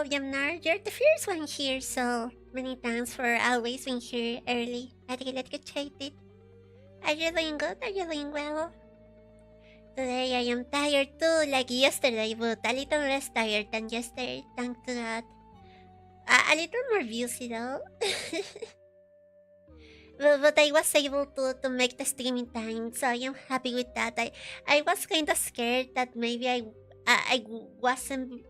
Yamnar. You're the first one here, so many thanks for always being here early. I really appreciate it. Are you doing good? Are you doing well? Today I am tired too, like yesterday, but a little less tired than yesterday, thank God. A little more busy though. but I was able to make the streaming time, so I am happy with that. I was kind of scared that maybe I wasn't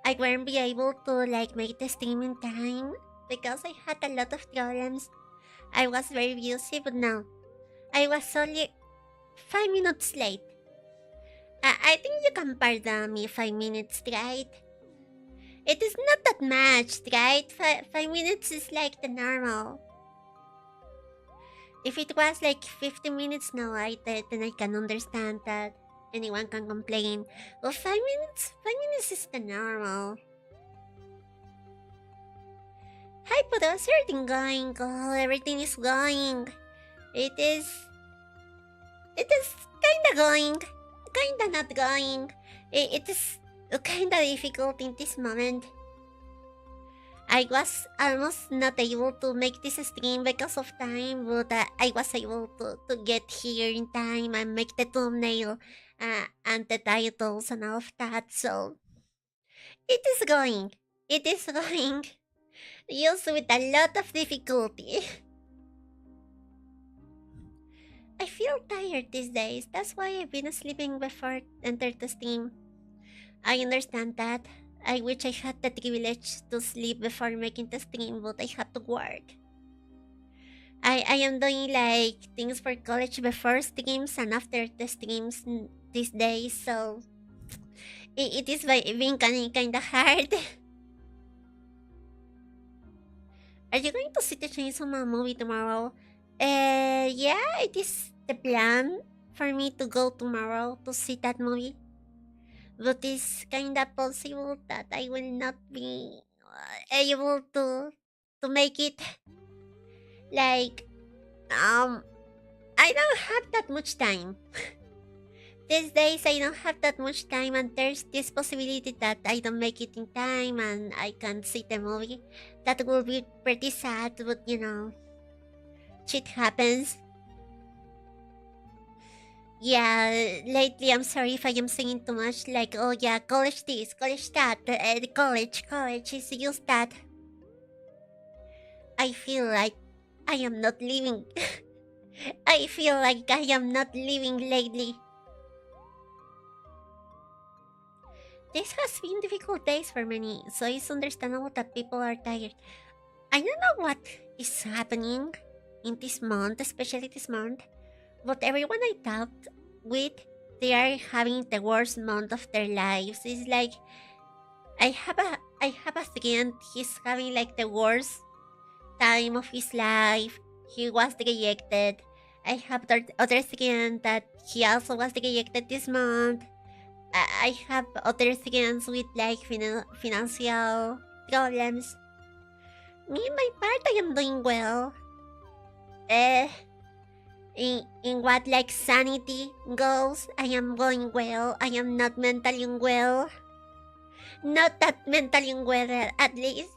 I won't be able to like make the streaming time because I had a lot of problems. I was very busy, but no, I was only 5 minutes late. I think you can pardon me 5 minutes, right? It is not that much, right? 5 minutes is like the normal. If it was like 50 minutes, no, then I can understand that anyone can complain. But 5 minutes is the normal. Hi, Pudo, how's everything going? Oh, everything is going. It is kinda going, kinda not going. It is kinda difficult in this moment. I was almost not able to make this stream because of time, but I was able to get here in time and make the thumbnail and the titles and all of that, so it is going. It is going. Just with a lot of difficulty. I feel tired these days. That's why I've been sleeping before enter the stream. I understand that. I wish I had the privilege to sleep before making the stream, but I have to work. I am doing like things for college before streams and after the streams these days, so it is being kinda hard. Are you going to see the Chainsaw Man movie tomorrow? Yeah, it is the plan for me to go tomorrow to see that movie. But it's kinda possible that I will not be able to make it. Like, I don't have that much time. These days I don't have that much time, and there's this possibility that I don't make it in time and I can't see the movie. That will be pretty sad, but you know, shit happens. Yeah, lately I'm sorry if I am saying too much, like, oh yeah, college this, college that, college is just that. I feel like I am not living. I feel like I am not living lately. This has been difficult days for many, so it's understandable that people are tired. I don't know what is happening in this month, especially this month, but everyone I talked with, they are having the worst month of their lives. It's like I have a friend, he's having like the worst time of his life. He was rejected. I have the other friend that he also was rejected this month. I have other friends with like financial problems. Me, my part, I am doing well. In what like sanity goes, I am going well. I am not mentally unwell. Not that mentally unwell at least.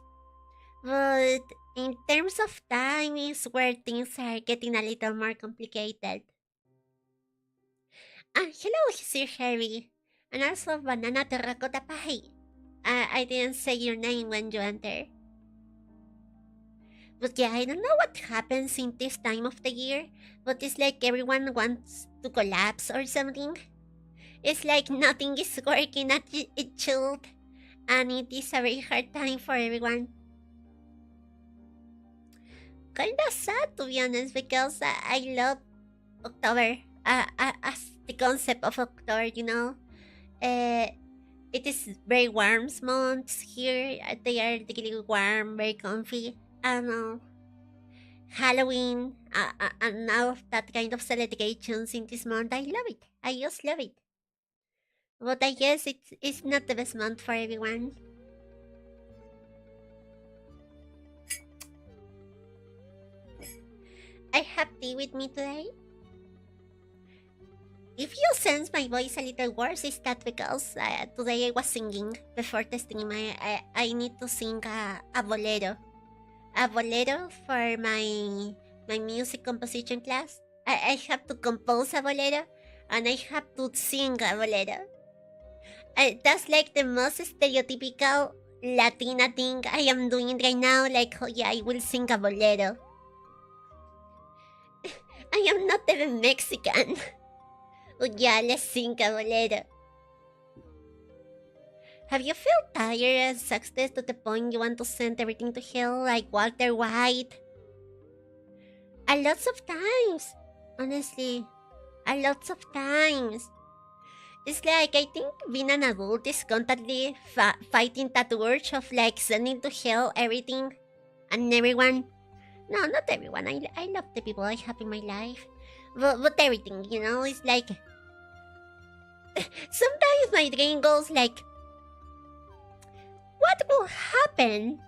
But in terms of time is where things are getting a little more complicated. Hello, Sir Harry. And also Banana Terracotta Pie. I didn't say your name when you entered. But yeah, I don't know what happens in this time of the year, but it's like everyone wants to collapse or something. It's like nothing is working as it should, and it is a very hard time for everyone. Kinda sad to be honest, because I love October as the concept of October, you know. It is very warm months here. They are really warm, very comfy. I don't know. Halloween and all of that kind of celebrations in this month. I love it. I just love it. But I guess it's not the best month for everyone. I have tea with me today. If you sense my voice a little worse, is that because today I was singing before the stream. I need to sing a bolero. A bolero for my music composition class. I have to compose a bolero and I have to sing a bolero. That's like the most stereotypical Latina thing I am doing right now. Like, oh yeah, I will sing a bolero. I am not even Mexican. Oh yeah, let's sing a bolero. Have you felt tired and exhausted to the point you want to send everything to hell like Walter White? A lots of times. Honestly. A lots of times. It's like, I think being an adult is constantly fighting that urge of like sending to hell everything and everyone. No, not everyone. I love the people I have in my life. But everything, you know, it's like... Sometimes my brain goes like... What will happen?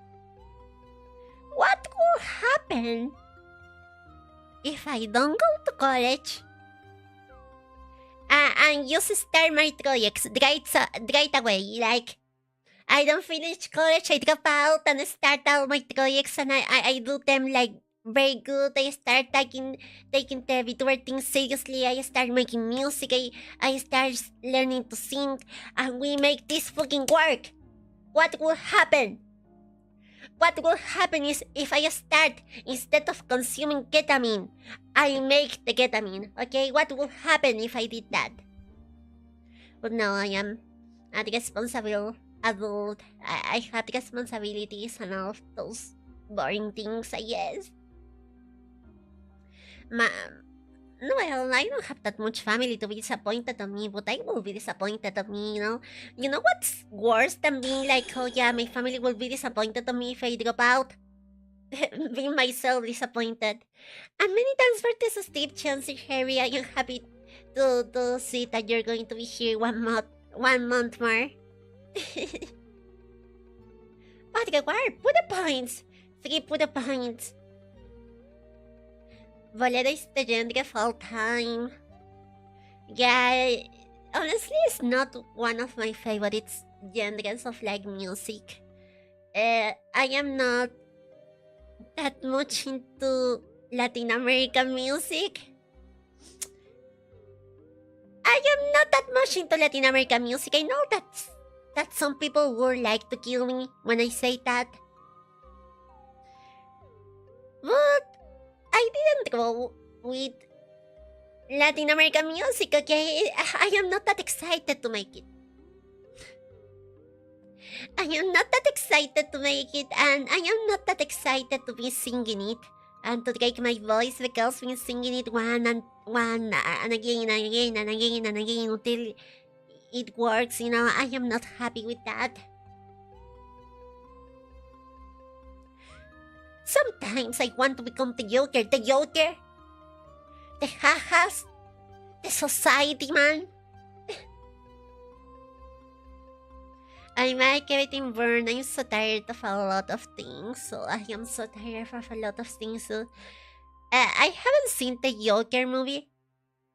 What will happen if I don't go to college and just start my projects right away? Like, I don't finish college, I drop out and start all my projects and I do them like very good. I start taking the VTuber thing seriously. I start making music. I start learning to sing and we make this fucking work. What will happen? What will happen is if I start, instead of consuming ketamine, I make the ketamine, okay? What will happen if I did that? But no, I am a responsible adult. I have responsibilities and all of those boring things, I guess. Well, I don't have that much family to be disappointed on me, but I will be disappointed on me, you know? You know what's worse than being like, oh yeah, my family will be disappointed on me if I drop out? Being myself disappointed. And many thanks for this Steve Chancey, Harry. I am happy to see that you're going to be here 1 month more. What reward? Put the points! 3 put the points. Bolero is the genre of all time. Yeah, honestly, it's not one of my favorite genres of like music. I am not that much into Latin American music. I am not that much into Latin American music. I know that some people would like to kill me when I say that. But I didn't go with Latin American music, okay? I am not that excited to make it. I am not that excited to make it, and I am not that excited to be singing it and to break my voice because we're singing it one and again and again and again and again until it works, you know. I am not happy with that. Sometimes I want to become the Joker, the ha-has, the society man. I make everything burn. I'm so tired of a lot of things. So I am so tired of a lot of things. So I haven't seen the Joker movie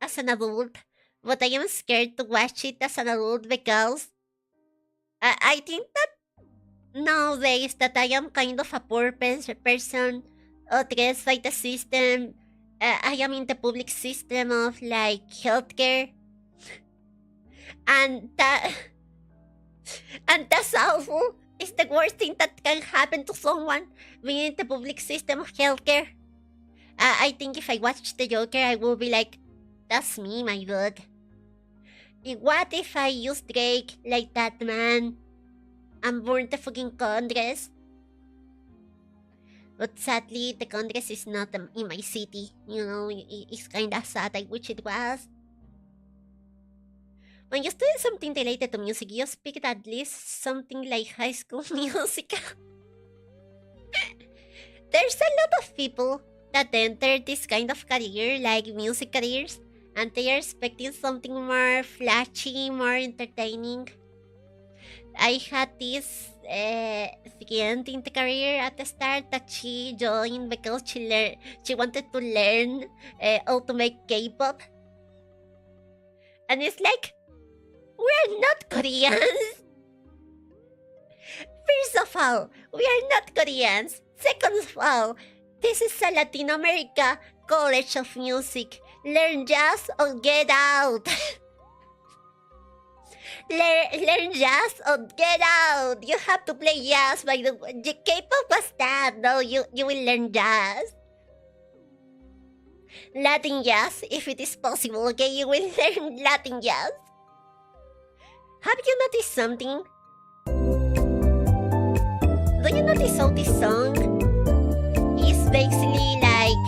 as an adult, but I am scared to watch it as an adult because I think that nowadays that I am kind of a poor person, addressed by the system. I am in the public system of like healthcare, and that's awful. It's the worst thing that can happen to someone being in the public system of healthcare. I think if I watch the Joker, I will be like, that's me, my god. What if I use Drake like that man and burn the fucking Congress? But sadly, the Congress is not in my city. You know, it's kinda sad. I wish it was. When you study something related to music, you speak at least something like High School Musical. There's a lot of people that enter this kind of career, like music careers, and they are expecting something more flashy, more entertaining. I had this friend in the career at the start that she joined because she wanted to learn how to make K-pop. And it's like, we're not Koreans. First of all, we are not Koreans. Second of all, this is a Latin America college of music. Learn jazz or get out. learn jazz or get out. You have to play jazz. By the way, K-pop was that. No, you will learn jazz. Latin jazz, if it is possible, okay? You will learn Latin jazz. Have you noticed something? Do you notice how this song is basically like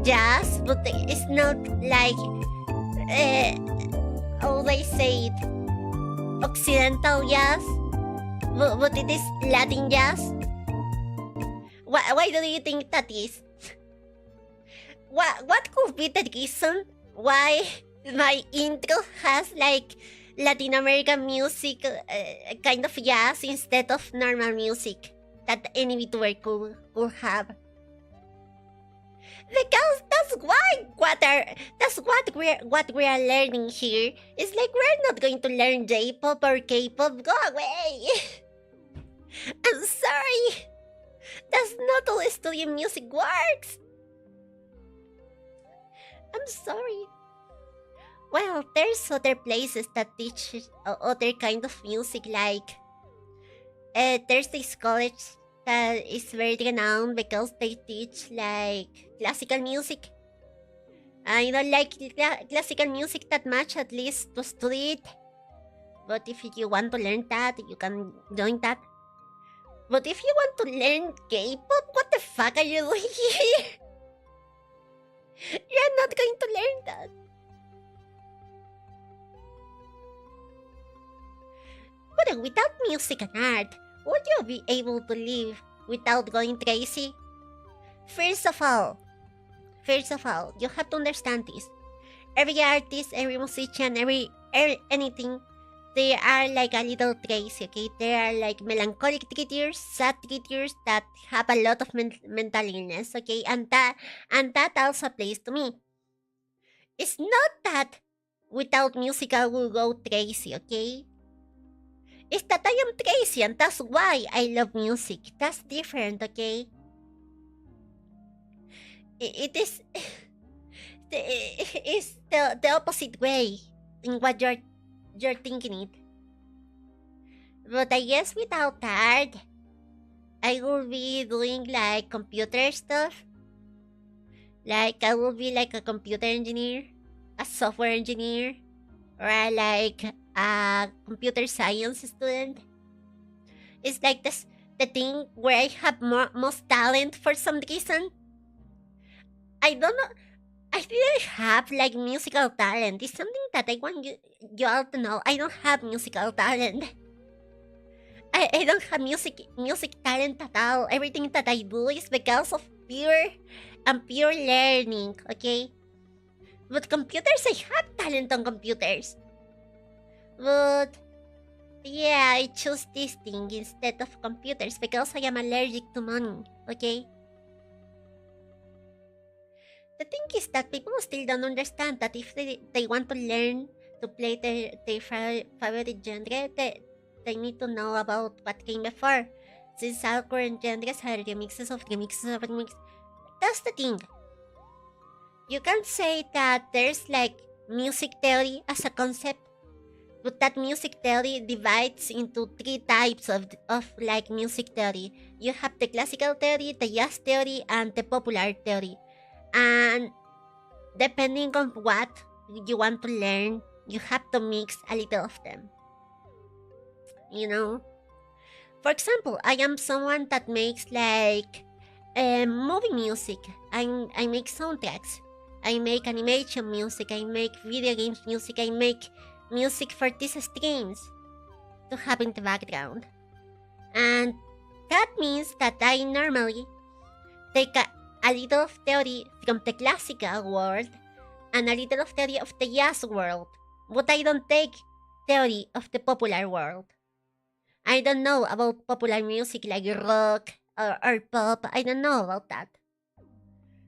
jazz, but it's not like, how they say it, Occidental jazz, but it is Latin jazz? Why do you think that is? What could be the reason why my intro has like Latin American music, kind of jazz instead of normal music that any VTuber could have? Because that's what we are learning here. It's like we're not going to learn J-pop or K-pop. Go away. I'm sorry. That's not how studio music works. I'm sorry. Well, there's other places that teach other kind of music, like there's this college that is very renowned because they teach like classical music. I don't like classical music that much, at least to study it. But if you want to learn that, you can join that. But if you want to learn K-pop, what the fuck are you doing here? You're not going to learn that. But without music and art, would you be able to live without going crazy? First of all, you have to understand this. Every artist, every musician, anything, they are like a little crazy, okay? They are like melancholic creatures, sad creatures that have a lot of mental illness, okay? And that also applies to me. It's not that without music I will go crazy, okay? It's that I am crazy and that's why I love music. That's different, okay? It is it's the opposite way in what you're thinking it. But I guess without art, I will be doing like computer stuff. Like I will be like a computer engineer, a software engineer, or like a computer science student. It's like the thing where I have most talent for some reason. I don't know. I didn't have like musical talent. It's something that I want you all to know. I don't have musical talent. I don't have music talent at all. Everything that I do is because of pure learning, okay? But computers, I have talent on computers. But yeah, I choose this thing instead of computers because I am allergic to money, okay? The thing is that people still don't understand that if they want to learn to play their favorite genre, they need to know about what came before. Since all current genres are remixes of remixes of remixes. That's the thing. You can say that there's like music theory as a concept, but that music theory divides into 3 types of like music theory. You have the classical theory, the jazz theory, and the popular theory. And depending on what you want to learn, you have to mix a little of them. You know? For example, I am someone that makes like movie music. I make soundtracks. I make animation music. I make video games music. I make music for these streams to have in the background. And that means that I normally take a little of theory from the classical world and a little of theory of the jazz world, but I don't take theory of the popular world. I don't know about popular music like rock or pop. I don't know about that.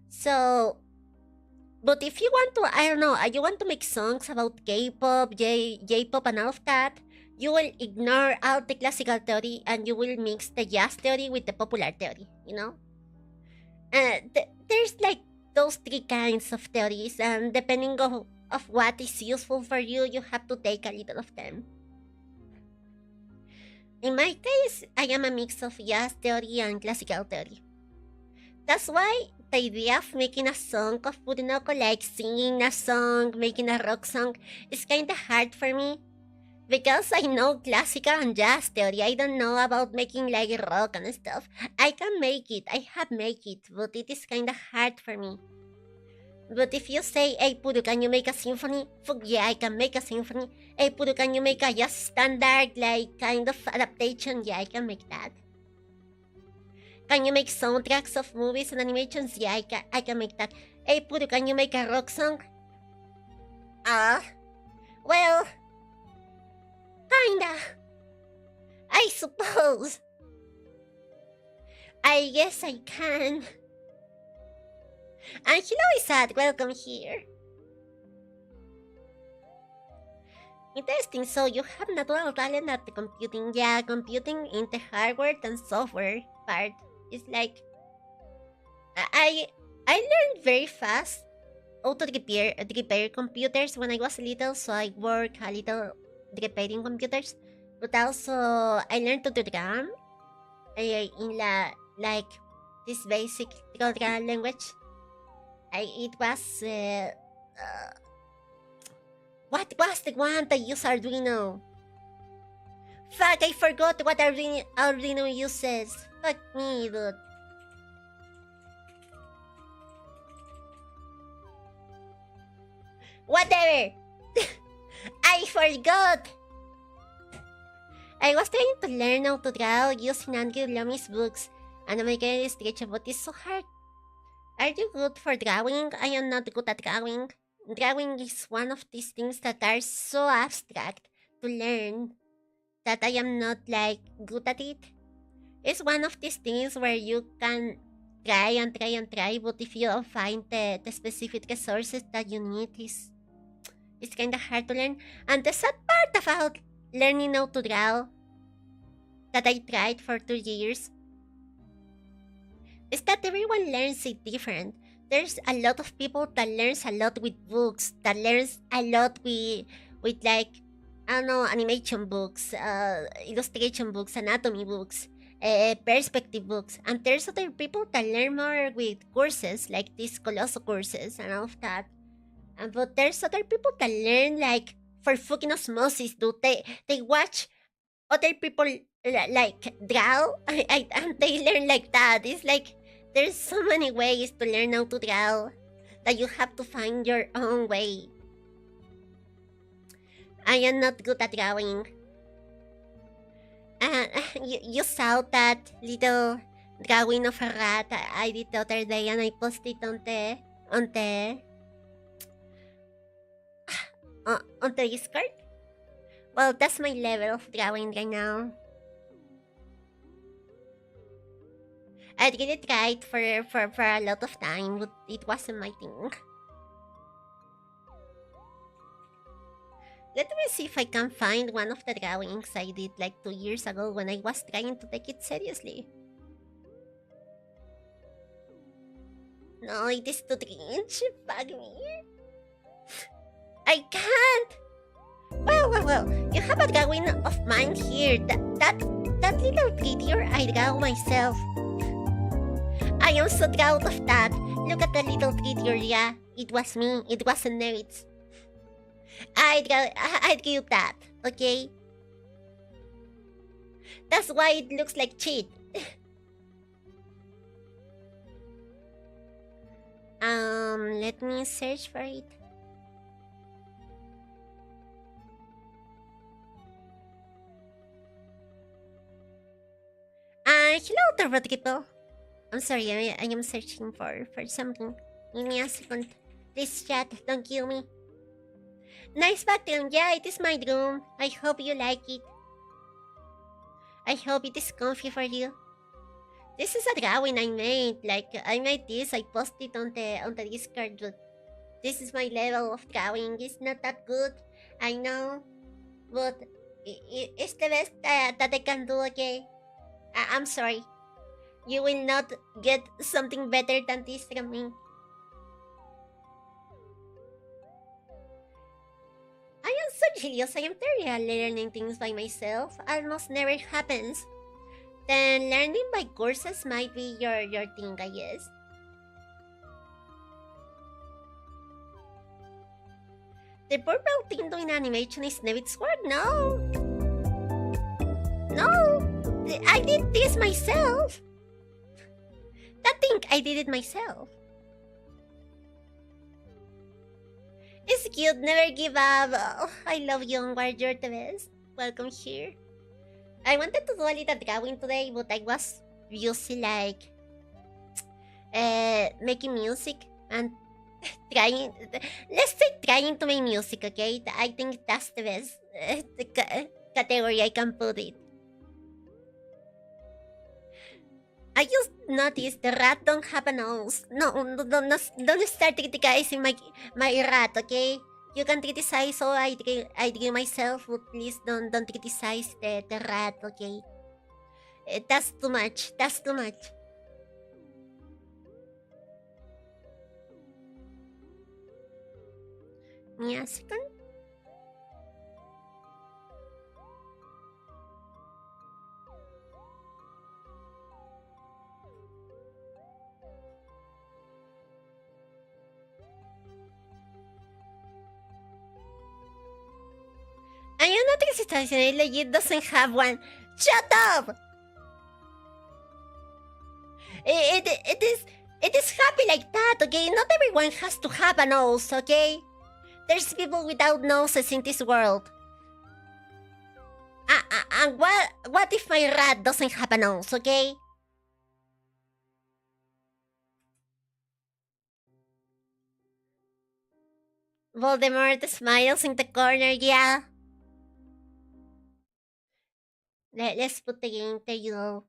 So But if you want to, I don't know, you want to make songs about K-pop, J-pop and all of that, you will ignore all the classical theory and you will mix the jazz theory with the popular theory, you know? There's like those three kinds of theories, and depending of what is useful for you, you have to take a little of them. In my case, I am a mix of jazz theory and classical theory. That's why the idea of making a song of PuruNoko, like singing a song, making a rock song, is kinda hard for me. Because I know classical and jazz theory, I don't know about making like rock and stuff. I can make it, I have made it, but it is kinda hard for me. But if you say, hey Puru, can you make a symphony? Fuck yeah, I can make a symphony. Hey Puru, can you make a jazz standard, like kind of adaptation? Yeah, I can make that. Can you make soundtracks of movies and animations? Yeah, I can make that. Hey Puru, can you make a rock song? Well, kinda. I suppose. I guess I can. And hello, Isad, welcome here. Interesting, so you have natural talent at the computing. Yeah, computing in the hardware and software part is like... I learned very fast how to repair computers when I was little, so I work a little repairing computers. But also, I learned to program in like this basic program language. It was what was the one that used Arduino? Fuck, I forgot what Arduino uses. Fuck me, dude. Whatever. I forgot. I was trying to learn how to draw using Andrew Lumley's books, and I'm getting illustration, but it's so hard. Are you good for drawing? I am not good at drawing. Drawing is one of these things that are so abstract to learn that I am not like good at it. It's one of these things where you can try and try and try, but if you don't find the specific resources that you need, it's kind of hard to learn. And the sad part about learning how to draw that I tried for 2 years is that everyone learns it different. There's a lot of people that learns a lot with books, that learns a lot with like, I don't know, animation books, illustration books, anatomy books, perspective books. And there's other people that learn more with courses, like these colossal courses and all of that. But there's other people that learn like for fucking osmosis, dude. They watch other people like draw and they learn like that. It's like there's so many ways to learn how to draw that you have to find your own way. I am not good at drawing. You saw that little drawing of a rat I did the other day, and I posted on the Discord. Well, that's my level of drawing right now. I really tried for a lot of time, but it wasn't my thing. Let me see if I can find one of the drawings I did like 2 years ago when I was trying to take it seriously. No, it is too cringe. Fuck me. I can't! Well, you have a drawing of mine here. That little creature I draw myself. I am so proud of that. Look at the little creature, yeah. It was me. It wasn't Nerits. I drew that, okay? That's why it looks like cheat. Let me search for it. Hello, Turbo Triple. I'm sorry, I am searching for something. Give me a second. Please chat, don't kill me. Nice background, yeah, it is my room. I hope you like it. I hope it is comfy for you. This is a drawing I made. Like, I made this, I posted on the Discord, but This is my level of drawing. It's not that good, I know, but it's the best that I can do. Okay, I'm sorry. You will not get something better than this from me. I am so jealous. I am terrible at learning things by myself. Almost never happens. Then learning by courses might be your thing, I guess. The purple thing doing animation is Nevit's work? No! No! I did this myself! That thing, I did it myself. It's cute, never give up. Oh, I love you, Onward, you're the best. Welcome here. I wanted to do a little drawing today, but I was busy like making music and trying. Let's say trying to make music, okay? I think that's the best category I can put it. I just noticed the rat don't have a nose. No, don't start criticizing my rat, okay? You can criticize all I drew myself, but please don't criticize the rat, okay? That's too much. That's too much. Yeah, second. I am not criticizing. It legit doesn't have one. Shut up! It is happy like that, okay? Not everyone has to have a nose, okay? There's people without noses in this world. And what if my rat doesn't have a nose, okay? Voldemort smiles in the corner, yeah. Let's put the game there, you know.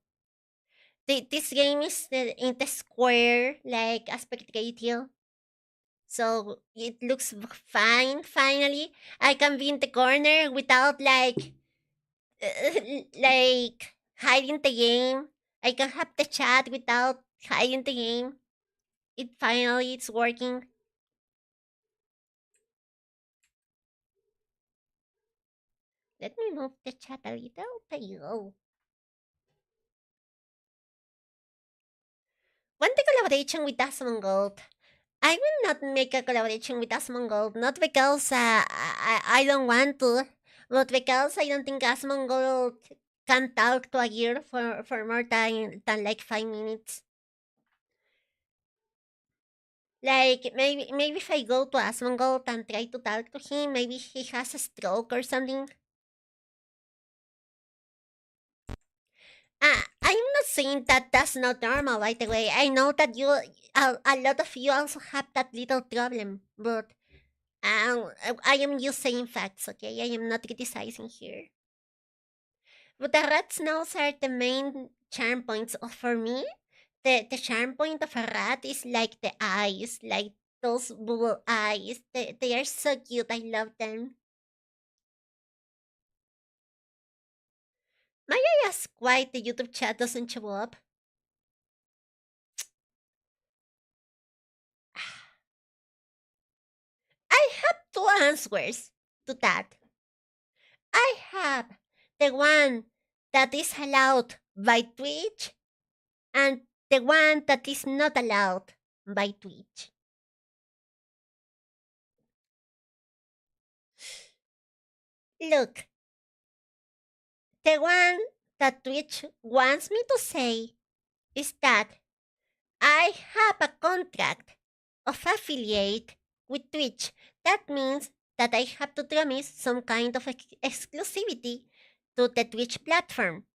This game is in the square, like aspect ratio. So it looks fine, finally. I can be in the corner without like hiding the game. I can have the chat without hiding the game. It finally it's working. Let me move the chat a little. There you go. Want the collaboration with Asmongold? I will not make a collaboration with Asmongold, not because I don't want to, but because I don't think Asmongold can talk to a girl for more time than like 5 minutes. Like maybe if I go to Asmongold and try to talk to him, maybe he has a stroke or something. I'm not saying that that's not normal, by the way. I know that a lot of you also have that little problem, but I am just saying facts, okay? I am not criticizing here. But the rat's nose are the main charm points. For me, the charm point of a rat is like the eyes, like those bubble eyes. They are so cute. I love them. May I ask why the YouTube chat doesn't show up? I have two answers to that. I have the one that is allowed by Twitch and the one that is not allowed by Twitch. Look, the one that Twitch wants me to say is that I have a contract of affiliate with Twitch. That means that I have to promise some kind of exclusivity to the Twitch platform.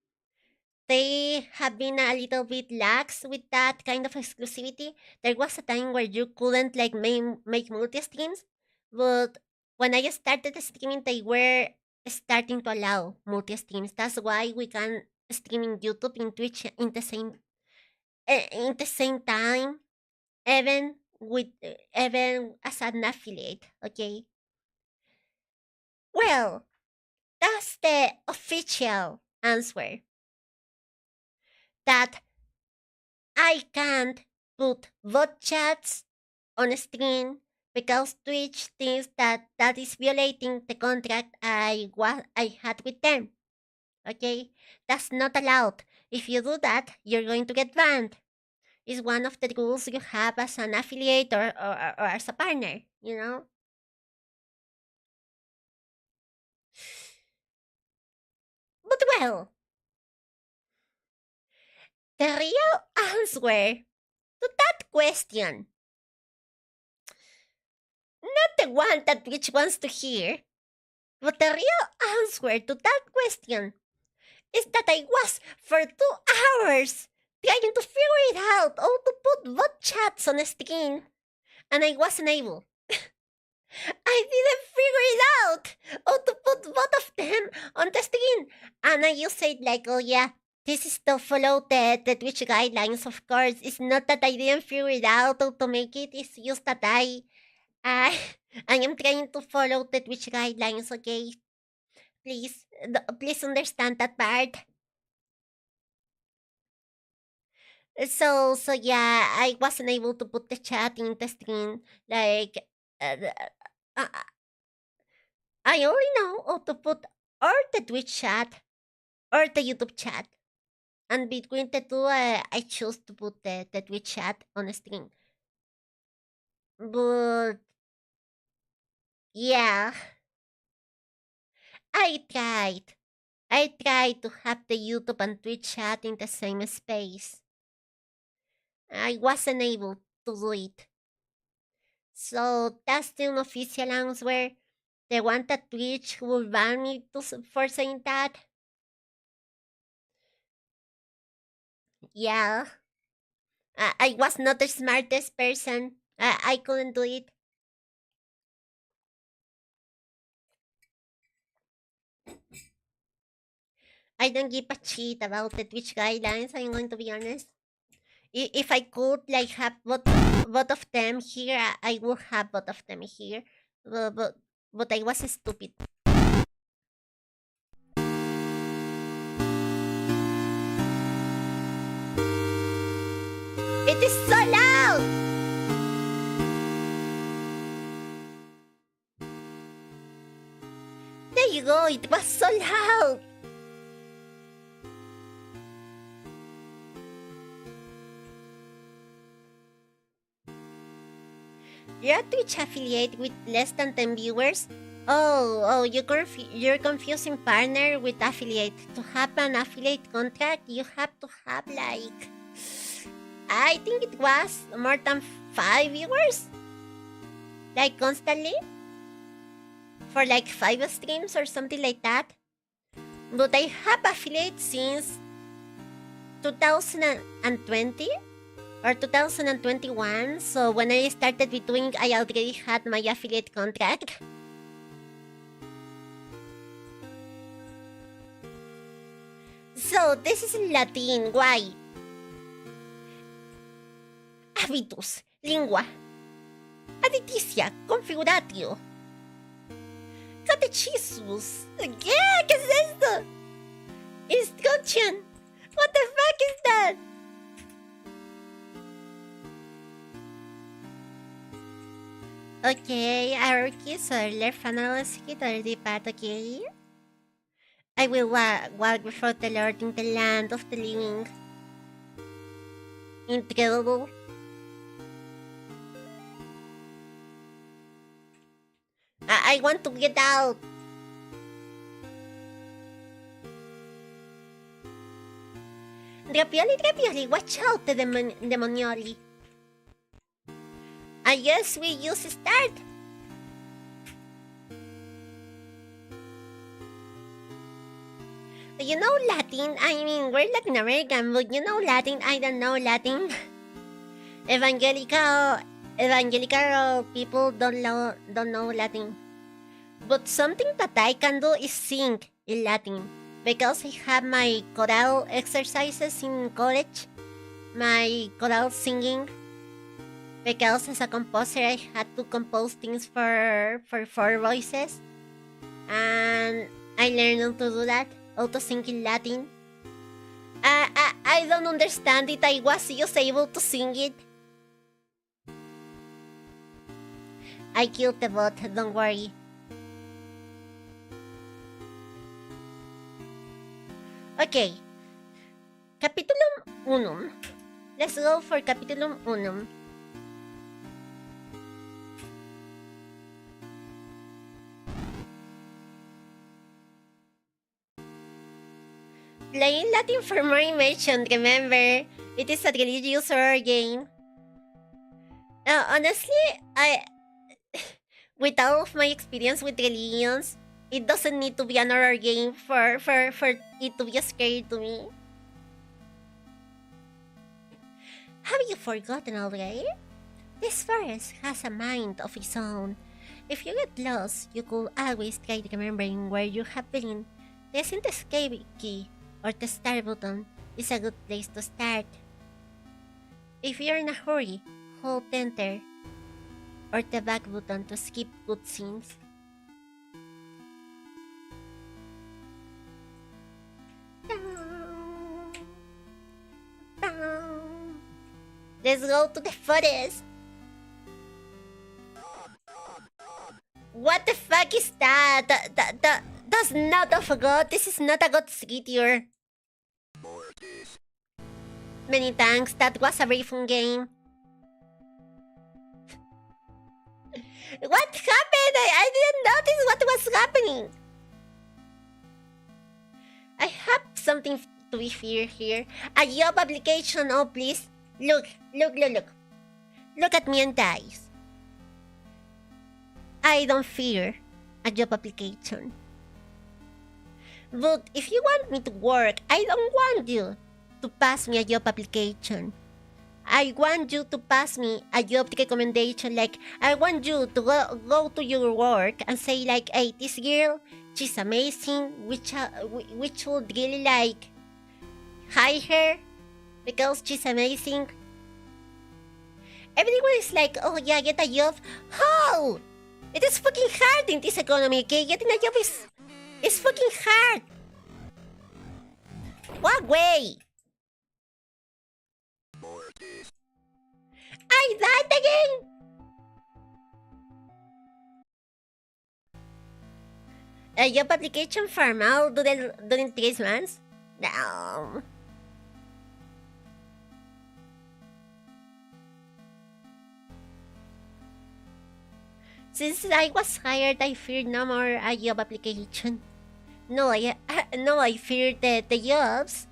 They have been a little bit lax with that kind of exclusivity. There was a time where you couldn't like make multi streams, but when I started streaming, they were starting to allow multi streams. That's why we can stream in YouTube, in Twitch in the same time, even with even as an affiliate. Okay. Well, that's the official answer. That I can't put bot chats on screen because Twitch thinks that that is violating the contract I had with them. Okay, that's not allowed. If you do that, you're going to get banned. It's one of the rules you have as an affiliate or as a partner. You know. But well, the real answer to that question, not the one that Twitch wants to hear, but the real answer to that question is that I was for 2 hours trying to figure it out how to put bot chats on a screen, and I wasn't able. I didn't figure it out how to put both of them on the screen, and I just said like, oh yeah, this is to follow the Twitch guidelines. Of course, it's not that I didn't figure it out how to make it. It's just that I I am trying to follow the Twitch guidelines. Okay, please understand that part. So yeah, I wasn't able to put the chat in the screen. Like, uh, uh, I only know how to put or the Twitch chat or the YouTube chat, and between the two, I chose to put the Twitch chat on the screen. But yeah, I tried. I tried to have the YouTube and Twitch chat in the same space. I wasn't able to do it. So that's the unofficial answer. The one that Twitch will ban me for saying that. Yeah, I was not the smartest person. I couldn't do it. I don't give a shit about the Twitch guidelines. I'm going to be honest. If I could like have both of them here, I would have both of them here. But I was stupid. It is so loud! There you go, it was so loud! You're a Twitch affiliate with less than 10 viewers? Oh, you're confusing partner with affiliate. To have an affiliate contract, you have to have like... I think it was more than 5 viewers? Like constantly? For like 5 streams or something like that? But I have affiliate since 2020 or 2021. So when I started doing, I already had my affiliate contract. So this is in Latin. Why? Habitus, lingua, aditicia, configuratio, catechisus. ¿Qué es esto? Instruction. What the fuck is that? Okay, hierarchies are left analysis or the path, okay? I will walk before the Lord in the land of the living. Incredible. I want to get out. Rapioli, watch out, the demonioli. I guess we use start. You know Latin? I mean, we're Latin American, but you know Latin? I don't know Latin. Evangelical people don't know Latin. But something that I can do is sing in Latin. Because I have my choral exercises in college. My choral singing. because as a composer I had to compose things for 4 voices, and I learned how to do that, how to sing in Latin. I don't understand it. I was just able to sing it. I killed the bot, don't worry. Okay. Capitulum 1. Let's go for Capitulum 1. Playing Latin for more immersion, remember? It is a religious horror game. Honestly, with all of my experience with religions, it doesn't need to be an horror game for it to be scary to me. Have you forgotten already? This forest has a mind of its own. If you get lost, you could always try remembering where you have been. Pressing the escape key or the start button is a good place to start. If you're in a hurry, hold enter or the back button to skip cutscenes. Let's go to the forest. What the fuck is that? That's not a god. This is not a god here. Many thanks. That was a very fun game. What happened? I didn't notice what was happening. I have something to be feared here. A job application. Oh, please. Look. Look at me and dice. I don't fear a job application. But if you want me to work, I don't want you to pass me a job application. I want you to pass me a job recommendation. Like, I want you to go to your work and say like, hey, this girl, she's amazing. We should really like hire her because she's amazing. Everyone is like, oh yeah, get a job. How? It is fucking hard in this economy, okay? Getting a job is fucking hard. What way? I died again. A job application formal during 3 months? No. Since I was hired, I feared no more a job application. No, I feared the jobs.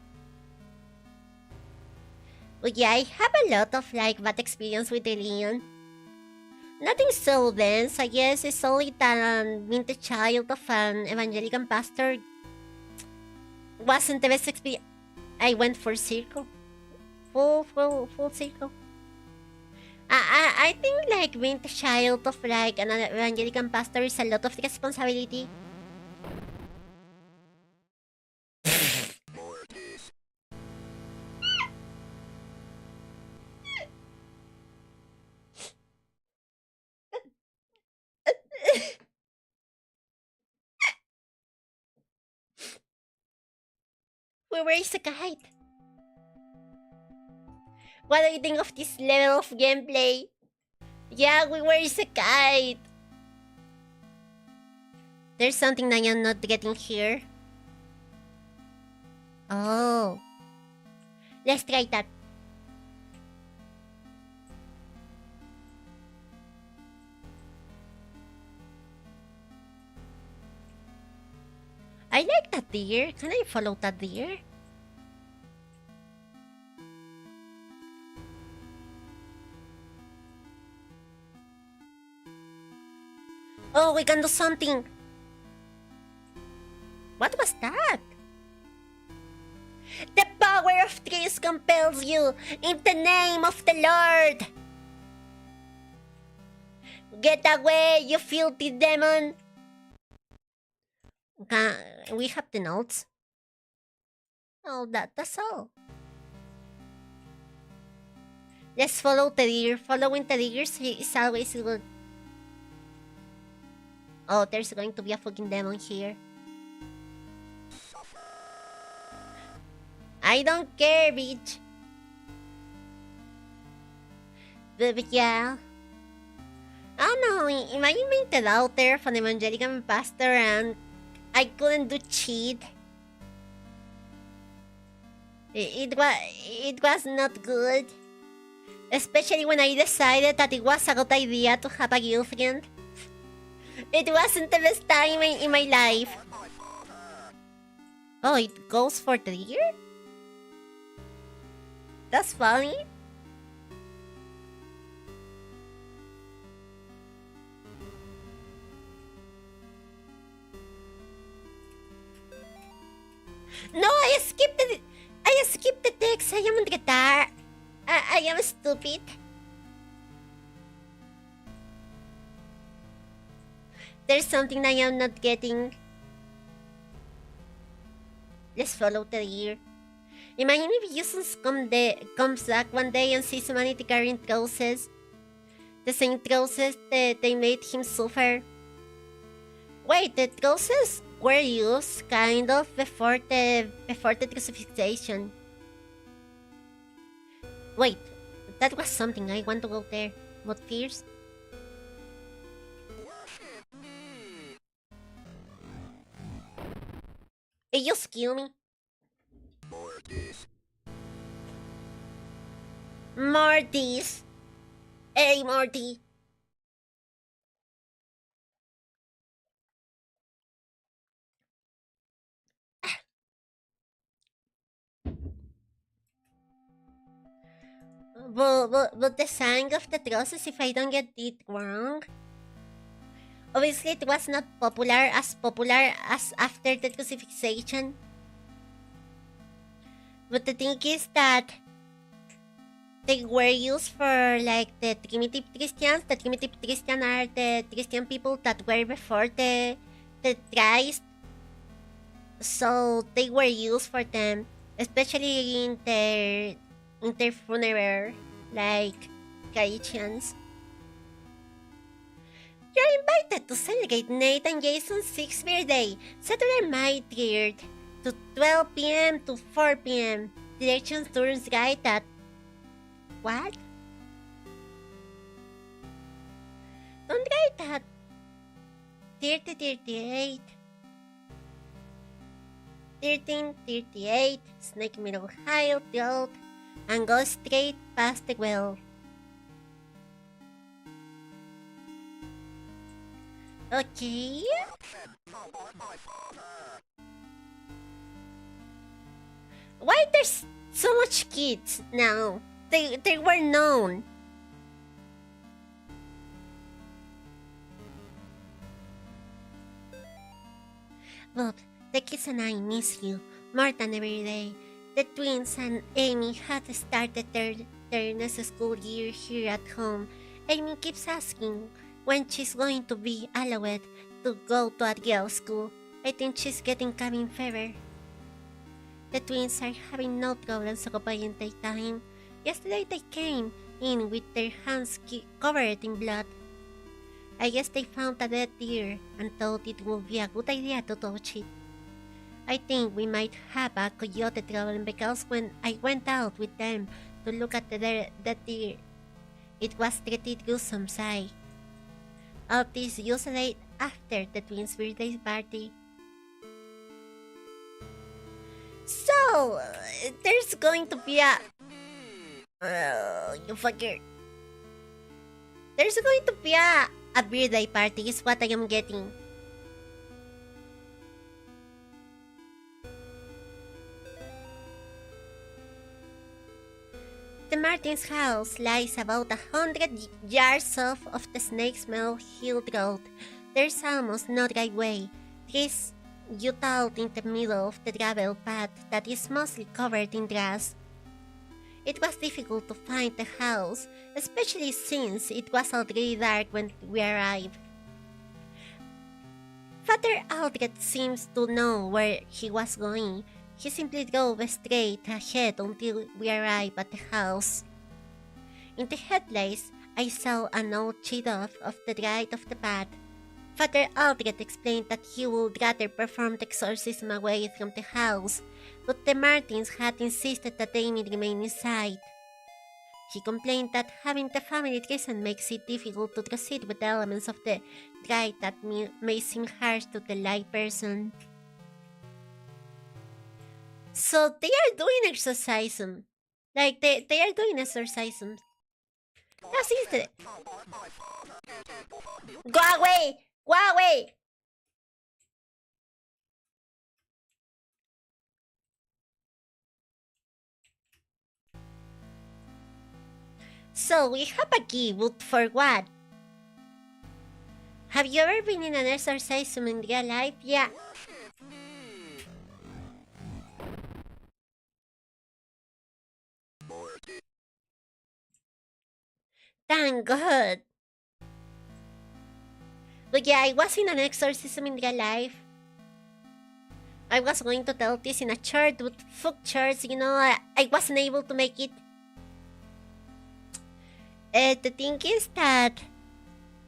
But yeah, I have a lot of like bad experience with religion. Nothing so dense, I guess. It's only that being the child of an evangelical pastor wasn't the best experience. I went for circle. Full circle. I think like being the child of like an evangelical pastor is a lot of responsibility. Where is the kite? What do you think of this level of gameplay? Yeah, where is the kite? There's something that I'm not getting here. Oh. Let's try that. I like that deer. Can I follow that deer? Oh, we can do something. What was that? The power of trees compels you in the name of the Lord. Get away, you filthy demon. We have the notes. Oh, that's all. Let's follow the deer. Following the deers is always good. Oh, there's going to be a fucking demon here. I don't care, bitch. But yeah. I don't know, imagine being the daughter of an evangelical pastor and I couldn't do cheat. It was not good. Especially when I decided that it was a good idea to have a girlfriend. It wasn't the best time in my life. Oh, it goes for the year? That's funny. No, I skipped the text. I am on the guitar. I am stupid. There's something I am not getting. Let's follow the deer. Imagine if Jesus comes back one day and sees humanity carrying crosses. The same crosses that they made him suffer. Wait, the crosses were used kind of before the crucifixion. Wait, that was something. I want to go there. What fears? It just killed me. Mortis. Hey, Morty. But the sign of the crosses, if I don't get it wrong, obviously it was not popular as after the crucifixion. But the thing is that they were used for like the primitive Christians. The primitive Christians are the Christian people that were before the Christ. So they were used for them, especially in their funeral, like Christians. You're invited to celebrate Nate and Jason's 6th birthday, Saturday, May 3rd, to 12 p.m. to 4 p.m. Directions turns right at... What? Don't write that. 3038. 1338, Snake Middle High Road, and go straight past the well. Okay. Why there's so much kids now? They were known. Bob, the kids and I miss you more than every day. The twins and Amy had started their next school year here at home. Amy keeps asking when she's going to be allowed to go to a girls' school. I think she's getting cabin fever. The twins are having no problems occupying their time. Yesterday they came in with their hands covered in blood. I guess they found a dead deer and thought it would be a good idea to touch it. I think we might have a coyote problem because when I went out with them to look at the dead deer, it was treated gruesome sight. All this usually after the twins' birthday party. So, there's going to be a... you fucker. There's going to be a birthday party is what I am getting. The Martins' house lies about 100 yards off of the Snake's Mill Hill Road. There's almost no driveway. Trees jut out in the middle of the gravel path that is mostly covered in grass. It was difficult to find the house, especially since it was already dark when we arrived. Father Aldred seems to know where he was going. He simply drove straight ahead until we arrived at the house. In the headlights, I saw an old cheetah of the right of the path. Father Aldred explained that he would rather perform the exorcism away from the house, but the Martins had insisted that Amy remain inside. He complained that having the family present makes it difficult to proceed with the elements of the rite that may seem harsh to the lay person. So they are doing exorcism. Like, they are doing exorcism. That's it. Go away! Go away! So we have a key, but for what? Have you ever been in an exorcism in real life? Yeah. Thank God. But yeah, I was in an exorcism in real life. I was going to tell this in a church, but fuck church, you know, I wasn't able to make it. The thing is that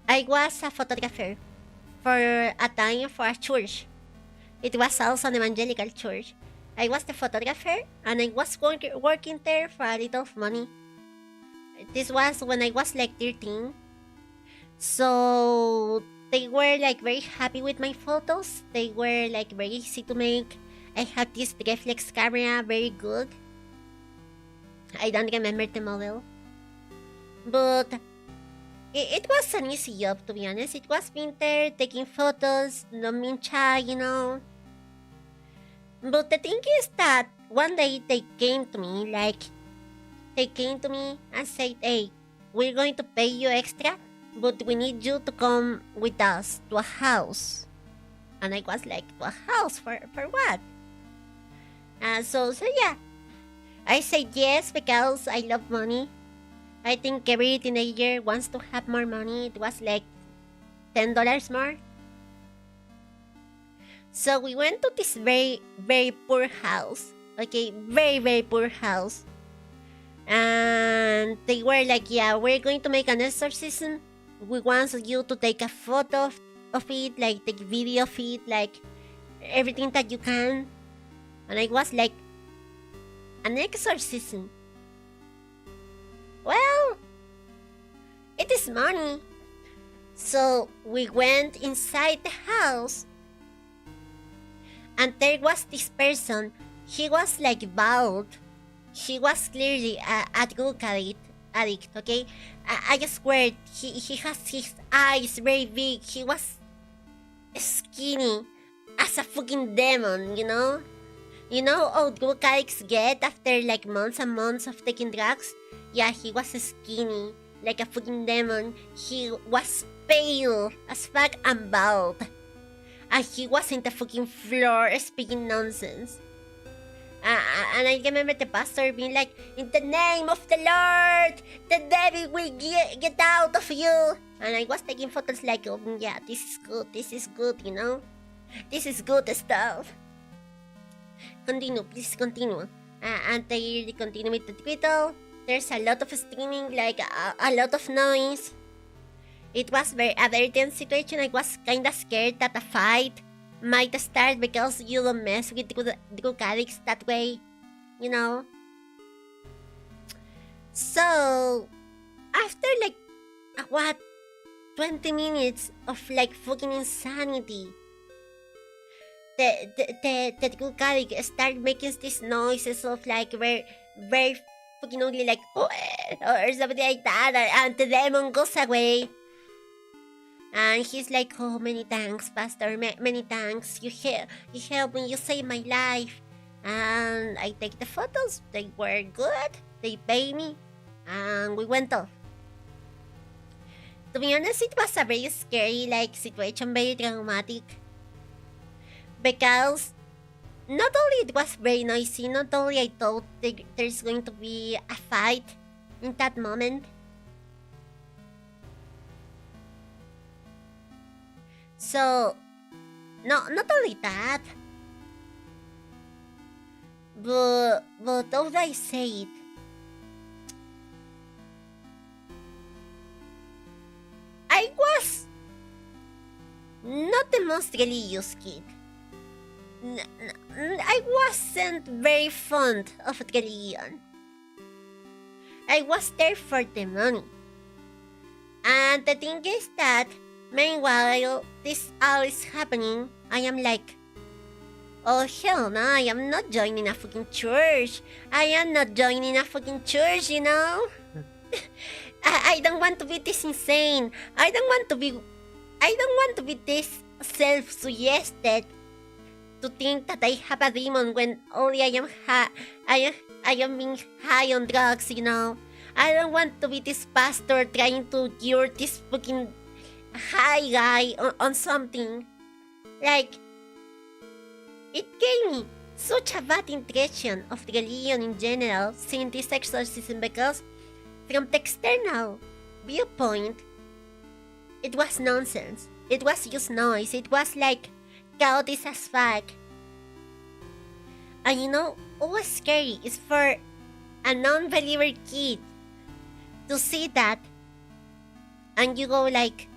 I was a photographer for a time for a church. It was also an evangelical church. I was the photographer and I was working there for a little money. This was when I was like 13. So they were like very happy with my photos. They were like very easy to make. I had this reflex camera, very good. I don't remember the model. But it was an easy job, to be honest. It was winter, taking photos, no mean shy, you know. But the thing is that one day they came to me and said, hey, we're going to pay you extra, but we need you to come with us to a house. And I was like, to a house? For what? So yeah. I said yes because I love money. I think every teenager wants to have more money. It was like $10 more. So we went to this very, very poor house. Okay, very, very poor house. And they were like, yeah, we're going to make an exorcism. We want you to take a photo of it, like take video of it, like everything that you can. And I was like, an exorcism? Well, it is money. So we went inside the house. And there was this person. He was like bald. He was clearly a drug addict, okay? I swear, he has his eyes very big. He was skinny as a fucking demon, you know? You know how drug addicts get after like months and months of taking drugs? Yeah, he was skinny, like a fucking demon. He was pale as fuck and bald. And he was in the fucking floor speaking nonsense. And I remember the pastor being like, in the name of the Lord, the devil will get out of you. And I was taking photos like, oh, yeah, this is good, you know? This is good stuff. Continue, please continue. And they continue with the title. There's a lot of screaming, like a lot of noise. It was a very tense situation. I was kinda scared that a fight might start because you don't mess with drug addicts that way, you know? So, after like, 20 minutes of like fucking insanity, the drug addict start making these noises of like very, very fucking ugly, like, or something like that, and the demon goes away. And he's like, oh, many thanks, Pastor, many thanks. You helped me, you saved my life. And I take the photos, they were good, they paid me, and we went off. To be honest, it was a very scary like situation, very traumatic. Because not only it was very noisy, not only I thought there's going to be a fight in that moment. So, not only that, but as I said, not the most religious kid. I wasn't very fond of religion. I was there for the money. And the thing is that, meanwhile, this all is happening, I am like, oh hell no, I am not joining a fucking church. I am not joining a fucking church, you know? I don't want to be this insane. I don't want to be this self-suggested to think that I have a demon when only I am being high on drugs, you know? I don't want to be this pastor trying to cure this fucking high guy on something. Like, it gave me such a bad impression of religion in general, seeing this exorcism, because from the external viewpoint, it was nonsense. It was just noise. It was like chaotic as fuck. And you know what was scary is for a non-believer kid to see that, and you go like,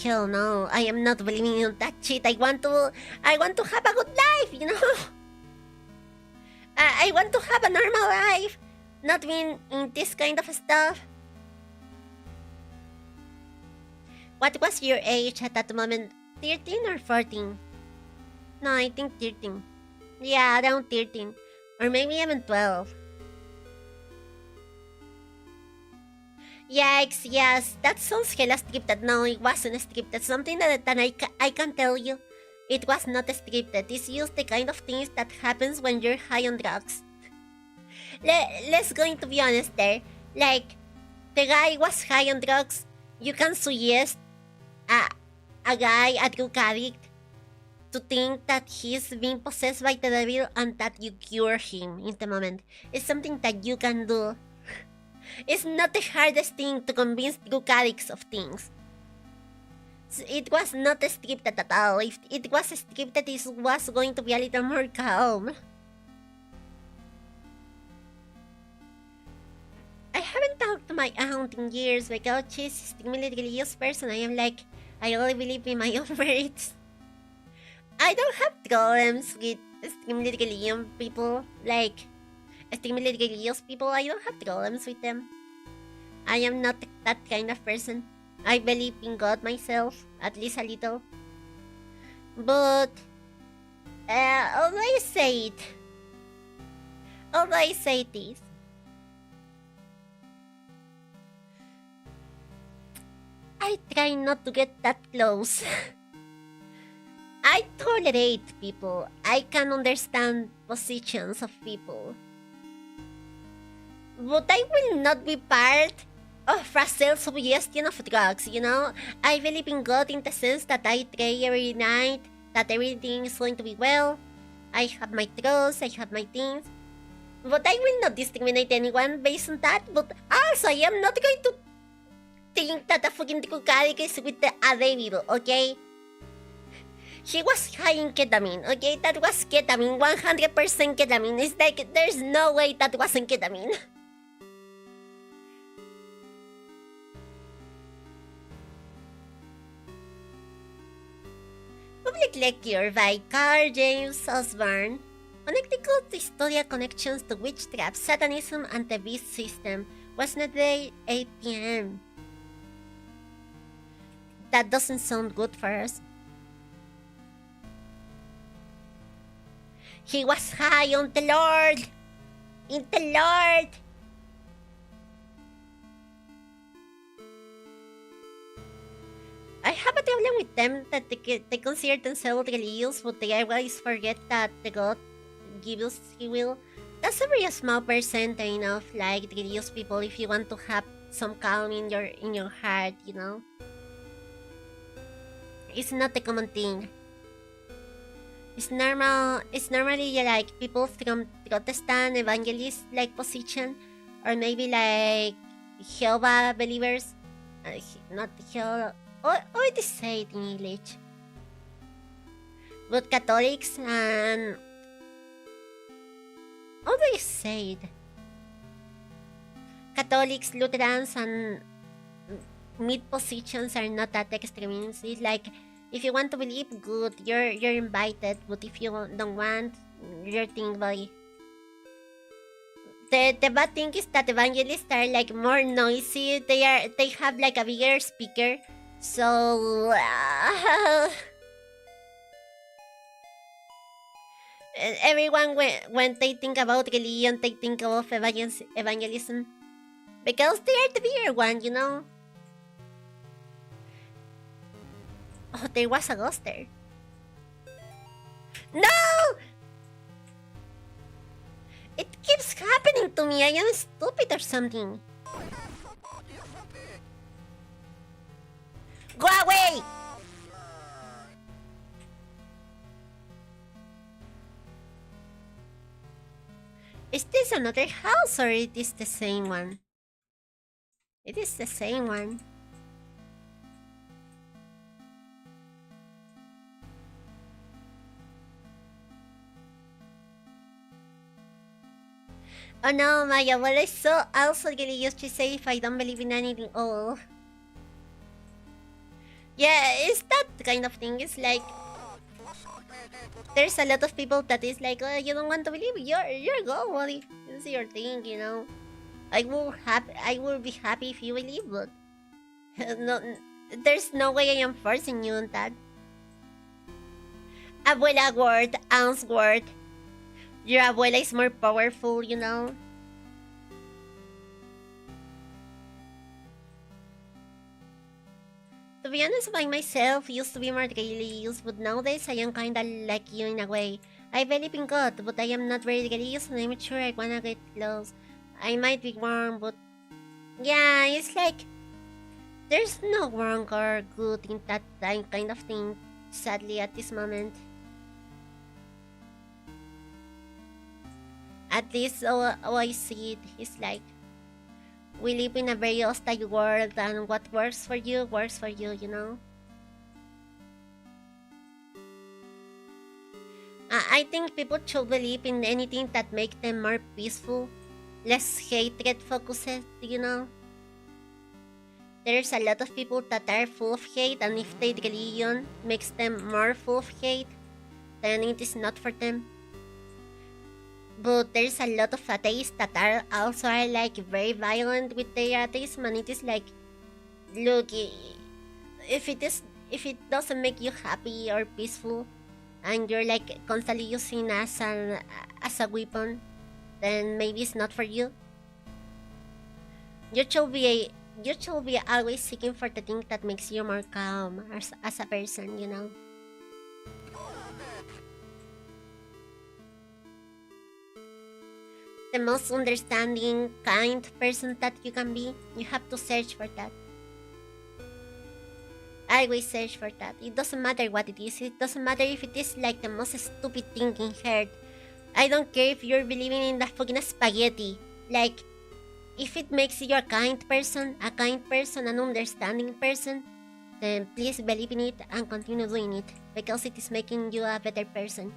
hell no, I am not believing in that shit. I want to have a good life, you know? I want to have a normal life, not being in this kind of stuff. What was your age at that moment? 13 or 14? No, I think 13. Yeah, around 13. Or maybe even 12. Yikes, yes, that sounds hella scripted. No, it wasn't scripted. Something that I can tell you, it was not scripted. It's just the kind of things that happens when you're high on drugs. Let's going to be honest there. Like, the guy was high on drugs. You can suggest a guy, a drug addict, to think that he's being possessed by the devil and that you cure him in the moment. It's something that you can do. It's not the hardest thing to convince drug addicts of things. It was not scripted at all. If it was scripted, it was going to be a little more calm. I haven't talked to my aunt in years because she's a extremely religious person. I am like, I only believe in my own merits. I don't have problems with extremely religious people. Like, extremely religious people, I don't have problems with them. I am not that kind of person. I believe in God myself, at least a little. But, although I say this, I try not to get that close. I tolerate people. I can understand positions of people. But I will not be part of a self-suggestion of drugs, you know? I believe in God in the sense that I pray every night, that everything is going to be well. I have my trust, I have my things. But I will not discriminate anyone based on that. But also, I am not going to think that a fucking drug addict is with a devil, okay? He was high in ketamine, okay? That was ketamine, 100% ketamine. It's like, there's no way that wasn't ketamine. Public lecture by Carl James Osborne. Unethical historical connections to witchcraft, satanism, and the beast system. Wednesday, 8 p.m. That doesn't sound good for us. He was high on the Lord! In the Lord! I have a problem with them that they consider themselves religious, but they always forget that the God gives us He will. That's a very small percentage of like religious people if you want to have some calm in your heart, you know? It's not a common thing. It's normal. It's normally like people from Protestant evangelist like position, or maybe like Jehovah believers. Not Jehovah. Or it is said in English. But Catholics and how do you say it? Catholics, Lutherans, and mid positions are not that extreme. It's like If you want to believe, good, you're invited. But if you don't want, your thing, boy. The bad thing is that evangelists are like more noisy. They have like a bigger speaker, so everyone when they think about religion, they think of evangelism because they are the bigger one, you know. Oh, there was a ghost there. No! It keeps happening to me. I am stupid or something. Go away! Is this another house or it is the same one? It is the same one. Oh no, my abuela is so also really used to say if I don't believe in anything. Oh. Yeah, it's that kind of thing. It's like there's a lot of people that is like, oh, you don't want to believe your go, buddy. It's your thing, you know. I will be happy if you believe, but no, there's no way I am forcing you on that. Abuela word, aunt's word. Your abuela is more powerful, you know. To be honest, I myself used to be more religious, but nowadays I am kinda like you in a way. I believe in God, but I am not very religious and I'm sure I wanna get close. I might be wrong, but yeah, it's like there's no wrong or good in that kind of thing, sadly, at this moment. At least how I see it is like we live in a very hostile world and what works for you, you know? I think people should believe in anything that makes them more peaceful, less hatred focused, you know? There's a lot of people that are full of hate, and if their religion makes them more full of hate, then it is not for them. But there's a lot of atheists that are also like very violent with their atheism, and it is like, look, if it doesn't make you happy or peaceful, and you're like constantly using as a weapon, then maybe it's not for you. You should be always seeking for the thing that makes you more calm as a person, you know. The most understanding, kind person that you can be, you have to search for that. I always search for that. It doesn't matter what it is. It doesn't matter if it is like the most stupid thing in heard. I don't care if you're believing in the fucking spaghetti. Like, if it makes you a kind person, an understanding person, then please believe in it and continue doing it because it is making you a better person.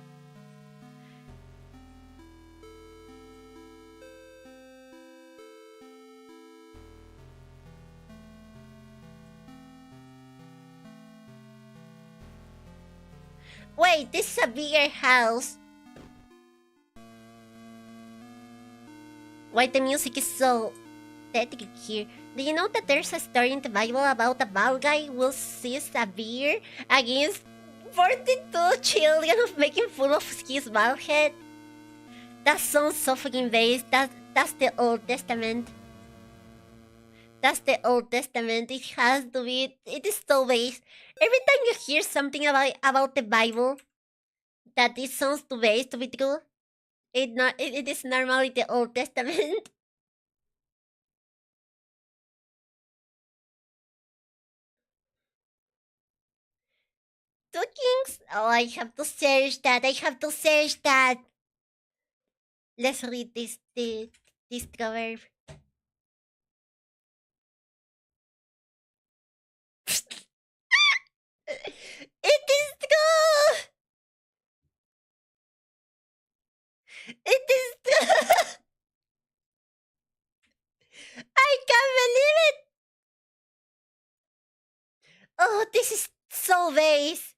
Wait, this is a bigger house. Why the music is so pathetic here? Do you know that there's a story in the Bible about a bald guy who seized a beer against 42 children of making fun of his bald head? That sounds so fucking base. That's the Old Testament. That's the Old Testament. It has to be. It is so base. Every time you hear something about the Bible that it sounds too base to be true, it is normally the Old Testament. Two kings? Oh, I have to search that. Let's read this proverb. It is true! It is true! I can't believe it! Oh, this is So base.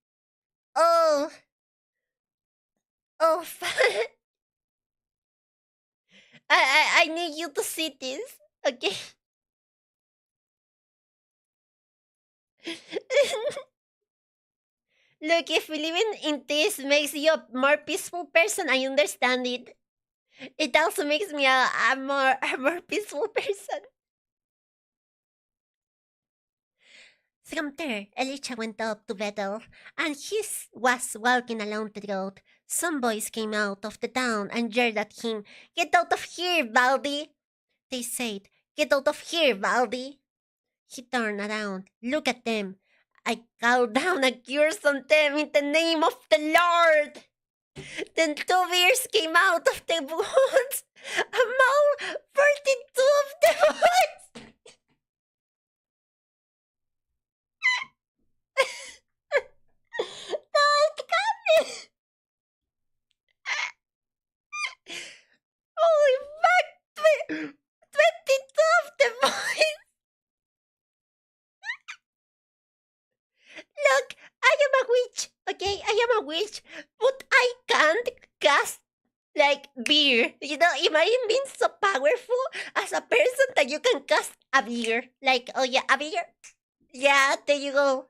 Oh, oh, I need you to see this. Okay. Look, if believing in this makes you a more peaceful person, I understand it. It also makes me a more peaceful person. From there, Elisha went up to Bethel, and he was walking along the road. Some boys came out of the town and yelled at him, "Get out of here, Baldy!" They said, "Get out of here, Baldy!" He turned around. "Look at them. I call down a curse on them in the name of the Lord." Then two bears came out of the woods. Among 42 of the boys. No, it can't. Holy fuck! 22 of the boys. Look, I am a witch. Okay, I am a witch, but I can't cast like beer. You know, imagine being so powerful as a person that you can cast a beer. Like, oh yeah, a beer. Yeah, there you go.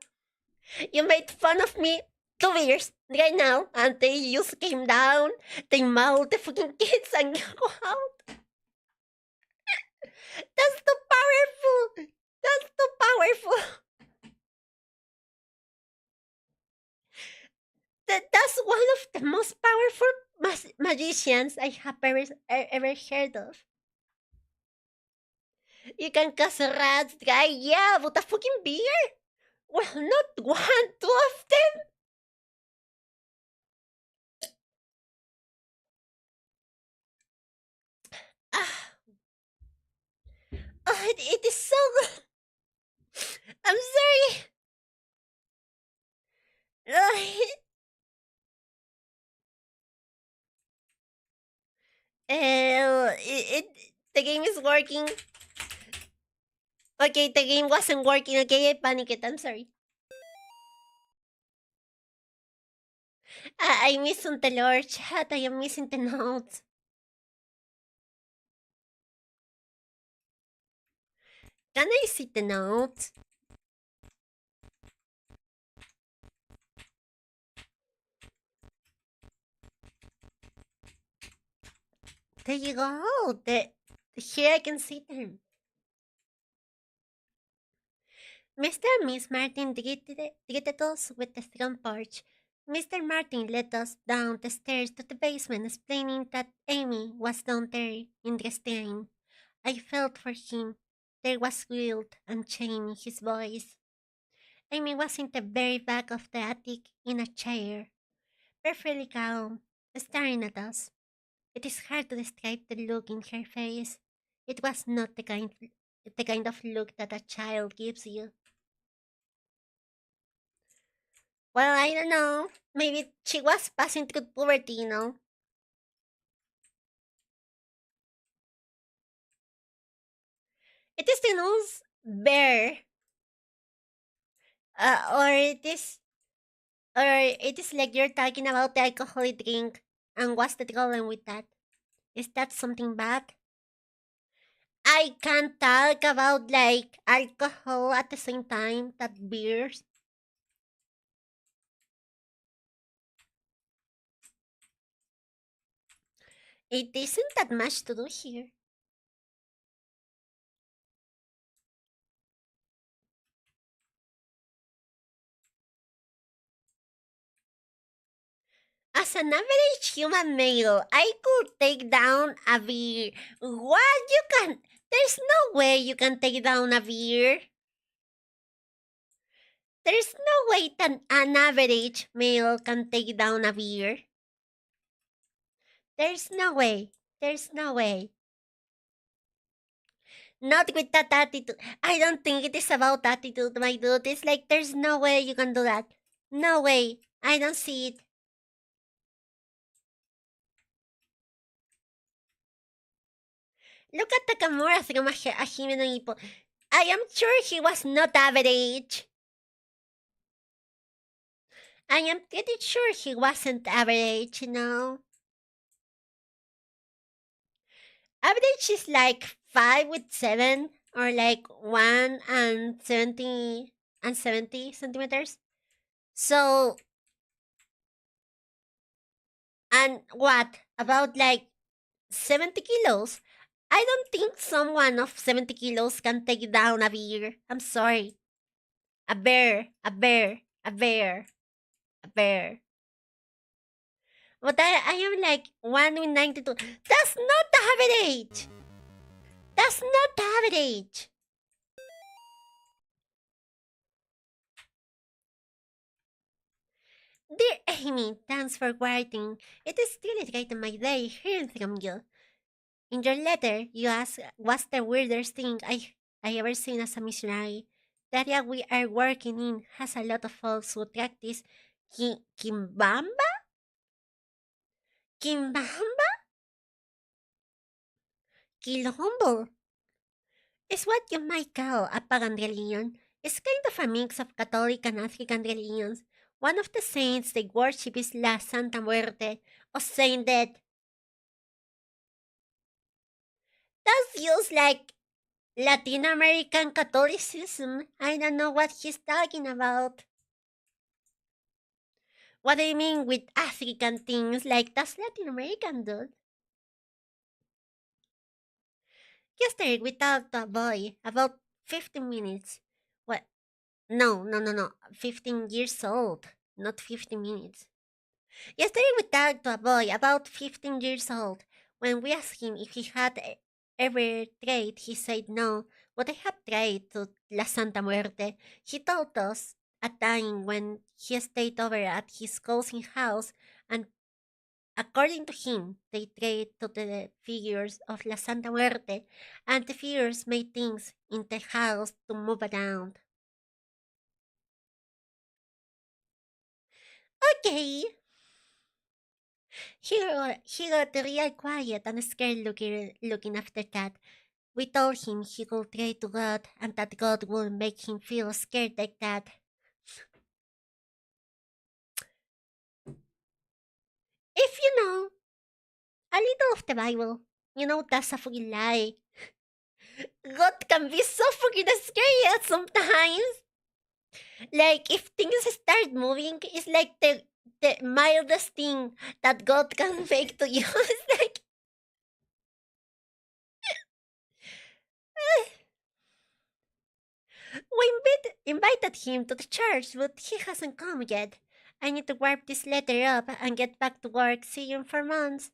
You made fun of me 2 years right now, and they just came down. They mauled the fucking kids and go out. That's too powerful. That's too powerful. That's one of the most powerful magicians I have ever heard of. You can cast rats, guy. Yeah, but a fucking beer? Well, not one, two of them. Ah, oh, it is so good. I'm sorry. The game is working. Okay, the game wasn't working. Okay, I panicked. I'm sorry. I missed the Lord chat. I am missing the notes. Can I see the notes? There you go. Here I can see them. Mr. and Miss Martin greeted us with the front porch. Mr. Martin led us down the stairs to the basement, explaining that Amy was down there in the staring. I felt for him. There was guilt and shame in his voice. Amy was in the very back of the attic in a chair, perfectly calm, staring at us. It is hard to describe the look in her face. It was not the kind of look that a child gives you. Well, I don't know. Maybe she was passing through puberty, you know? It is the nose bear. Or it is like you're talking about the alcoholic drink. And what's the problem with that? Is that something bad? I can't talk about like alcohol at the same time that beers. It isn't that much to do here. As an average human male, I could take down a beer. What? You can? There's no way you can take down a beer. There's no way that an average male can take down a beer. There's no way. There's no way. Not with that attitude. I don't think it is about attitude, my dude. It's like there's no way you can do that. No way. I don't see it. Look at Takamura from a Hime no Ippo. I am sure he was not average. I am pretty sure he wasn't average, you know. Average is like 5 with 7, or like 1 and 70 centimeters. So, and what? About like 70 kilos? I don't think someone of 70 kilos can take down a bear. I'm sorry. A bear, a bear, a bear, a bear. But I am like 1 with 92. That's not the average! That's not the average! Dear Amy, thanks for writing. It is really great my day hearing from you. In your letter, you ask what's the weirdest thing I ever seen as a missionary. The area we are working in has a lot of folks who practice Kimbamba? Kimbamba? Quilombo. It's what you might call a pagan religion. It's kind of a mix of Catholic and African religions. One of the saints they worship is La Santa Muerte, or Saint Death. That feels like Latin American Catholicism. I don't know what he's talking about. What do you mean with African things? Like, that's Latin American, dude. Yesterday we talked to a boy about 15 minutes. What? No, no, no, no. 15 years old, not 50 minutes. Yesterday we talked to a boy about 15 years old. When we asked him if he had ever tried, he said no, but I have tried to La Santa Muerte. He told us a time when he stayed over at his cousin's house, and according to him, they prayed to the figures of La Santa Muerte, and the figures made things in the house to move around. Okay, he got real quiet and scared looking after that. We told him he could pray to God and that God would make him feel scared like that. If you know a little of the Bible, you know that's a fucking lie. God can be so fucking scary at sometimes. Like if things start moving, it's like the mildest thing that God can make to you. It's like we invited him to the church, but he hasn't come yet. I need to wipe this letter up and get back to work. See you in 4 months.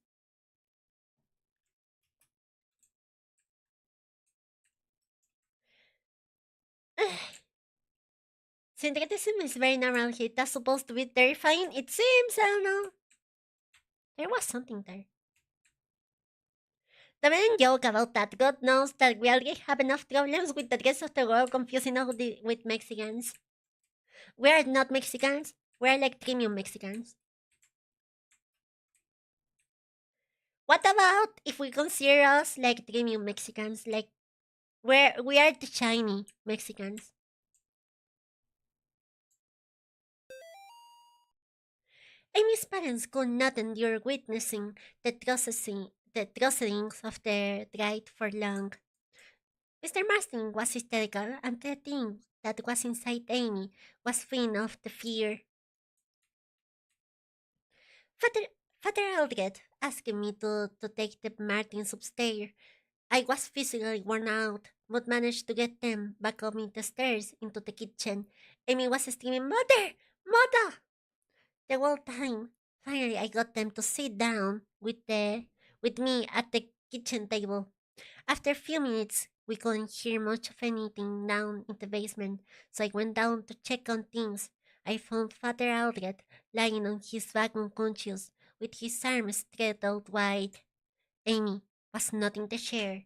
Syncretism is very normal here. That's supposed to be terrifying. It seems, I don't know. There was something there. The main joke about that, God knows that we already have enough problems with the rest of the world confusing us with Mexicans. We are not Mexicans. We are like premium Mexicans. What about if we consider us like premium Mexicans? Like, we are the shiny Mexicans. Amy's parents could not endure witnessing the atrocities of their bride for long. Mr. Marston was hysterical, and the thing that was inside Amy was thin of the fear. Father, Father Aldred asked me to take the Martins upstairs. I was physically worn out, but managed to get them back up the stairs into the kitchen. Amy was screaming, Mother! Mother! The whole time. Finally, I got them to sit down with me at the kitchen table. After a few minutes, we couldn't hear much of anything down in the basement, so I went down to check on things. I found Father Aldred lying on his back unconscious, with his arms spread out wide. Amy was not in the chair.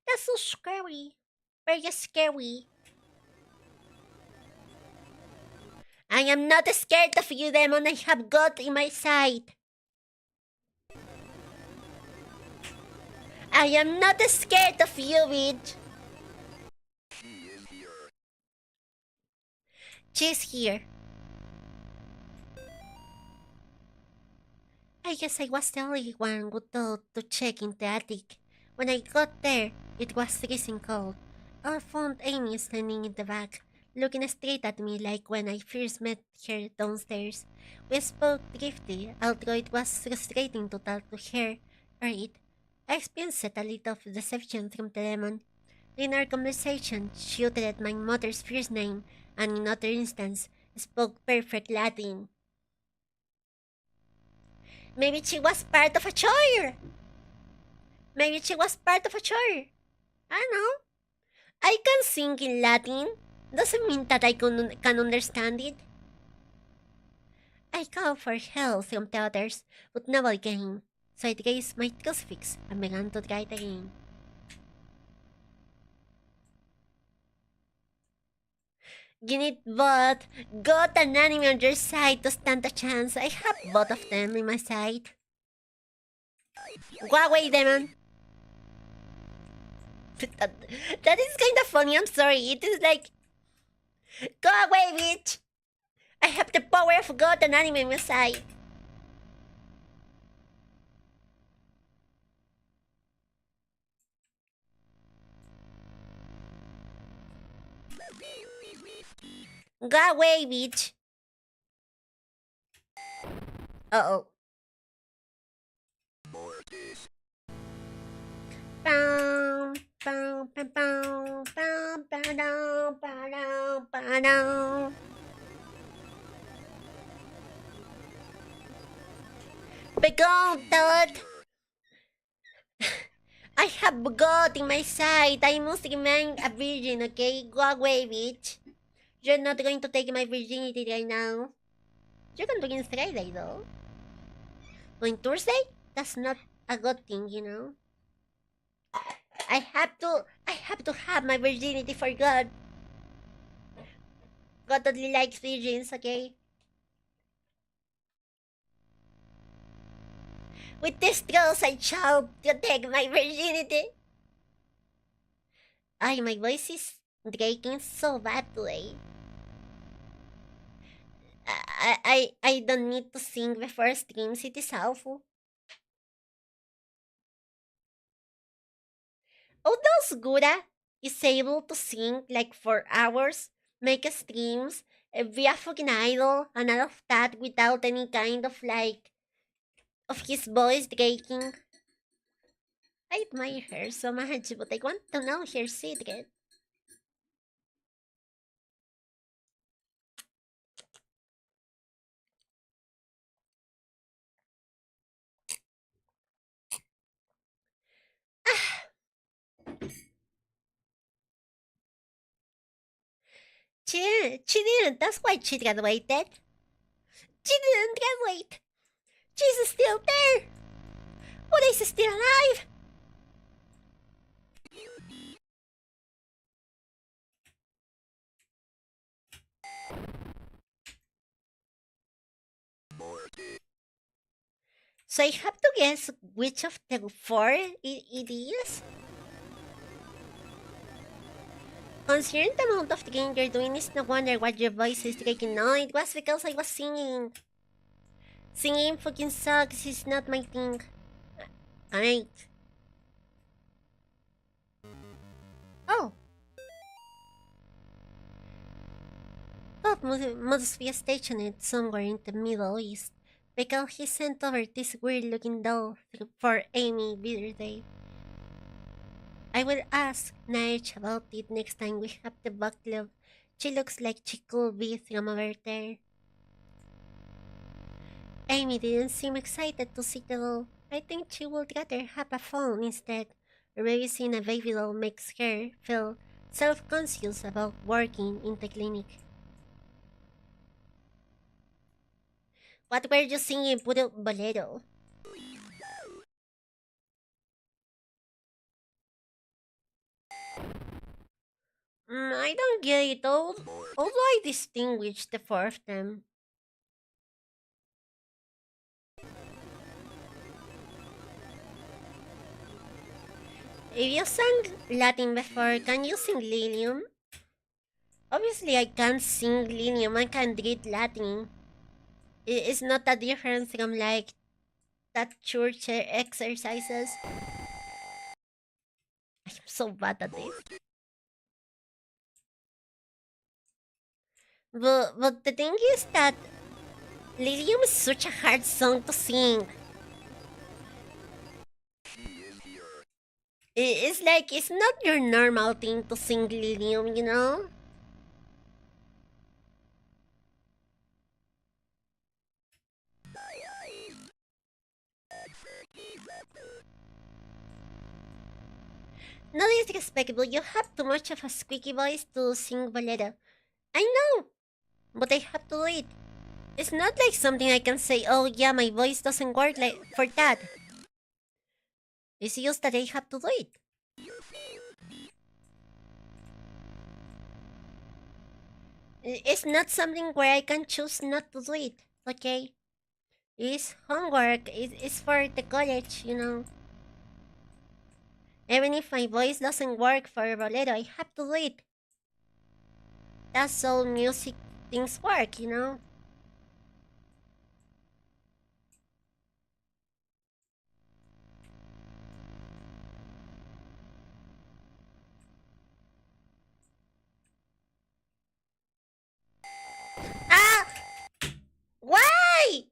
That's so scary. Very scary. I am not scared of you, demon. I have God in my side. I am not scared of you, bitch. She's here. I guess I was the only one who thought to check in the attic. When I got there, it was freezing cold. I found Amy standing in the back, looking straight at me like when I first met her downstairs. We spoke briefly, although it was frustrating to talk to her. Right? I experienced a little of deception from the demon. In our conversation, she uttered my mother's first name, and in other instances, spoke perfect Latin. Maybe she was part of a choir. Maybe she was part of a choir. I don't know. I can sing in Latin. Doesn't mean that I can understand it. I called for help from the others, but nobody came. So I raised my crucifix and began to write again. You need both God and anime on your side to stand a chance. I have both of them in my side. Go away, demon! that is kind of funny, I'm sorry. It is like, go away, bitch! I have the power of God and anime on my side. Go away, bitch! Uh-oh. Bow, bow, bow, bow, bow, bow, down, bow, down, bow, down. Begone, Todd! I have God in my side. I must remain a virgin, okay? Go away, bitch. You're not going to take my virginity right now. You can do it on Friday, though. On Thursday? That's not a good thing, you know? I have to have my virginity for God. God only likes virgins, okay? With these trolls, I shall protect my virginity. Ay, my voice is breaking so bad today. I don't need to sing before streams, it is awful. Although Gura is able to sing like for hours, make streams, be a fucking idol, and all of that without any kind of like of his voice breaking. I admire her so much, but I want to know her secret. She didn't. That's why she graduated. She didn't graduate. She's still there. But is still alive. So I have to guess which of the four it is. Considering the amount of drinking you're doing, it's no wonder why your voice is breaking. No, it was because I was singing. Singing fucking sucks, it's not my thing. Alright. Oh. God must be stationed somewhere in the Middle East, because he sent over this weird-looking doll for Amy birthday. I will ask Naich about it next time we have the book club. She looks like she could be from over there. Amy didn't seem excited to see the doll. I think she would rather have a phone instead. Maybe seeing a baby doll makes her feel self-conscious about working in the clinic. What were you singing, Puro Bolero? I don't get it, although I distinguish the four of them. If you sang Latin before, can you sing Lilium? Obviously, I can't sing Linium, I can read Latin. It's not that different from like that church exercises. I'm so bad at this. But the thing is that Lilium is such a hard song to sing. It's like it's not your normal thing to sing Lilium, you know? Not disrespectful, you have too much of a squeaky voice to sing bolero. I know, but I have to do it. It's not like something I can say, oh yeah, my voice doesn't work like for that. It's just that I have to do it. It's not something where I can choose not to do it, okay? It's homework, it's for the college, you know? Even if my voice doesn't work for bolero, I have to do it. That's how music things work, you know? Ah! Why?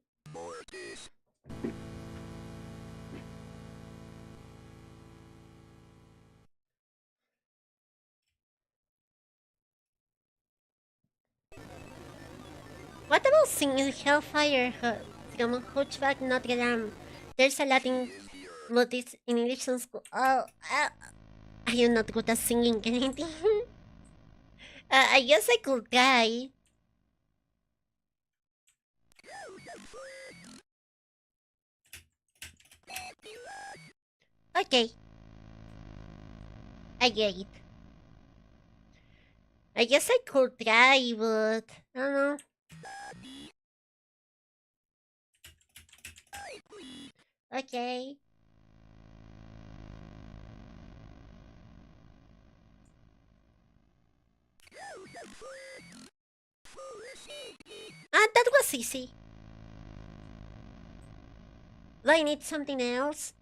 What about singing Hellfire from Hunchback Notre Dame? There's a Latin but it's in English in school. Oh, I am not good at singing anything. I guess I could try. Okay, I get it. I guess I could try, but I don't know. Okay. Ah, that was easy. Do I need something else?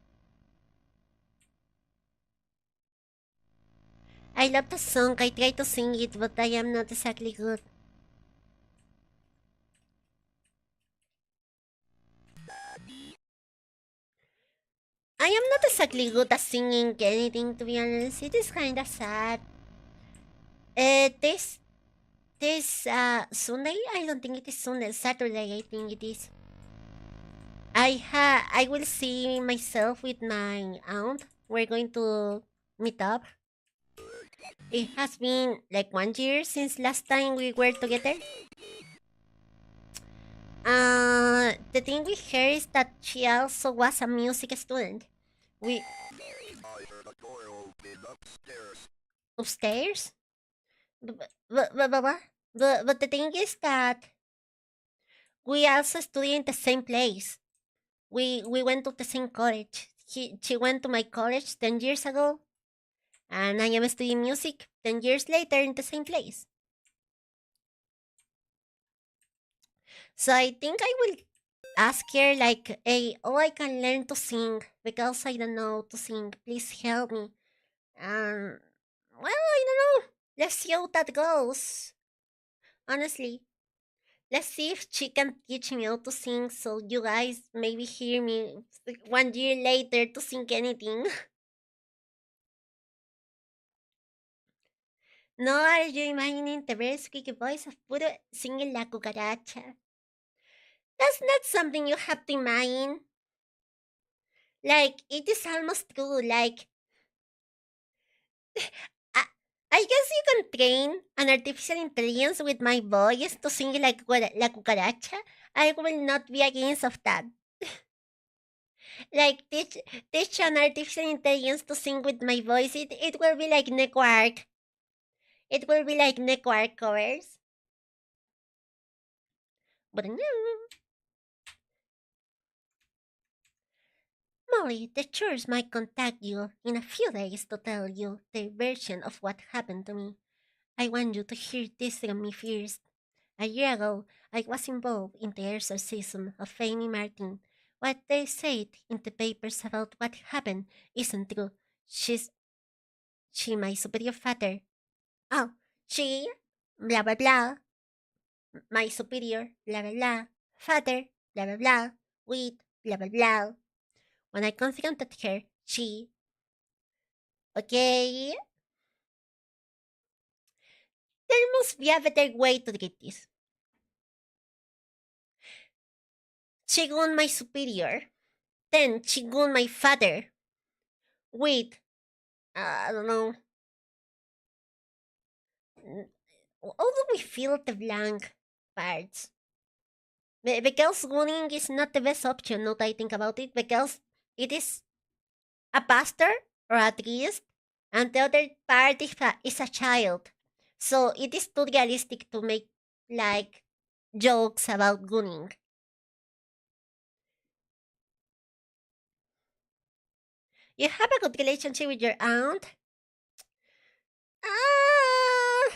I love the song. I try to sing it, but I am not exactly good. I am not exactly good at singing anything, to be honest. It is kinda sad. This Sunday? I don't think it is Sunday. Saturday, I think it is. I will see myself with my aunt. We're going to meet up. It has been like 1 year since last time we were together. The thing with her is that she also was a music student. We upstairs. But the thing is that we also study in the same place. We went to the same college. She went to my college 10 years ago, and I am studying music 10 years later in the same place. So I think I will ask her like, "Hey, oh, I can learn to sing because I don't know to sing. Please help me." Well, I don't know. Let's see how that goes. Honestly, let's see if she can teach me how to sing, so you guys maybe hear me 1 year later to sing anything. No, are you imagining the very squeaky voice of Puro singing La Cucaracha? That's not something you have to imagine. Like, it is almost true. Like, I, I guess you can train an artificial intelligence with my voice to sing like La Cucaracha. I will not be against of that. Like, teach an artificial intelligence to sing with my voice. It will be like network. It will be like network covers. But no. Molly, the church might contact you in a few days to tell you their version of what happened to me. I want you to hear this from me first. A year ago, I was involved in the exorcism of Amy Martin. What they said in the papers about what happened isn't true. She my superior father. Oh, she, blah blah blah, my superior, blah blah blah, father, blah blah blah, with, blah blah blah. When I confronted her, she, okay, there must be a better way to read this. She got my superior, then she got my father, with, I don't know, how do we fill the blank parts? Because gunning is not the best option, now that I think about it, because it is a pastor or a priest, and the other part is a child. So it is too realistic to make like jokes about gunning. You have a good relationship with your aunt? Ah,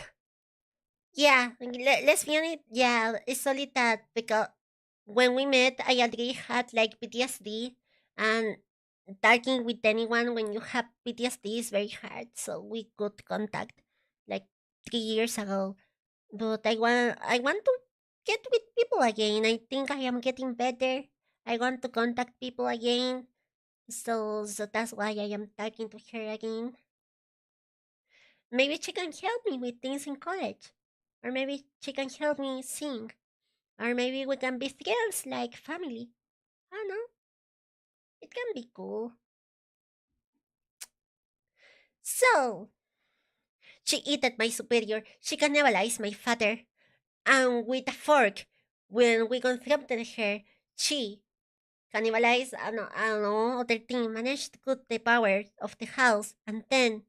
yeah, let's be honest. Yeah, it's only that because when we met, I already had like PTSD, and talking with anyone when you have PTSD is very hard. So we got contact like 3 years ago. But I want to get with people again. I think I am getting better. I want to contact people again. So that's why I am talking to her again. Maybe she can help me with things in college. Or maybe she can help me sing. Or maybe we can be friends like family. I don't know. It can be cool. So, she eat at my superior. She cannibalized my father. And with a fork, when we confronted her, she cannibalized, I don't know, other thing, managed to cut the power of the house, and then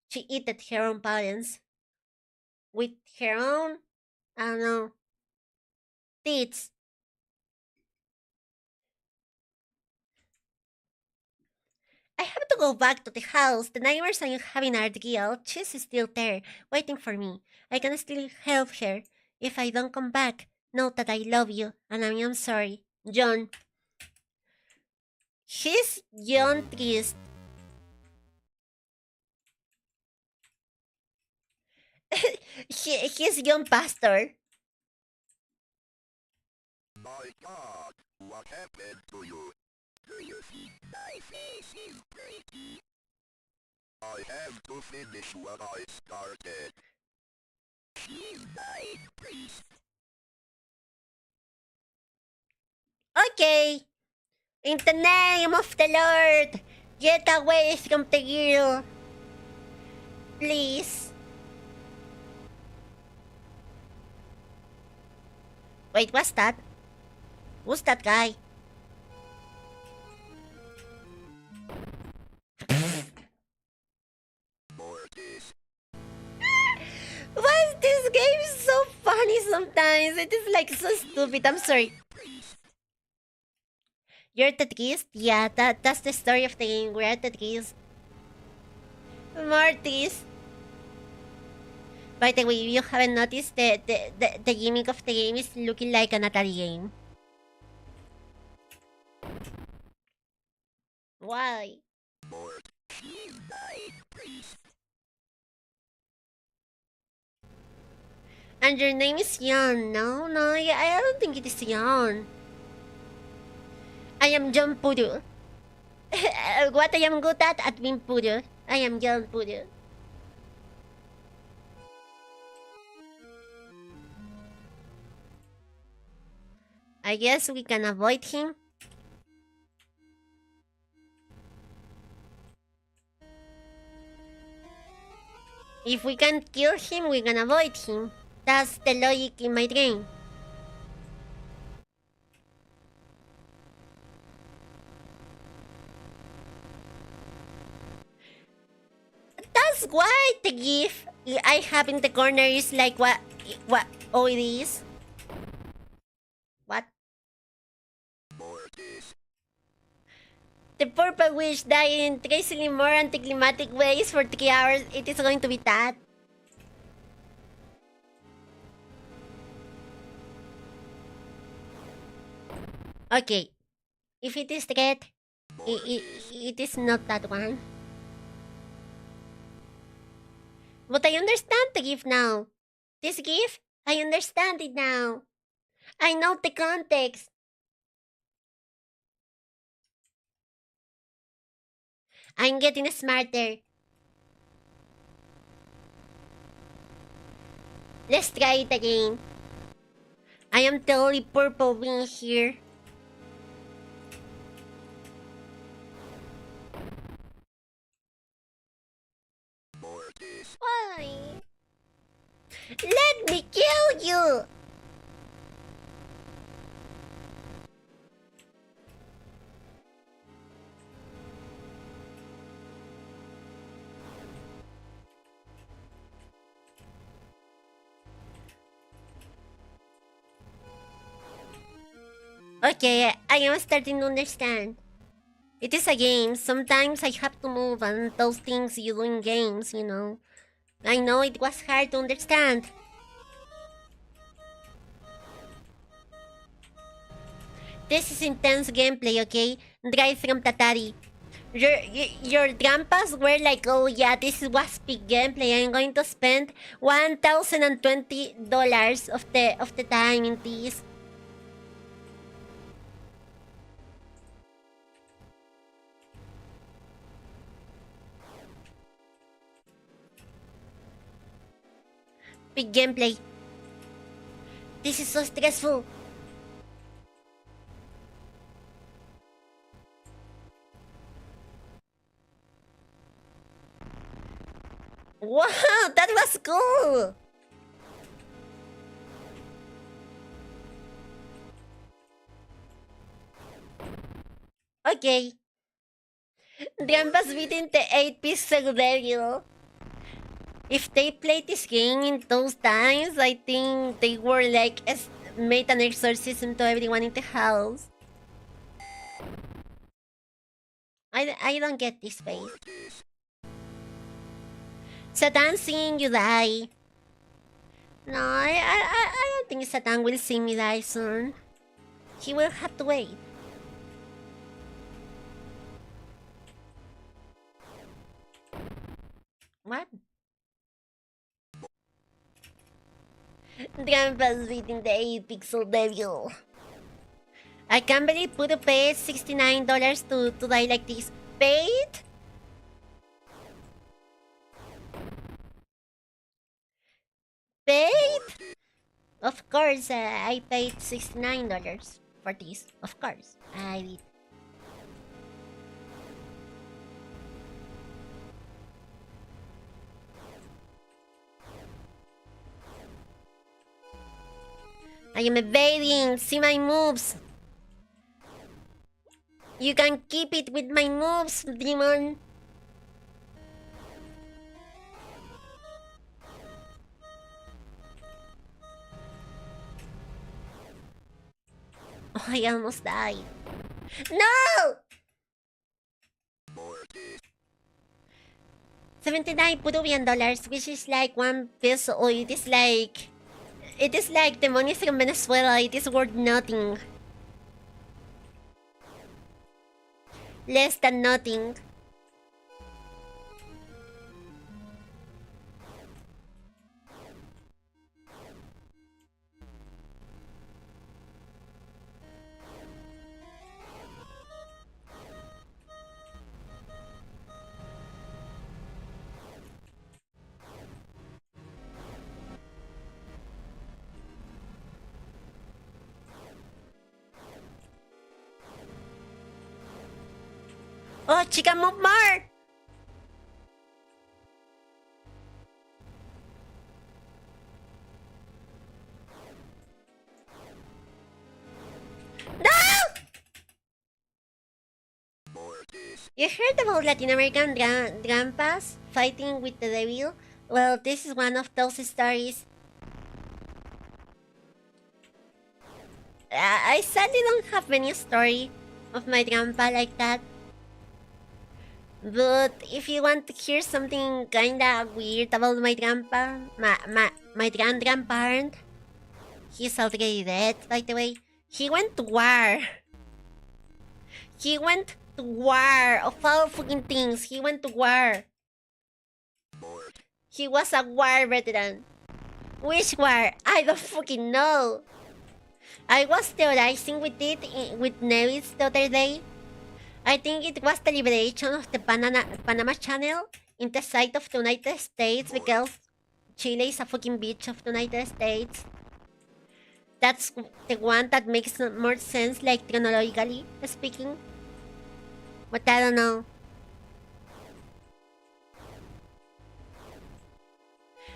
she ate at her own parents with her own, I don't know, teeth. I have to go back to the house. The nightmares I'm having are real. She's still there, waiting for me. I can still help her. If I don't come back, know that I love you, and I am sorry. John. He's John Trist. He's John Pastor. My God, what happened to you? Do you think my face is pretty? I have to finish what I started. She's my priest. Okay. In the name of the Lord, get away from the girl. Please. Wait, what's that? Who's that guy? Mortis. Why is this game so funny sometimes? It is like so stupid. I'm sorry. You're the Trist? Yeah, that's the story of the game. We're the Trist. Mortis. By the way, if you haven't noticed, the gimmick of the game is looking like an Atari game. Why? Mort. She's my priest. And your name is Yon. No, I don't think it is Yon. I am John Puru. What I am good at being Puru. I am John Puru. I guess we can avoid him. If we can't kill him, we can avoid him. That's the logic in my brain. That's why the gif I have in the corner is like what oh it is. What? Mortis. The purple witch died in crazily more anticlimactic ways for 3 hours. It is going to be that. Okay, if it is red, it is not that one. But I understand the gift now. This gift, I understand it now. I know the context. I'm getting smarter. Let's try it again. I am totally purple being here. Mortis. Why? Let me kill you! Okay, I am starting to understand. It is a game. Sometimes I have to move and those things you do in games, you know. I know it was hard to understand. This is intense gameplay, okay? Drive from Tatari. Your grandpas were like, oh yeah, this was big gameplay. I'm going to spend $1,020 of the time in this. Big gameplay. This is so stressful. Wow, that was cool. Okay. Grandpa's beating the 8-piece Pseudo. If they played this game in those times, I think they were like made an exorcism to everyone in the house. I don't get this face. Mortis. Satan seeing you die. No, I don't think Satan will see me die soon. He will have to wait. What? Grandpa's beating the 8-pixel devil. I can't believe Puru paid $69 to die like this. Paid? Paid? Of course, I paid $69 for this. Of course, I did. I am evading. See my moves. You can keep it with my moves, demon. Oh, I almost died. No! Mortis. 79 Peruvian dollars, which is like 1 peso. Oh, it is like... It is like the money from Venezuela. It is worth nothing. Less than nothing. Oh, chica, move more! No! Mortis. You heard about Latin American grandpas fighting with the devil? Well, this is one of those stories. I sadly don't have many story of my grandpa like that. But if you want to hear something kinda weird about my grandpa, my grandparent, he's already dead, by the way. He went to war. He went to war. Of all fucking things, he went to war. Bored. He was a war veteran. Which war? I don't fucking know. I was theorizing with it with Nevis the other day. I think it was the liberation of the Panama Channel in the side of the United States because Chile is a fucking beach of the United States. That's the one that makes more sense, like chronologically speaking. But I don't know.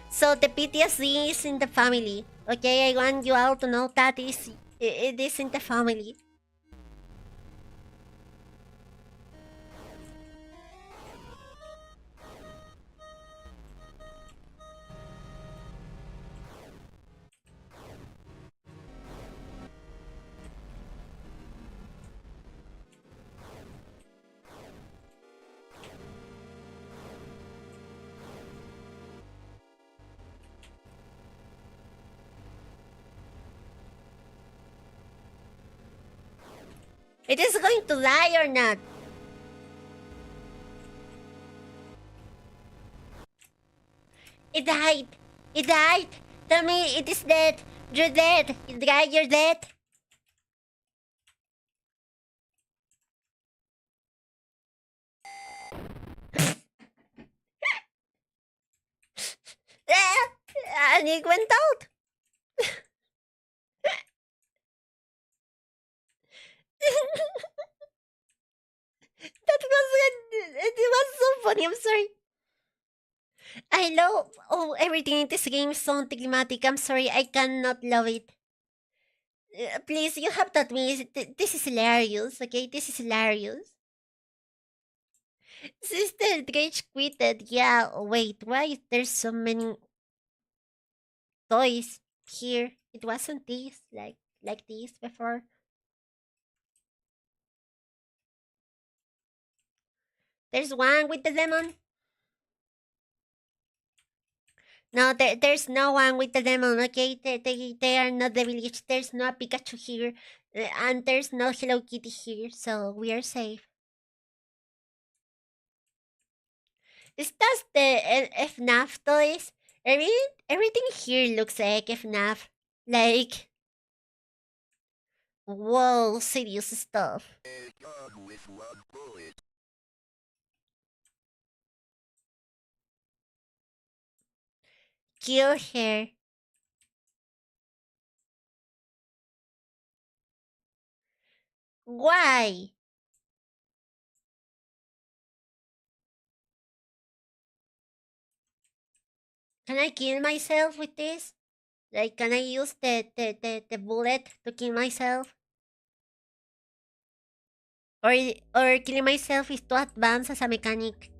So the PTSD is in the family. Okay, I want you all to know that it is in the family. It is going to lie or not. It died. It died. Tell me it is dead. You're dead. You died. You're dead. And it went out. That was it was so funny. I'm sorry. I love everything in this game is so anticlimactic. I'm sorry, I cannot love it. Please, you have taught me. This is hilarious. Okay, this is hilarious. Sister Rage quitted. Yeah. Wait, why is there so many toys here? It wasn't this like this before. There's one with the demon. No, there's no one with the demon, okay? They are not the village. There's no Pikachu here. And there's no Hello Kitty here, so we are safe. Is that the FNAF toys? Everything here looks like FNAF. Like, whoa, serious stuff. A gun with one bullet. Kill her. Why? Can I kill myself with this? Like, can I use the bullet to kill myself? Or killing myself is too advanced as a mechanic?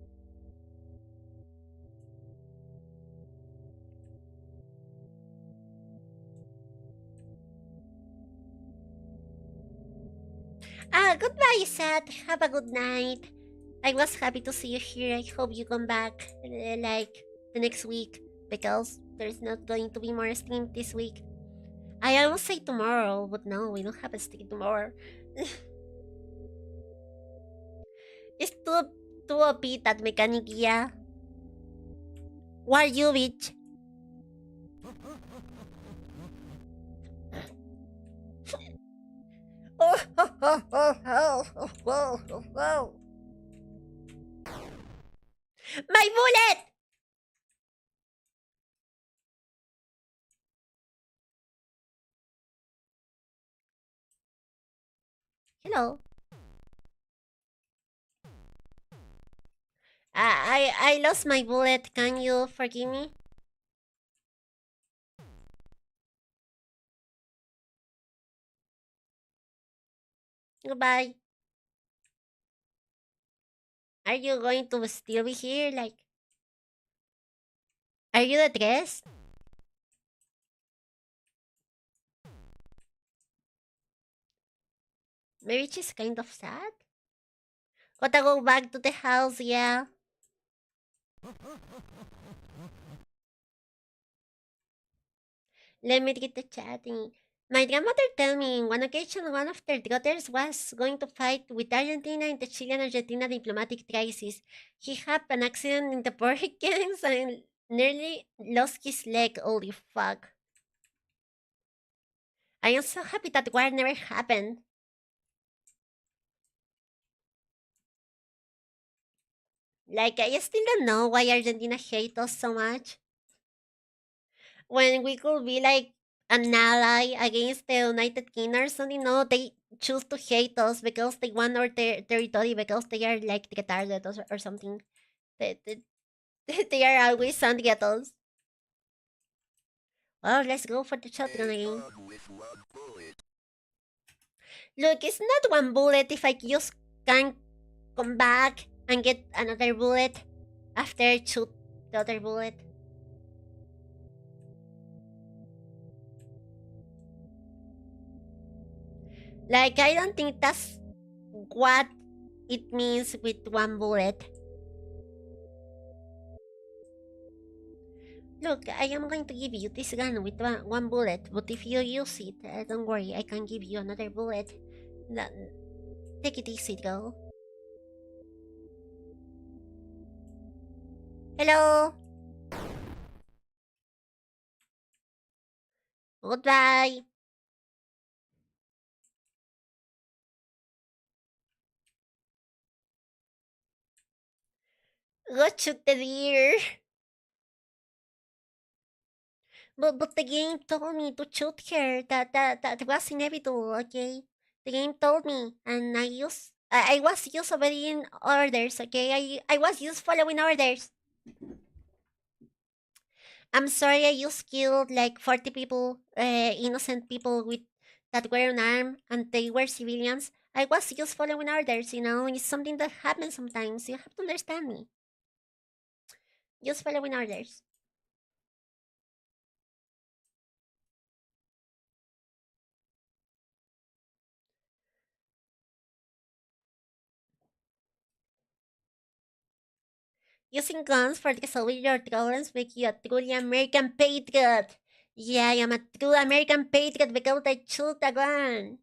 Goodbye, Seth. Have a good night. I was happy to see you here. I hope you come back, like, the next week, because there's not going to be more stream this week. I almost say tomorrow, but no, we don't have a stream tomorrow. It's too OP, that mechanic, yeah. Why you, bitch? Oh. My bullet! Hello. I lost my bullet. Can you forgive me? Goodbye. Are you going to still be here? Like, are you the dress? Maybe she's kind of sad. Gotta go back to the house, yeah. Let me get the chatting. My grandmother told me in one occasion one of their daughters was going to fight with Argentina in the Chilean-Argentina diplomatic crisis. He had an accident in the hurricanes and nearly lost his leg. Holy fuck. I am so happy that war never happened. Like, I still don't know why Argentina hates us so much. When we could be like an ally against the United Kingdom or something, no, they choose to hate us because they want our territory, because they are like retarded or something. They, they are always angry at us. Well, let's go for the shotgun A again. gun with one bullet. Look, it's not one bullet if I just can come back and get another bullet after shoot the other bullet. Like, I don't think that's what it means with one bullet. Look, I am going to give you this gun with one bullet, but if you use it, don't worry, I can give you another bullet. Take it easy, girl. Hello. Goodbye. Go shoot the deer. But the game told me to shoot her. That was inevitable. Okay, the game told me, and I was just obeying orders. Okay, I was just following orders. I'm sorry, I just killed like 40 people, innocent people with that were unarmed, and they were civilians. I was just following orders. It's something that happens sometimes. You have to understand me. Just following orders. Using guns for the solving your problems make you a truly American patriot. Yeah, I am a true American patriot because I shoot a gun.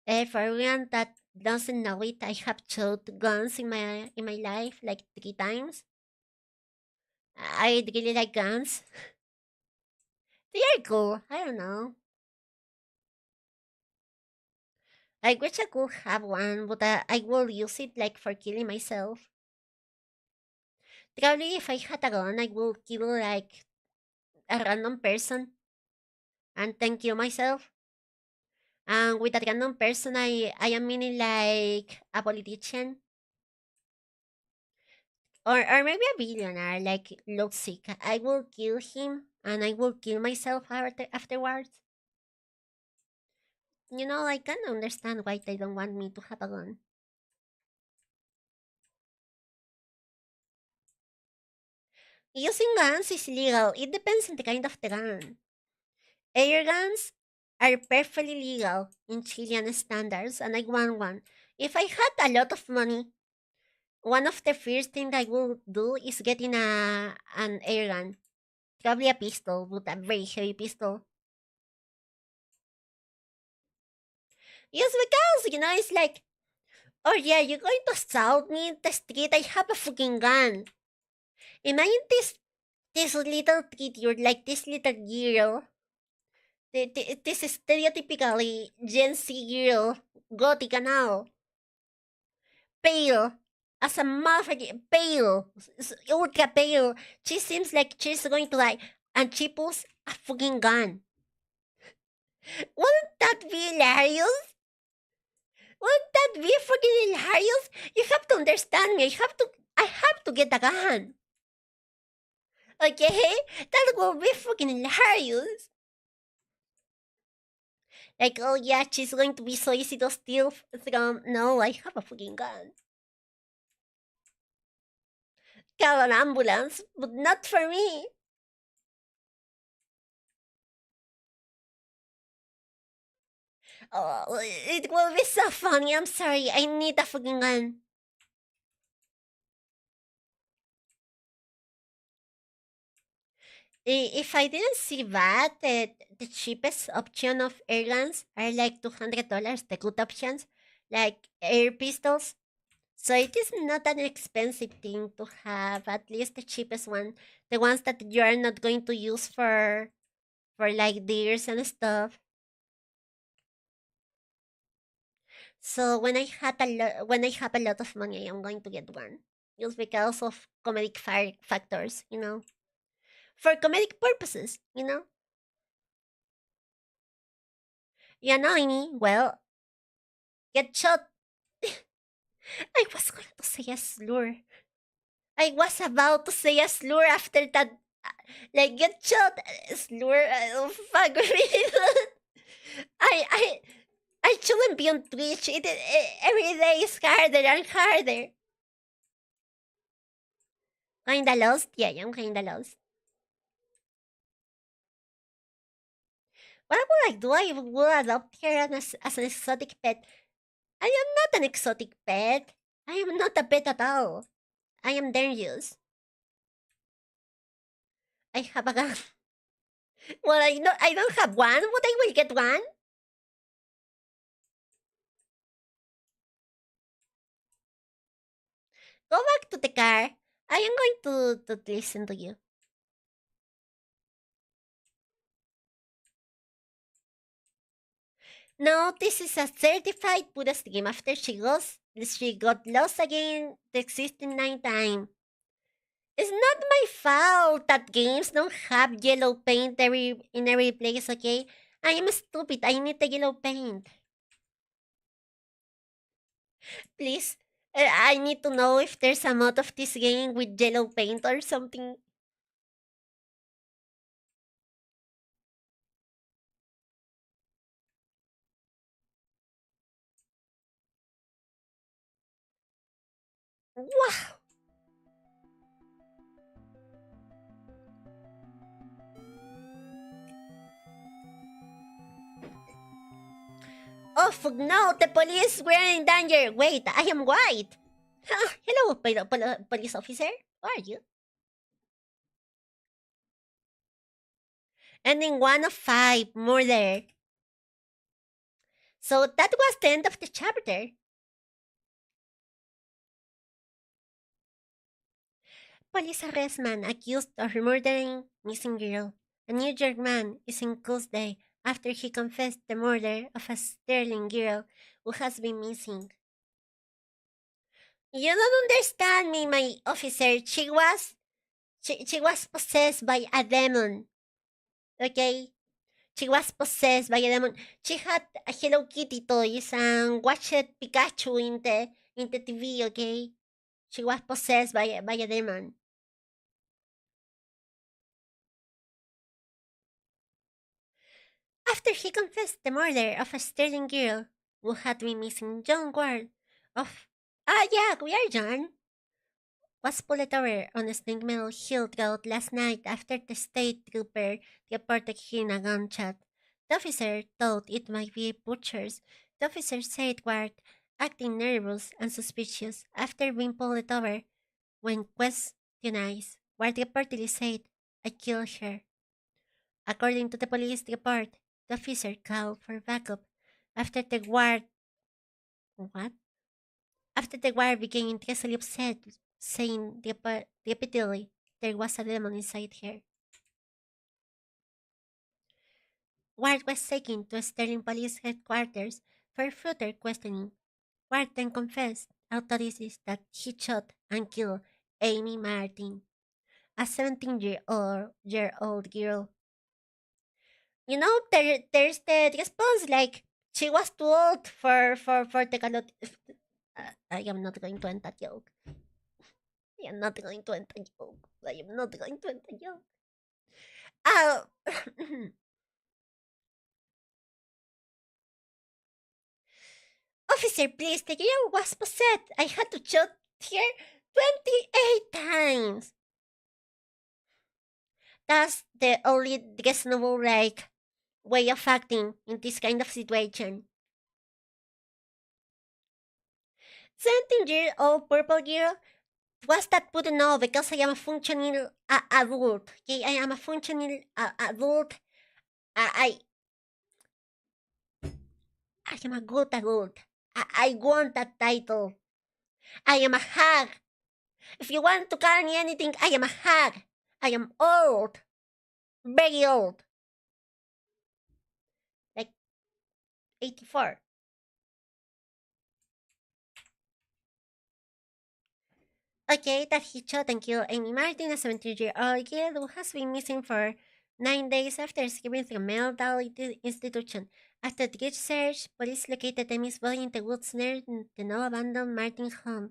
For everyone that doesn't know it, I have shot guns in my life like 3 times. I really like guns. They are cool. I don't know. I wish I could have one, but I will use it like for killing myself. Probably if I had a gun, I would kill like a random person and then kill myself. And with that random person, I am meaning like a politician or maybe a billionaire like Luxic. I will kill him and I will kill myself afterwards. I can understand why they don't want me to have a gun. Using guns is legal. It depends on the kind of the gun. Air guns are perfectly legal in Chilean standards, and I want one. If I had a lot of money, one of the first things I would do is getting an air gun. Probably a pistol, but a very heavy pistol. Yes, because, it's like, oh yeah, you're going to assault me in the street, I have a fucking gun. Imagine this little kid, like this little girl, this stereotypically Gen Z girl, gothic now, pale, as a motherfucker, pale, ultra pale. She seems like she's going to die, and she pulls a fucking gun. Wouldn't that be hilarious? Wouldn't that be fucking hilarious? You have to understand me. I have to get a gun. Okay? That will be fucking hilarious. Like, oh yeah, she's going to be so easy to steal from. No, I have a fucking gun. Call an ambulance, but not for me. Oh, it will be so funny. I'm sorry. I need a fucking gun. If I didn't see that, the cheapest option of airguns are like $200, the good options, like air pistols. So it is not an expensive thing to have at least the cheapest one, the ones that you are not going to use for like deers and stuff. So when I have a lot of money, I'm going to get one, just because of comedic factors, for comedic purposes, You know me, well, get shot. I was going to say a slur. I was about to say a slur after that. Like, get shot. Slur. Fuck me. I, I, I shouldn't be on Twitch. Every day is harder and harder. Kinda lost? Yeah, I'm kinda lost. What would I do? I would adopt her as an exotic pet. I am not an exotic pet. I am not a pet at all. I am dangerous. I have a gun. Well, I don't have one, but I will get one. Go back to the car. I am going to listen to you. No, this is a certified Buddhist game. After she got lost again the existing 9 time. It's not my fault that games don't have yellow paint in every place, okay? I am stupid. I need the yellow paint. Please, I need to know if there's a mod of this game with yellow paint or something. Wow! Oh, fuck no! The police were in danger! Wait, I am white! Hello, police officer. Who are you? Ending 1 of 5, murder. So that was the end of the chapter. Police arrest man accused of murdering missing girl. A New York man is in custody after he confessed the murder of a Sterling girl who has been missing. You don't understand me, my officer. She was possessed by a demon. Okay? She was possessed by a demon. She had a Hello Kitty toys and watched Pikachu in the TV, okay? She was possessed by a demon. After he confessed the murder of a Sterling girl who had been missing, John Ward of yeah, we are John was pulled over on a Snake Mill Hill Road last night after the state trooper reported hearing a gunshot. The officer thought it might be butchers. The officer said Ward, acting nervous and suspicious after being pulled over. When questioned, Ward reportedly said, I killed her. According to the police report, the officer called for backup after the guard what? After the guard became intensely upset, saying repeatedly there was a demon inside her. Ward was taken to Sterling Police Headquarters for further questioning. Ward then confessed authorities that he shot and killed Amy Martin, a 17-year-old girl. There's the response like she was too old for the calot. I am not going to end that joke. I am not going to end that joke. I am not going to end that joke. Oh, officer, please. The girl was possessed. I had to shoot her 28 times. That's the only reasonable way of acting in this kind of situation. 17-year-old purple girl Was that PuruNoko because I am a functioning adult. Okay, I am a functioning adult. I I am a good adult. I want that title. I am a hag. If you want to call me anything, I am a hag. I am old. Very old. Like 84. Okay, that he shot and killed Amy Martin, a 17-year-old girl who has been missing for 9 days after escaping from a mental institution. After the search, police located Amy's body in the woods near the now abandoned Martin home.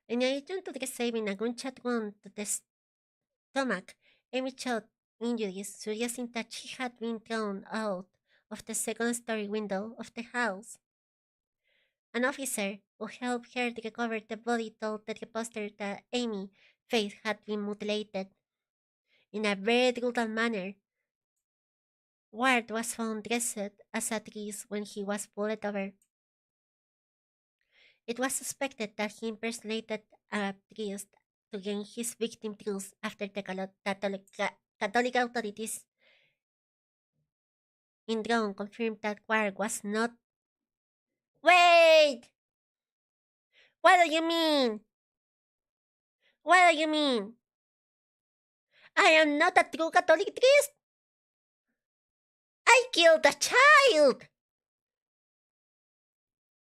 In addition to the saving a gunshot wound to the stomach, Amy showed injuries suggesting that she had been thrown out of the second-story window of the house. An officer who helped her to recover the body told the reporter that Amy's face had been mutilated in a very brutal manner. Ward was found dressed as a priest when he was pulled over. It was suspected that he impersonated a priest to gain his victim trust after the Catholic authorities in Rome confirmed that Ward was not. Wait! What do you mean? What do you mean? I am not a true Catholic priest! I killed a child!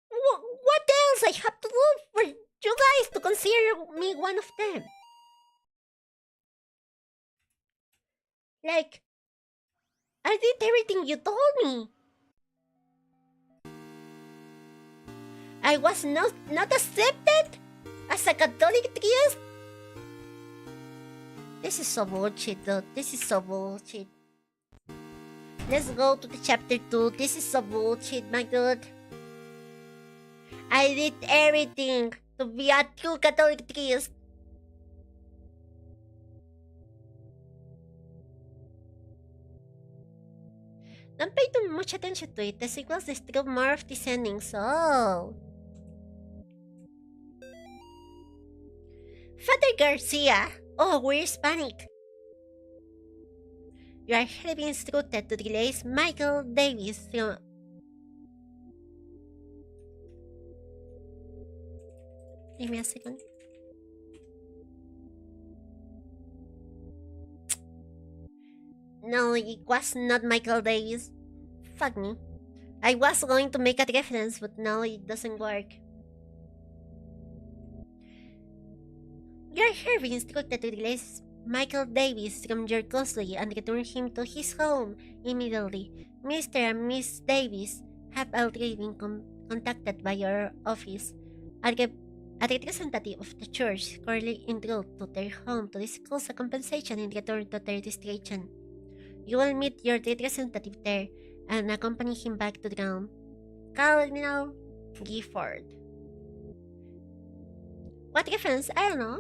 What else I have to do for you guys to consider me one of them? Like, I did everything you told me. I was not accepted as a Catholic priest. This is so bullshit, dude. This is so bullshit. Let's go to the chapter 2. This is so bullshit, my dude. I did everything to be a true Catholic priest. Don't pay too much attention to it. The sequels describe more of these endings. Oh. Father Garcia. Oh, we're Hispanic. You are heavily instructed to release Michael Davis from. Give me a second. No, it was not Michael Davis. Fuck me. I was going to make a reference, but no, it doesn't work. You're heavily instructed to release Michael Davis from your custody and return him to his home immediately. Mr. and Miss Davis have already been contacted by your office. A representative of the church currently en route to their home to discuss a compensation in return to their distraction. You will meet your representative there and accompany him back to the ground. Cardinal Gifford. What reference? I don't know.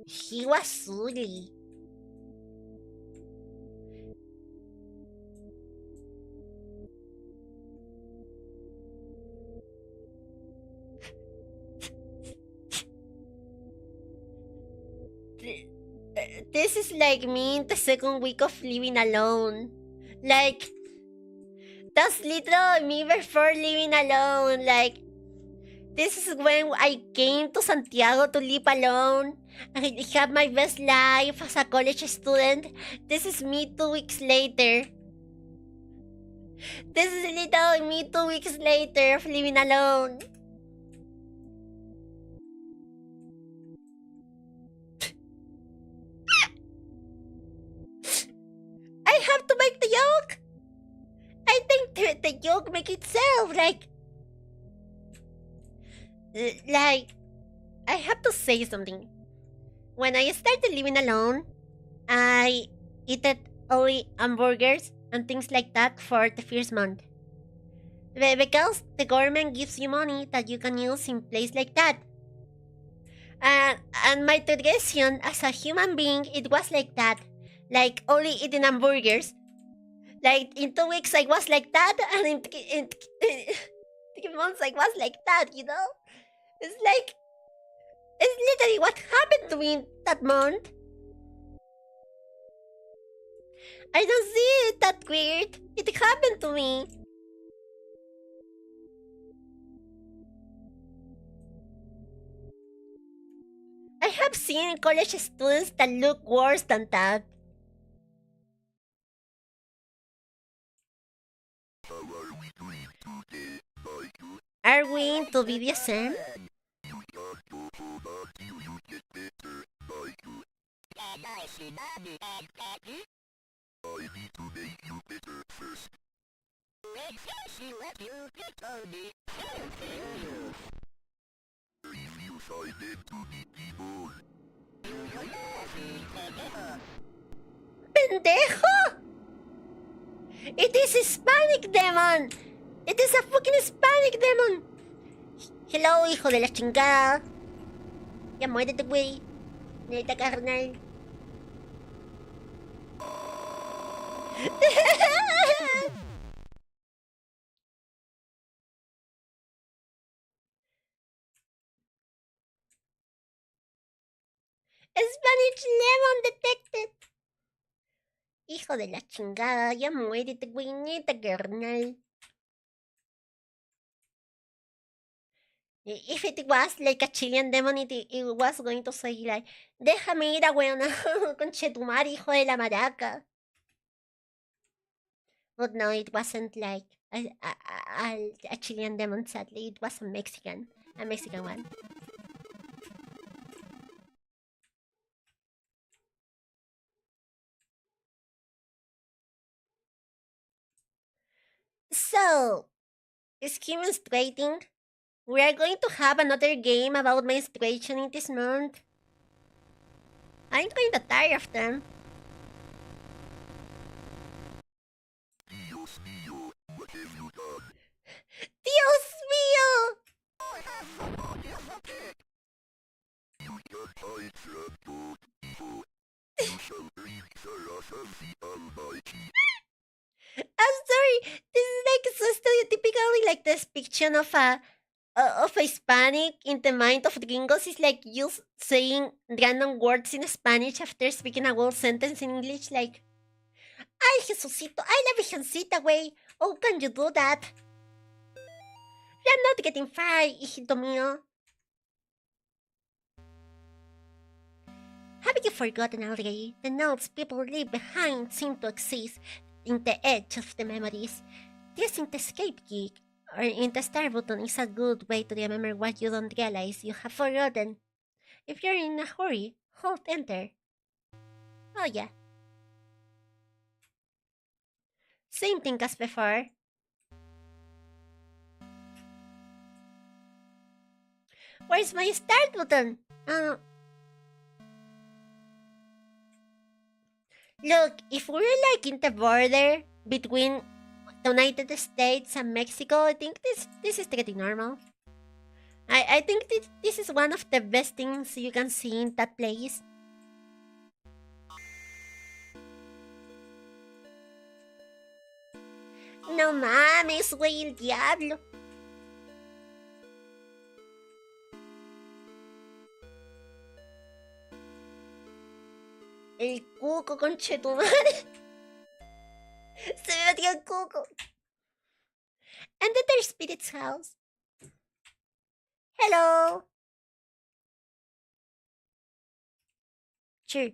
He was ugly. This is like me in the second week of living alone. Like, that's literally me before living alone. Like, this is when I came to Santiago to live alone. I have my best life as a college student. This is me 2 weeks later. This is literally me 2 weeks later of living alone. I have to make the joke. I think the joke makes itself. Like, I have to say something. When I started living alone, I ate only hamburgers and things like that for the first month. Because the government gives you money that you can use in place like that. And my tradition as a human being, it was like that. Like only eating hamburgers. Like in 2 weeks I was like that, and in 3 months I was like that, you know? It's like, it's literally what happened to me that month. I don't see it that weird. It happened to me. I have seen college students that look worse than that. How are we doing today, Michael? Are we into BDSM? You got to hold on till you get better, Michael. I need to make you better first. If you find them to be people, Pendejo! It is Hispanic demon! It is a fucking Hispanic demon! Hello, hijo de la chingada. Ya muérete, güey. Neta, carnal. Spanish lemon detected. Hijo de la chingada, ya muérete, güey. Neta, carnal. If it was like a Chilean demon, it was going to say like, déjame ir a weona, conchetumar, hijo de la maraca. But no, it wasn't like a Chilean demon, sadly. It was a Mexican one. So, is he menstruating? We are going to have another game about menstruation in this month. I'm kinda tired of them. Dios mío, what have you done? Dios mío! You can't hide from God, evil. You shall bring the wrath of the Almighty. I'm sorry. This is like so stereotypically like the depiction of a Hispanic in the mind of gringos is like you saying random words in Spanish after speaking a whole sentence in English, like, ay, Jesucito, ay, la Virgencita, güey. Oh, can you do that? You're not getting fired, hijito mío. Have you forgotten already? The notes people leave behind seem to exist in the edge of the memories. Using the escape key or in the start button is a good way to remember what you don't realize you have forgotten. If you're in a hurry, hold enter. Oh yeah. Same thing as before. Where's my start button? Look, if we're like in the border between the United States and Mexico, I think this is pretty normal. I think this is one of the best things you can see in that place. No mames, güey, el diablo. El cuco, conchetumare. Se me metió el cuco. And the their spirit's house. Hello. Sure.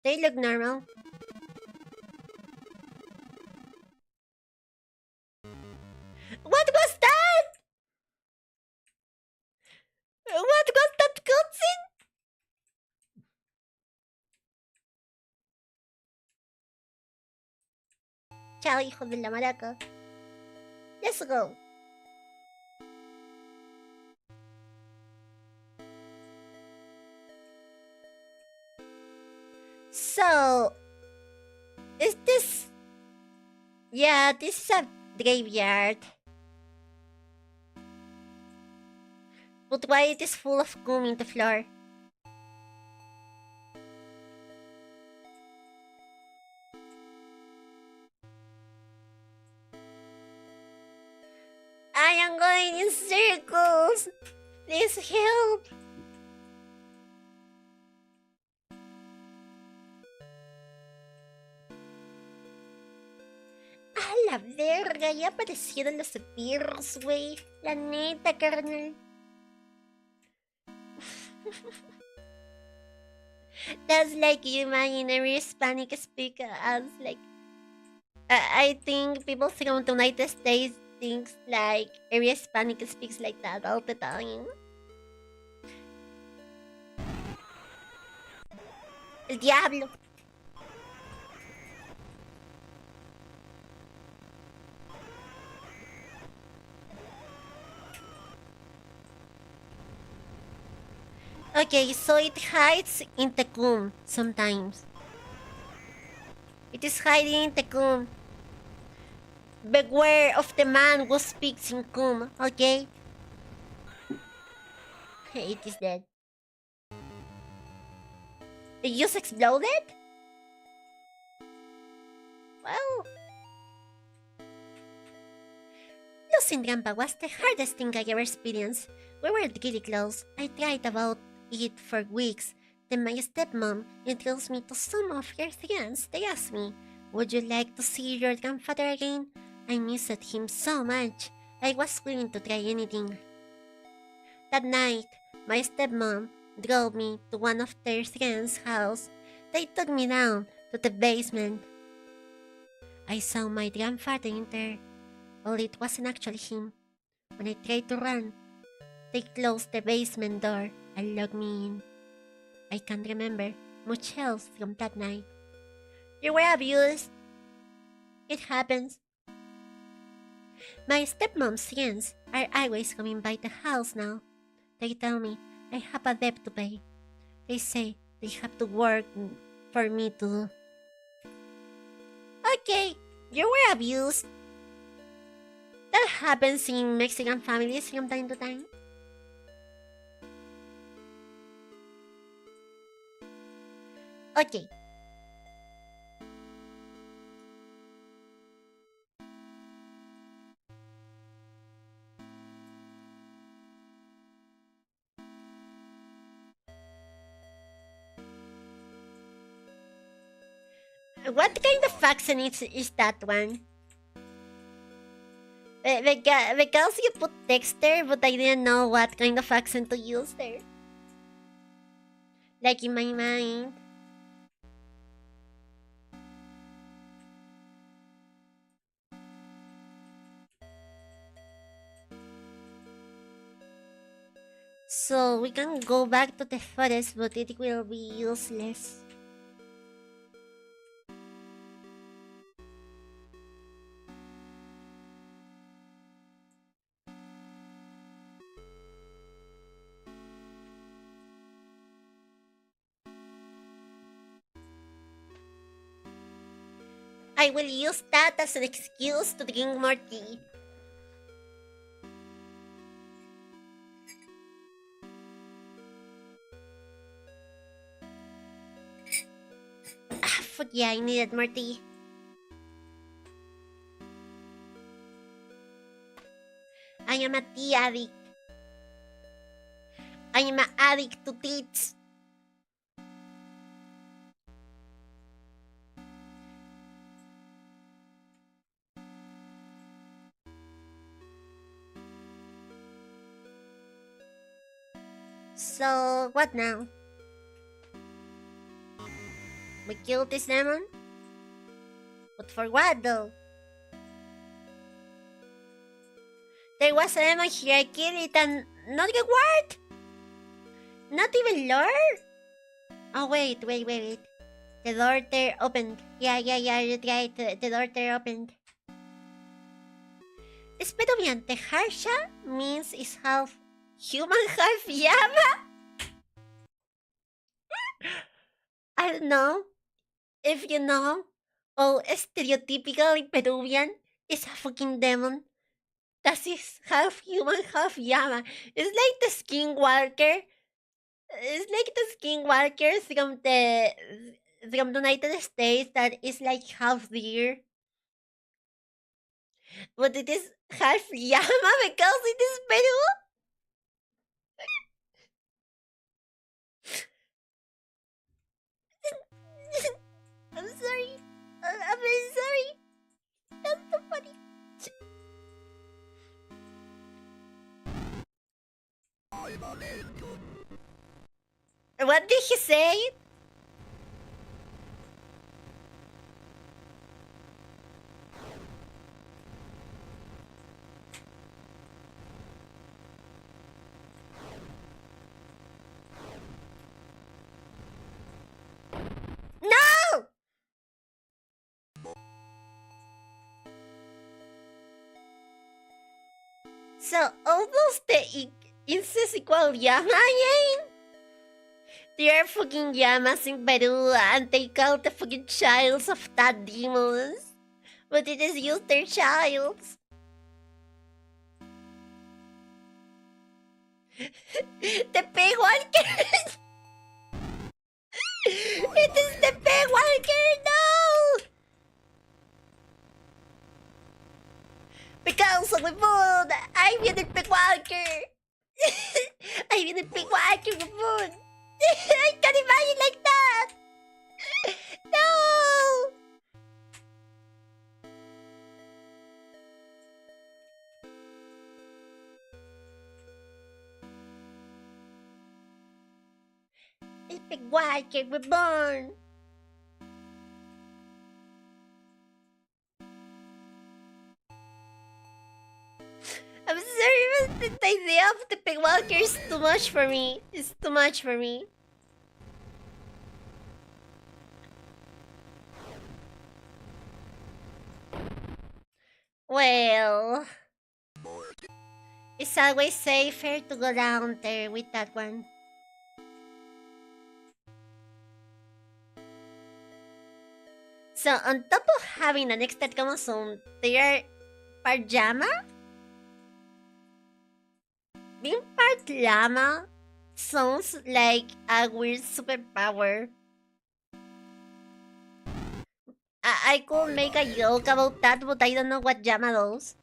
They look normal. What was that? What was that cutscene? Chao, hijo de la maraca. Let's go. So, is this... Yeah, this is a graveyard. But why it is full of cum in the floor? I am going in circles. Please help. A la verga, ya aparecieron los esbirros, güey. La neta, carnal. That's like you imaginary Hispanic speaker as like... I think people from the United States thinks like every Hispanic speaks like that all the time. El diablo. Okay, so it hides in the cum sometimes. It is hiding in the cum. Beware of the man who speaks in cum, okay? It is dead. It just exploded? Well... Losing Grandpa was the hardest thing I ever experienced. We were really close. I tried about it for weeks. Then my stepmom introduced me to some of her friends. They asked me, would you like to see your grandfather again? I missed him so much. I was willing to try anything. That night, my stepmom drove me to one of their friends' house. They took me down to the basement. I saw my grandfather in there. Well, it wasn't actually him. When I tried to run, they closed the basement door and locked me in. I can't remember much else from that night. You were abused. It happens. My stepmom's friends are always coming by the house now. They tell me I have a debt to pay. They say they have to work for me to... Okay, you were abused. That happens in Mexican families from time to time. Okay. What kind of accent is that one? Because you put text there, but I didn't know what kind of accent to use there. Like in my mind. So we can go back to the forest, but it will be useless. I will use that as an excuse to drink more tea. Fuck yeah, I needed more tea. I am a tea addict. I am an addict to teats. So, what now? We killed this demon? But for what though? There was a demon here, I killed it and not get what? Not even lore? Oh wait. The door there opened. Yeah, you're right. The door there opened. Espero bien, the Harsha means is half human, half Yama? I don't know. If you know, all stereotypical Peruvian is a fucking demon. that is half human, half llama. It's like the skinwalker. It's like the skinwalkers from the United States that is like half deer, but it is half llama because it is Peru. I'm sorry. I'm very sorry. That's so funny. I'm an angel. What did he say? No! So almost the incest equal llama again? There are fucking llamas in Peru and they call the fucking childs of that demons. But it is used their childs. The pig walker! It is the pig walker! No! Because of the moon, I am the pig walker! I am the pig walker of the moon! I can't imagine like that! No! It's pig walker reborn! I'm sorry, but the idea of the pig walker is too much for me. It's too much for me. Well, it's always safer to go down there with that one. So on top of having an extra chromosome, they are pajama? Being part llama sounds like a weird superpower. I could make a joke about that, but I don't know what llama does.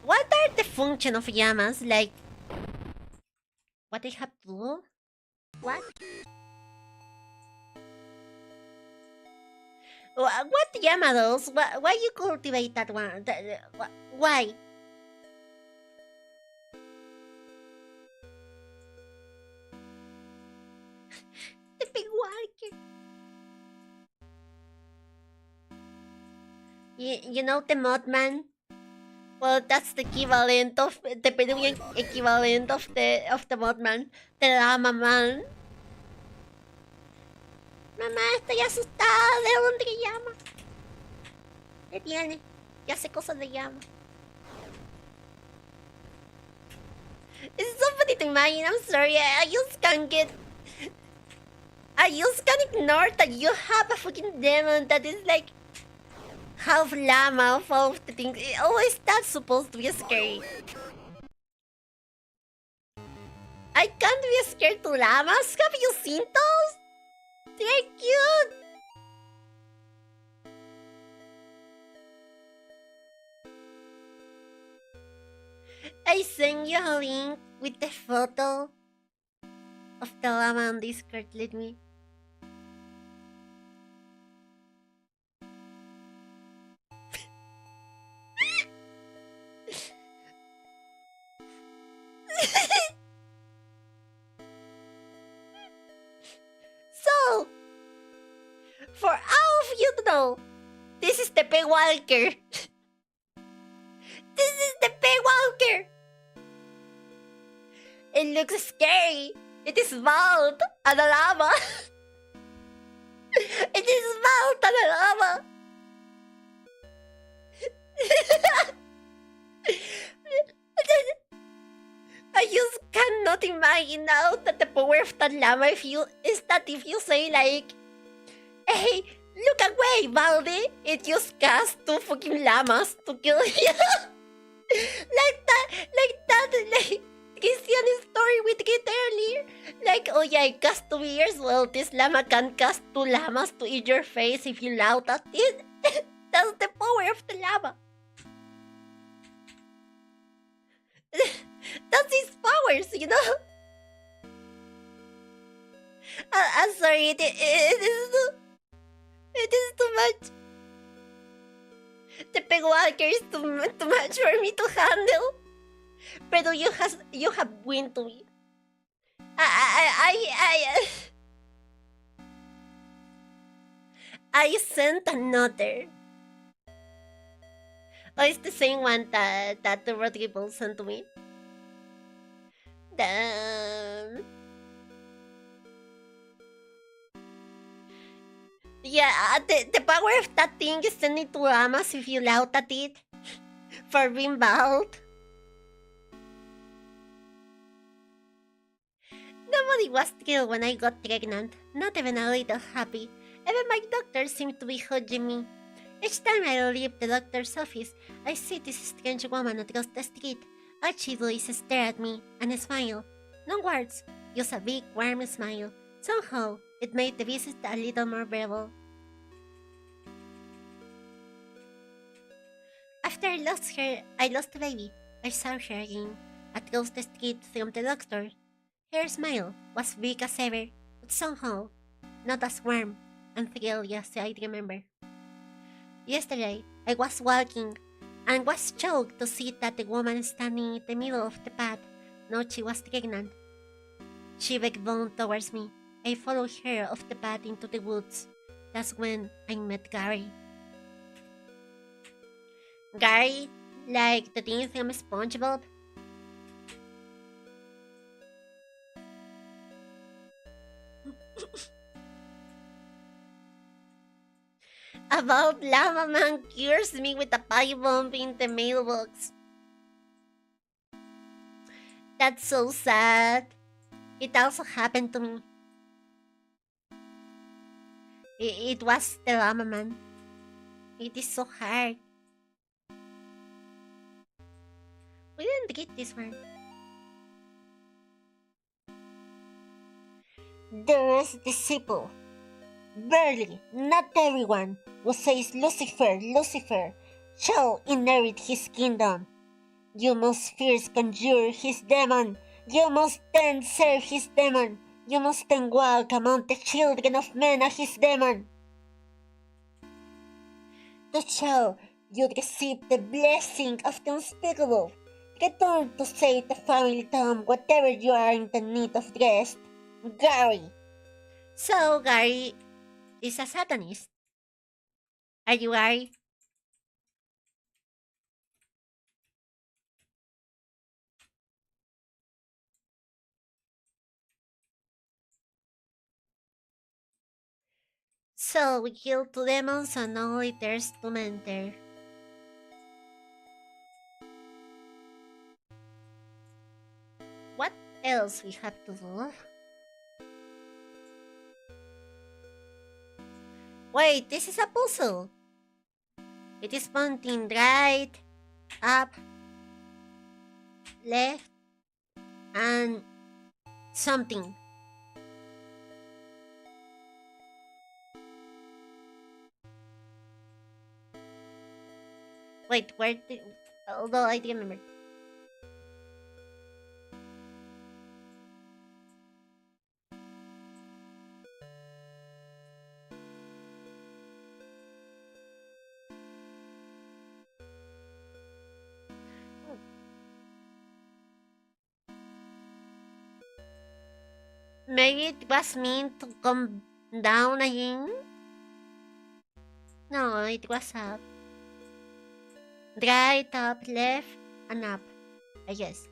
What are the function of llamas? Like, what they have to do? What? What llama does? Why you cultivate that one? Why? The big walker. You know the Mothman? Well, that's the equivalent of the Peruvian equivalent of the Mothman, the Llama Man. Mamá, estoy asustada. ¿De dónde que llama? ¿Qué tiene? Ya hace cosas de llama. It's so funny to imagine. I'm sorry. I just can't get. I just can't ignore that you have a fucking demon that is like half llama of all of the things. Always that's supposed to be scary. I can't be scared to llamas. Have you seen those? They're cute. I sent you a link with the photo of the llama on Discord. Let me. So, for all of you to know, this is the pig walker. This is the pig walker. It looks scary. It is bald and a llama. It is bald and a llama. I just cannot imagine now that the power of that llama if you say like, hey, Look away, Baldi! It just cast 2 fucking llamas to kill you. like Christian story we did earlier. Like, oh yeah, I cast 2 ears. Well, this llama can cast 2 llamas to eat your face if you loud at it. That's the power of the llama. That's his powers, you know? I'm sorry, it is too much. The peg walker is too much for me to handle. Pero you have win to me. I sent another. Oh, it's the same one that the Red People sent to me. Damn. Yeah, the power of that thing is sending to Amas if you loud at it. For being bald. Nobody was thrilled when I got pregnant. Not even a little happy. Even my doctor seemed to be judging me. Each time I leave the doctor's office, I see this strange woman across the street. All she does is stare at me and smile. No words, just a big warm smile. Somehow, it made the visit a little more bearable. After I lost the baby. I saw her again, across the street from the doctor. Her smile was big as ever, but somehow not as warm and thrilled as I remember. Yesterday, I was walking and was shocked to see that the woman standing in the middle of the path knew she was pregnant. She backboned towards me. I followed her off the path into the woods. That's when I met Gary. Gary? Like the thing from SpongeBob? About Llama Man cures me with a pie bomb in the mailbox. That's so sad. It also happened to me. It was the Llama Man. It is so hard. We didn't get this one. There is a disciple. Barely, not everyone who says Lucifer, Lucifer, shall inherit his kingdom. You must first conjure his demon. You must then serve his demon. You must then walk among the children of men as his demon. To show you receive the blessing of the unspeakable. Return to save the family tomb whatever you are in the need of rest. Gary. So, Gary is a Satanist. Are you Gary? So, we killed 2 demons and only there's 2 men there. What else we have to do? Wait, this is a puzzle. It is pointing right, up, left, and something. Wait, where did... Although I remember. Maybe it was meant to come down again? No, it was up. Right, up, left, and up. I guess.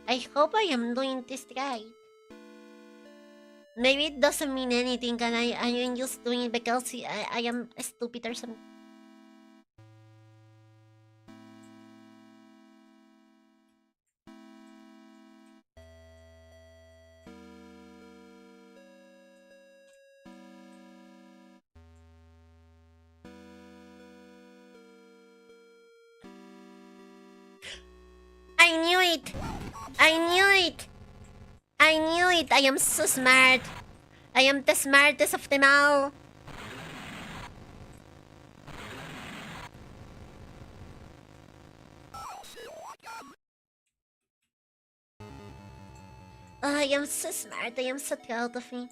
I hope I am doing this right. Maybe it doesn't mean anything and I am just doing it because I am stupid or something. it! I knew it! I knew it! I am so smart! I am the smartest of them all! Oh, I am so smart. I am so proud of me.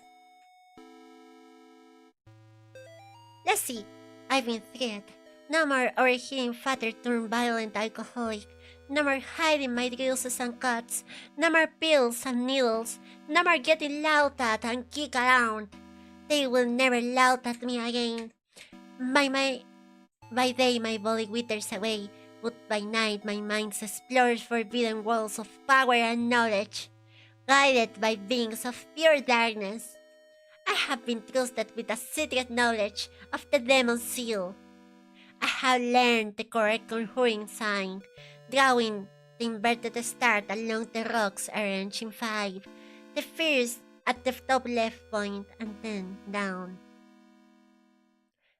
Let's see. I've been threatened. No more overhearing father turn violent alcoholic. No more hiding my drills and cuts. No more pills and needles. No more getting loud at and kicked around. They will never loud at me again. By day my body withers away, but by night my mind explores forbidden worlds of power and knowledge, guided by beings of pure darkness. I have been trusted with the secret knowledge of the demon seal. I have learned the correct conjuring sign, drawing the inverted star along the rocks arranged in five, the first at the top left point and then down.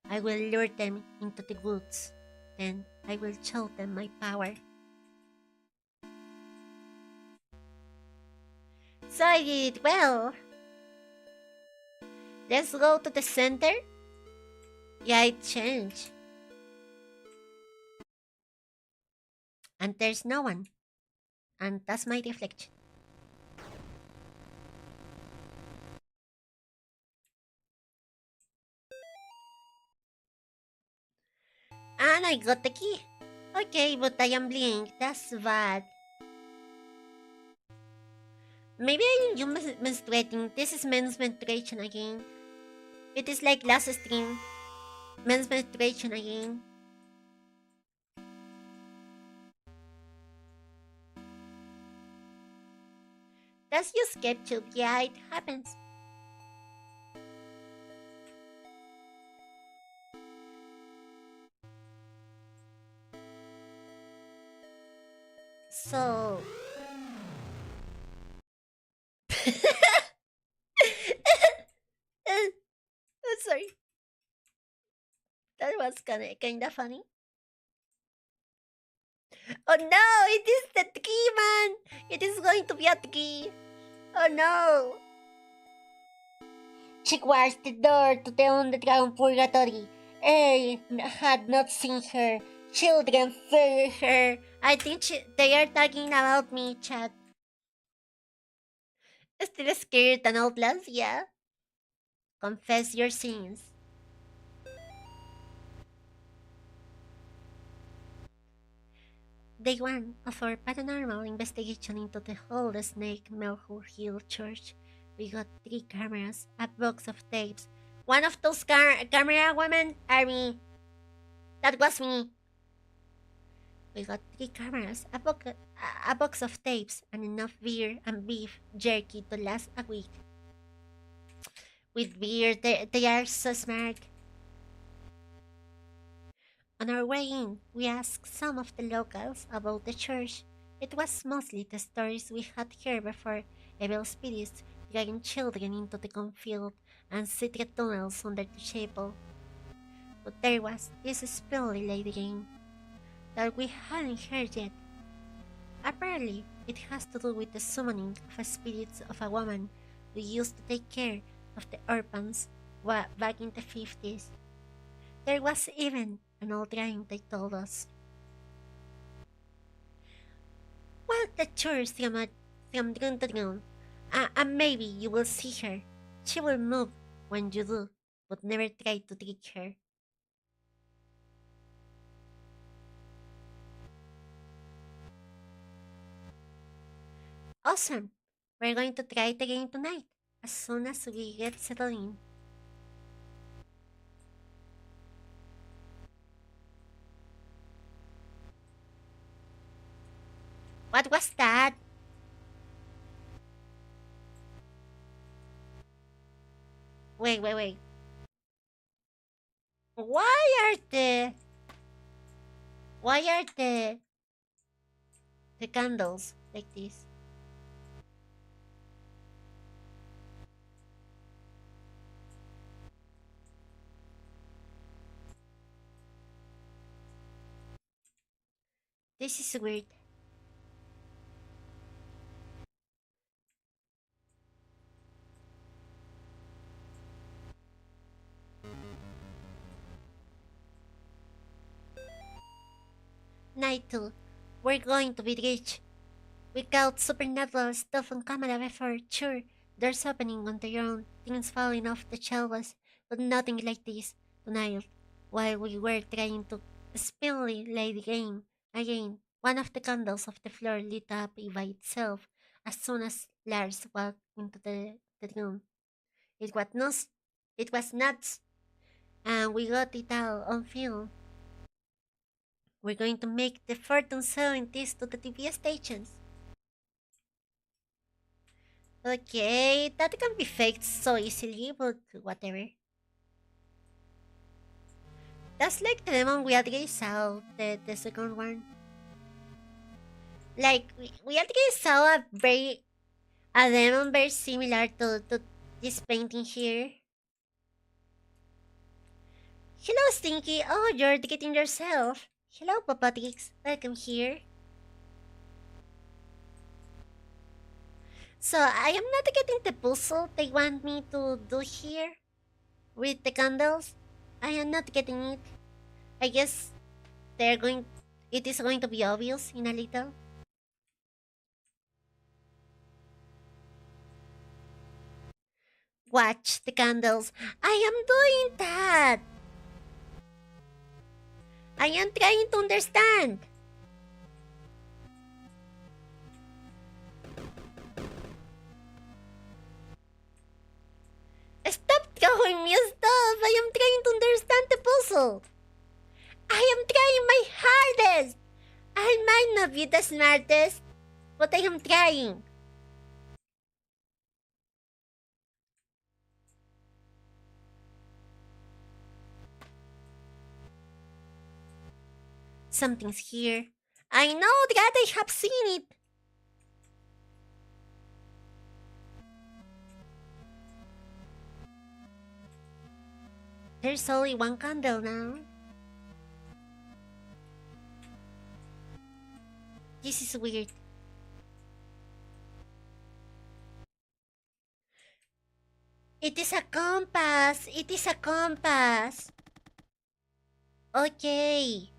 I will lure them into the woods, then I will show them my power. So I did it well. Let's go to the center. Yeah, it changed. And there's no one. And that's my reflection. And I got the key. Okay, but I am blinked. That's bad. Maybe I am menstruating. This is men's menstruation again. It is like last stream. Men's menstruation again. That's just ketchup. Yeah, it happens. So... Sorry. That was kinda funny. Oh no! It is the key, man! It is going to be a key. Oh no! She guards the door to the underground purgatory. I had not seen her. Children fear her. I think they are talking about me, chat. Still scared and outlast, yeah? Confess your sins. Day 1 of our paranormal investigation into the Holy Snake Melhur Hill Church. We got 3 cameras, a box of tapes. One of those camera women are me. That was me. We got 3 cameras, a box of tapes, and enough beer and beef jerky to last a week. With beer, they are so smart. On our way in, we asked some of the locals about the church. It was mostly the stories we had heard before, evil spirits dragging children into the cornfield and secret tunnels under the chapel. But there was this spilly lady game that we hadn't heard yet. Apparently, it has to do with the summoning of spirits of a woman who used to take care of the orphans back in the 50s. There was even an old rhyme they told us. Well, the church from room to room, and maybe you will see her. She will move when you do, but never try to trick her. Awesome! We're going to try it again tonight, as soon as we get settled in. What was that? Wait. Why are the candles like this? This is weird. night too. We're going to be rich. We got supernatural stuff on camera before, sure. There's opening on their own, things falling off the shelves, but nothing like this tonight. While we were trying to speedily play the game, again, one of the candles of the floor lit up by itself as soon as Lars walked into the room. It was nuts. It was nuts, and we got it all on film. We're going to make the fortune selling this to the TV stations. Okay, that can be faked so easily, but whatever. That's like the demon we already saw, the second one. Like, we already saw a demon very similar to this painting here. Hello, Stinky. Oh, you're getting yourself. Hello, Papatrix. Welcome here. So, I am not getting the puzzle they want me to do here with the candles. I am not getting it. I guess they're going. It is going to be obvious in a little. Watch the candles. I am doing that. I am trying to understand. Stop throwing me stuff. I am trying to understand the puzzle. I am trying my hardest. I might not be the smartest, but I am trying. Something's here. I know that I have seen it. There's only one candle now. This is weird. It is a compass. It is a compass. Okay.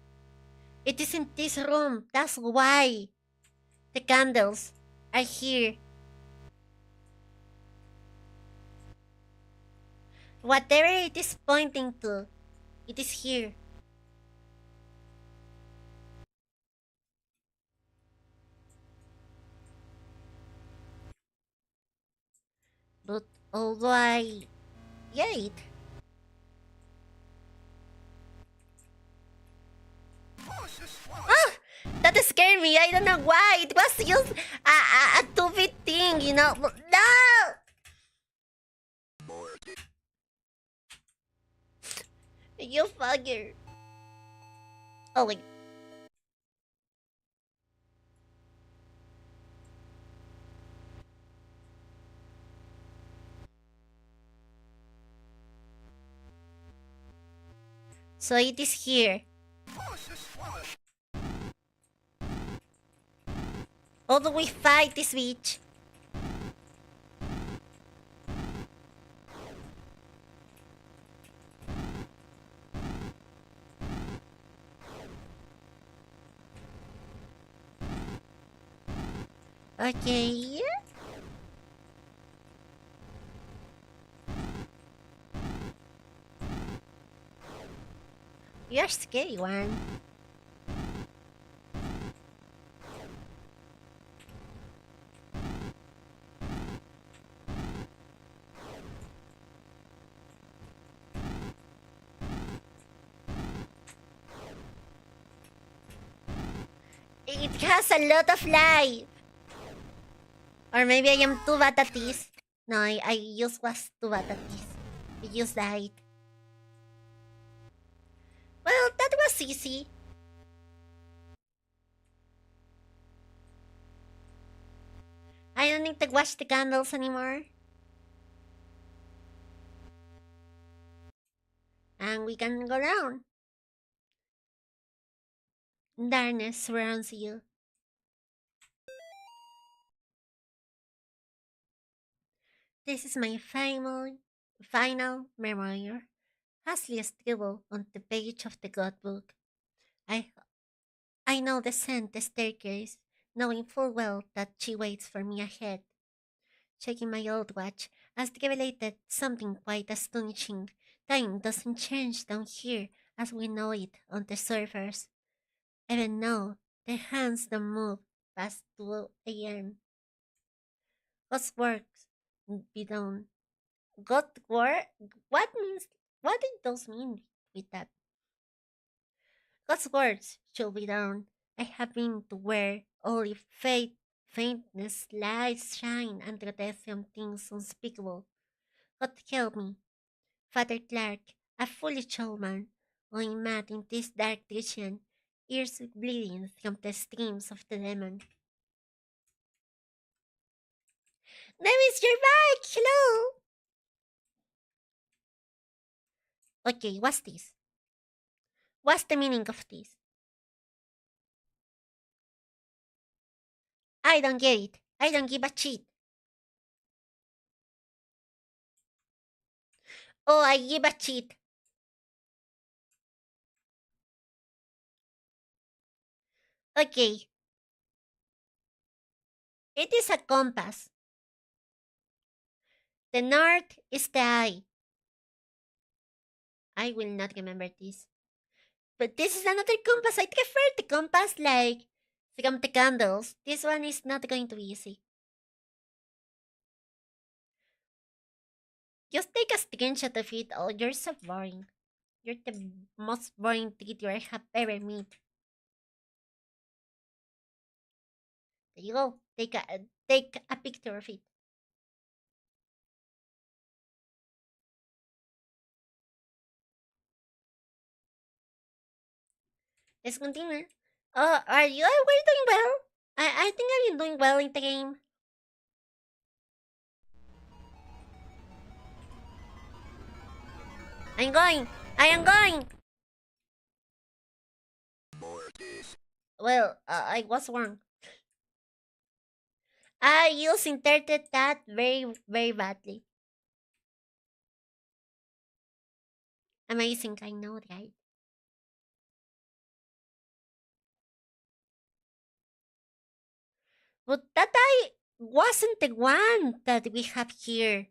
It is in this room. That's why the candles are here. Whatever it is pointing to, it is here. But although I get it, ah, that scared me. I don't know why. It was just a stupid thing, you know. No, you fucker. Oh wait. So it is here. How do we fight this bitch? Okay. You're a scary one. It has a lot of life. Or maybe I am too bad at this. No, I just was too bad at this. I just died. Well, that was easy. I don't need to watch the candles anymore. And we can go down. Darkness surrounds you. This is my final memoir. Hastily scribbled on the page of the God book. I I now descend the staircase, knowing full well that she waits for me ahead. Checking my old watch, as revelated something quite astonishing. Time doesn't change down here as we know it on the surface. Even now, the hands don't move past 2 a.m. God's works be done. God work? What means? What did those mean with that? God's words should be done. I have been to where only faintness, lights shine under death from things unspeakable. God help me, Father Clark, a foolish old man, going mad in this dark region, ears bleeding from the streams of the demon. Davis, you're back! Hello! Okay, what's this? What's the meaning of this? I don't get it. I don't give a shit. Oh, I give a shit. Okay, it is a compass. The north is the eye. I will not remember this. But this is another compass. I prefer the compass like from the candles. This one is not going to be easy. Just take a screenshot of it. Oh, you're so boring. You're the most boring teacher I have ever met. There you go. Take a picture of it. Let's continue. Oh, are you? We're doing well. I think I've been doing well in the game. I'm going. I am going. Mortis. Well, I was wrong. I used interpreted that very, very badly. Amazing, I know, right? But that I wasn't the one that we have here.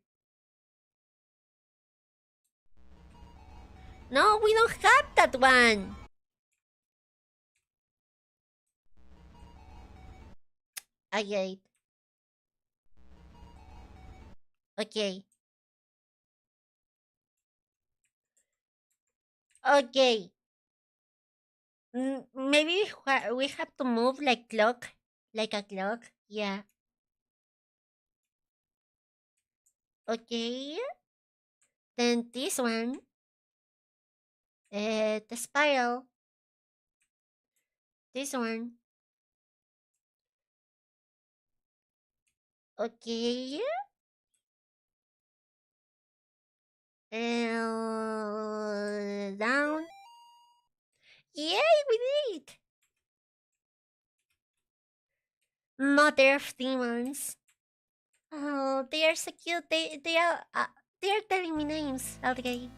No, we don't have that one. I get it. Okay. Okay. Maybe we have to move like clock. Like a clock. Yeah. Okay. Then this one. The spiral. This one. Okay. Down. Yay, we did it! Mother of demons. Oh, they are so cute. They are telling me names. Okay.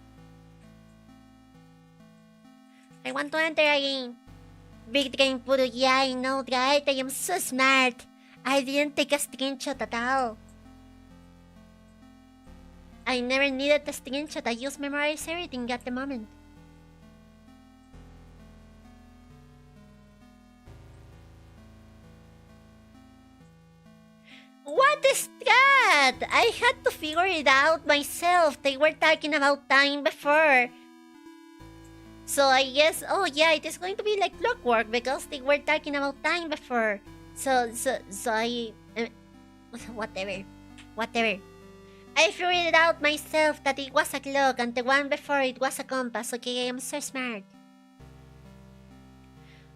I want to enter again. Big Game Puru. Yeah, I know, right? I am so smart. I didn't take a screenshot at all. I never needed a screenshot. I just memorized everything at the moment. What is that? I had to figure it out myself. They were talking about time before. So I guess, oh yeah, it is going to be like clockwork because they were talking about time before. So I, whatever. I figured it out myself that it was a clock and the one before it was a compass. Okay, I am so smart.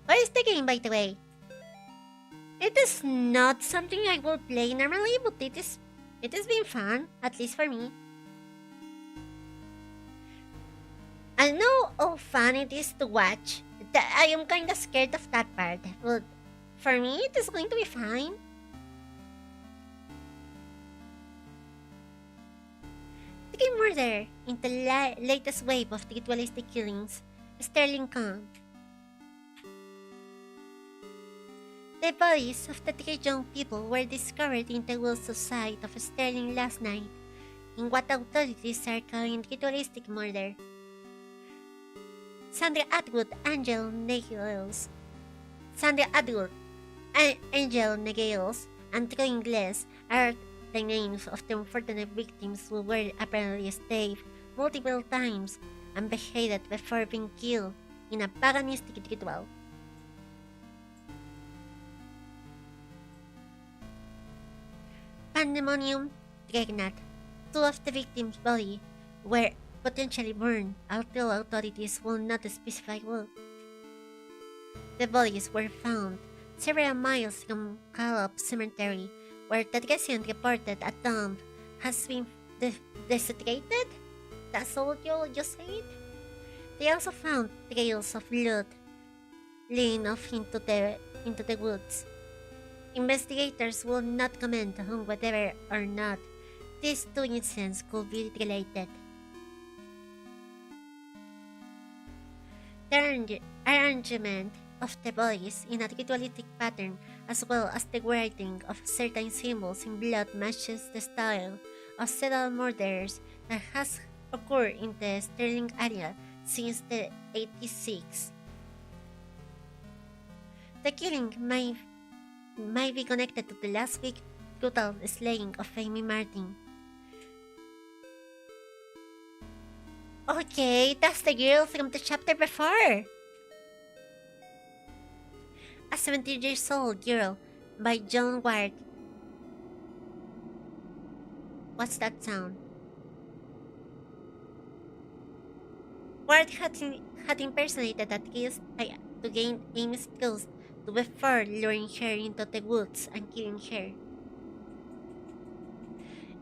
What is the game, by the way? It is not something I will play normally, but it has been fun, at least for me. I know how fun it is to watch. I am kinda scared of that part, but for me, it is going to be fine. The game murder in the latest wave of ritualistic killings, Sterling Khan. The bodies of the three young people were discovered in the woods outside of Sterling last night, in what authorities are calling ritualistic murder. Sandra Atwood, Sandra Atwood, Angel Negales, and Troy Ingles are the names of the unfortunate victims who were apparently stabbed multiple times and beheaded before being killed in a paganistic ritual. Pandemonium Regnat. Two of the victims' bodies were potentially burned, although authorities will not specify what. The bodies were found several miles from Calop Cemetery, where the resident reported a tomb has been desecrated? That's all you just said? They also found trails of blood leading off into the woods. Investigators will not comment on whether or not these two incidents could be related. The arrangement of the bodies in a ritualistic pattern, as well as the writing of certain symbols in blood, matches the style of several murders that has occurred in the Sterling area since the 86. The killing might be connected to the last week brutal slaying of Amy Martin. Okay, that's the girl from the chapter before. A 17-year-old girl by John Ward. What's that sound? Ward had impersonated that kiss to gain Amy's trust before luring her into the woods and killing her.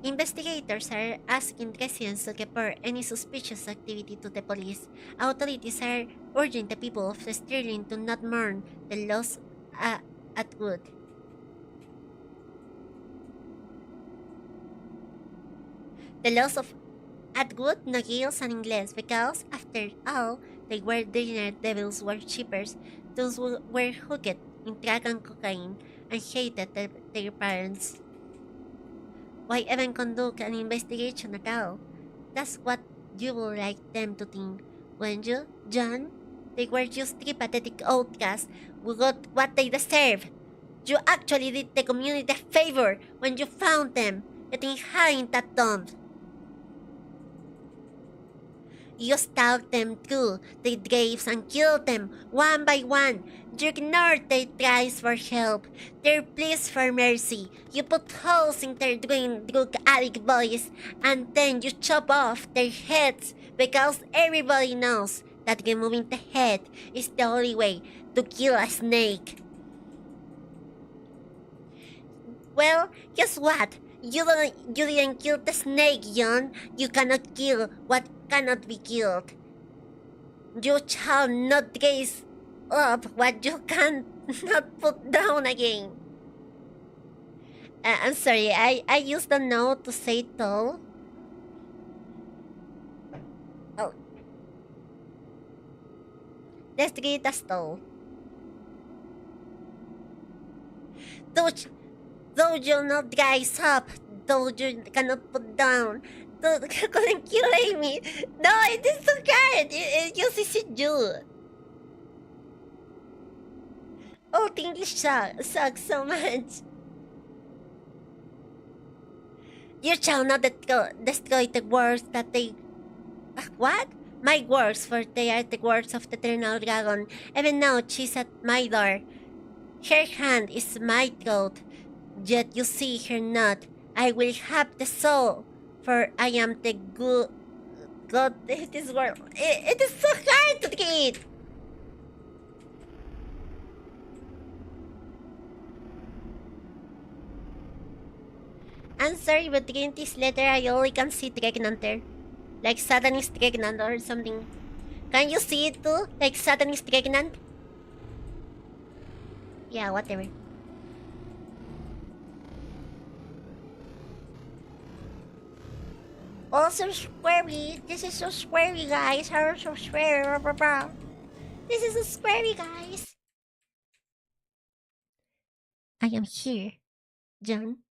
Investigators are asking residents to report any suspicious activity to the police. Authorities are urging the people of Sterling to not mourn the loss at Wood. The loss of Atwood, Nogales, and Ingles, because, after all, they were dinner devils worshippers. Those who were hooked in drug and cocaine and hated their parents. Why even conduct an investigation at all? That's what you would like them to think, wouldn't you, John? They were just three pathetic outcasts who got what they deserved. You actually did the community a favor when you found them, getting high in that tomb. You stalked them through their graves and killed them one by one. You ignored their cries for help, their pleas for mercy. You put holes in their drug addict bodies, and then you chop off their heads because everybody knows that removing the head is the only way to kill a snake. Well, guess what? You didn't kill the snake, John. You cannot kill what cannot be killed. You shall not raise up what you cannot put down again. I'm sorry, I used to know to say tall. Oh. Let's read as tall. Though you not rise up, though you cannot put down, though you couldn't kill Amy. No, it is so hard. It uses you. Oh, the English sucks so much. You shall not destroy the words that they... What? My words, for they are the words of the eternal dragon. Even now she's at my door. Her hand is my throat. Yet you see her not. I will have the soul, for I am the good God in this world. It is so hard to read. I'm sorry, but in this letter I only can see Tregnant there. Like Satan is Tregnant or something. Can you see it too? Like Satan is Tregnant? Yeah, whatever. Also squarey. This is so squarey, guys. How so square? This is so squarey, guys. I am here, John.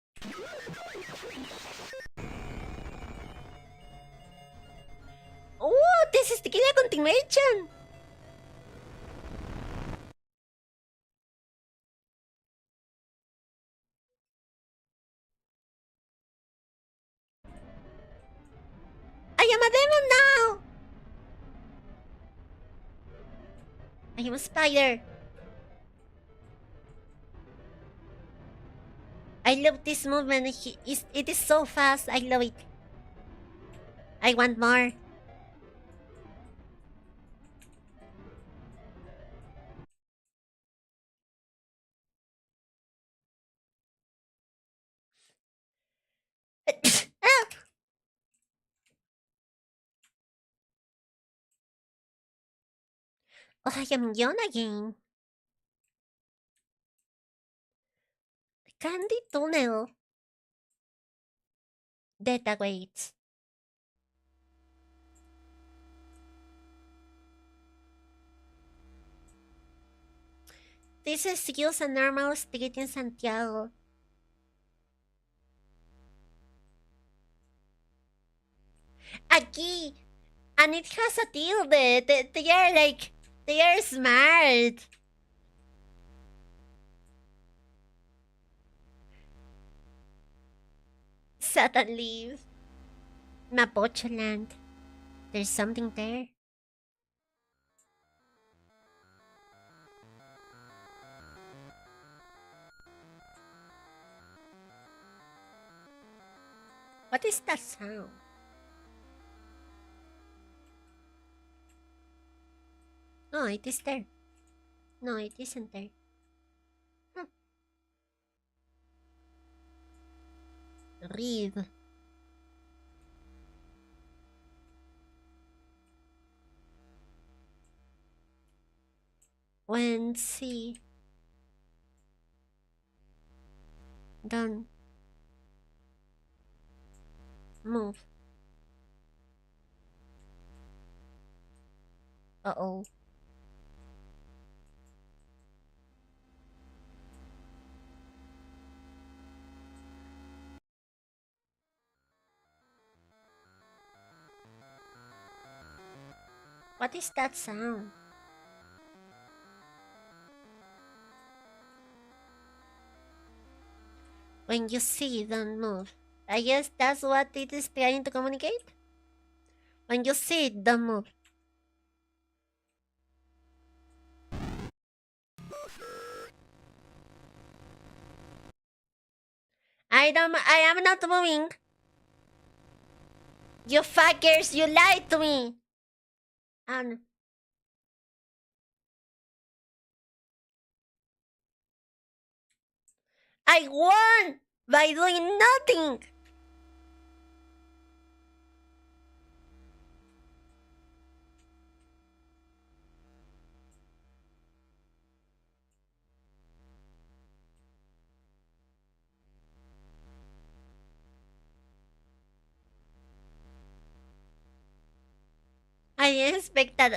Oh, this is the continuation. I am a demon now. I am a spider. I love this movement. It is so fast. I love it. I want more. Ah! Oh, I am young again. Candy tunnel. Data waits. This is just a normal street in Santiago. Aquí. And it has a tilde. They are like. They are smart. Satan leaves. Mapocho land. There's something there. What is that sound? Oh, it is there. No, it isn't there. Huh. Read. When see. Don't move. Uh-oh. What is that sound? When you see, don't move. I guess that's what it is trying to communicate. When you see, don't move. I am not moving. You fuckers, you lied to me. And I won by doing nothing. I didn't expect that.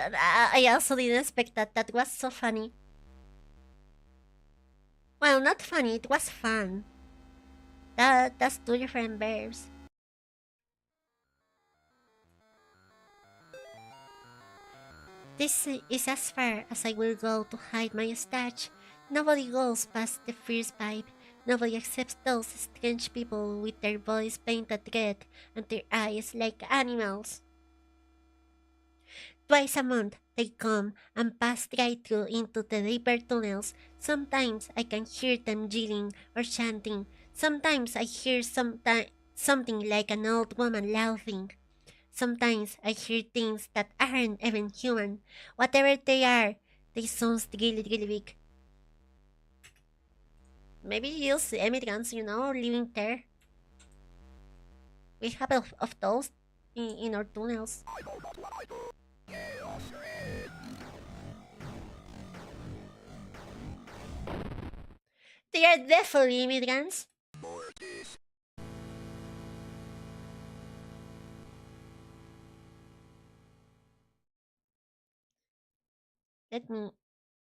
I also didn't expect that. That was so funny. Well, not funny. It was fun. That's two different verbs. This is as far as I will go to hide my stash. Nobody goes past the first pipe. Nobody accepts those strange people with their bodies painted red and their eyes like animals. Twice a month, they come and pass right through into the deeper tunnels. Sometimes I can hear them yelling or chanting. Sometimes I hear something like an old woman laughing. Sometimes I hear things that aren't even human. Whatever they are, they sound really, really big. Maybe just immigrants, living there. We have of those in our tunnels. They are definitely immigrants. Let me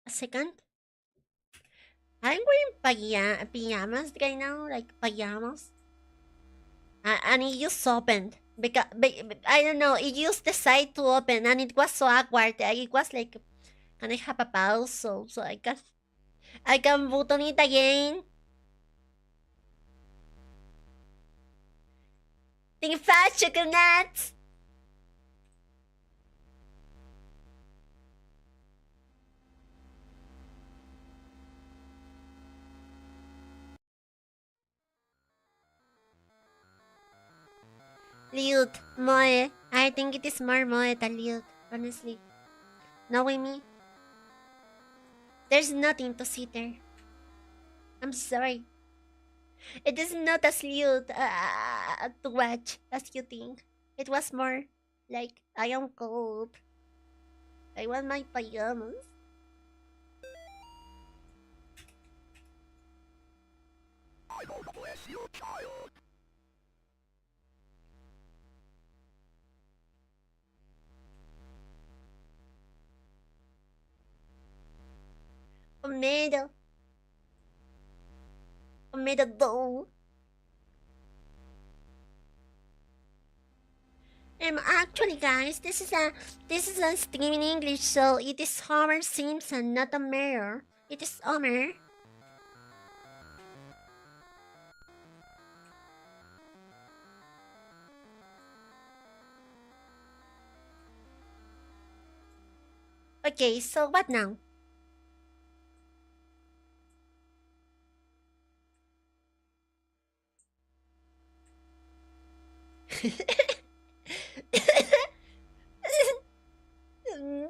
a second. I'm wearing pajamas right now, like pajamas. And it just opened. Because, I don't know, it used the side to open and it was so awkward. It was like, can I have a pause so I can button it again? Think fast, sugar nuts! Liut, Moe. I think it is more Moe than Liut, honestly. Knowing me, there's nothing to see there. I'm sorry. It is not as Liut to watch as you think. It was more like, I am cold. I want my pajamas. I will bless you, child. Omedo. Omedo do. Actually, guys, this is a stream in English, so it is Homer Simpson, not a mayor. It is Homer. Okay, so what now?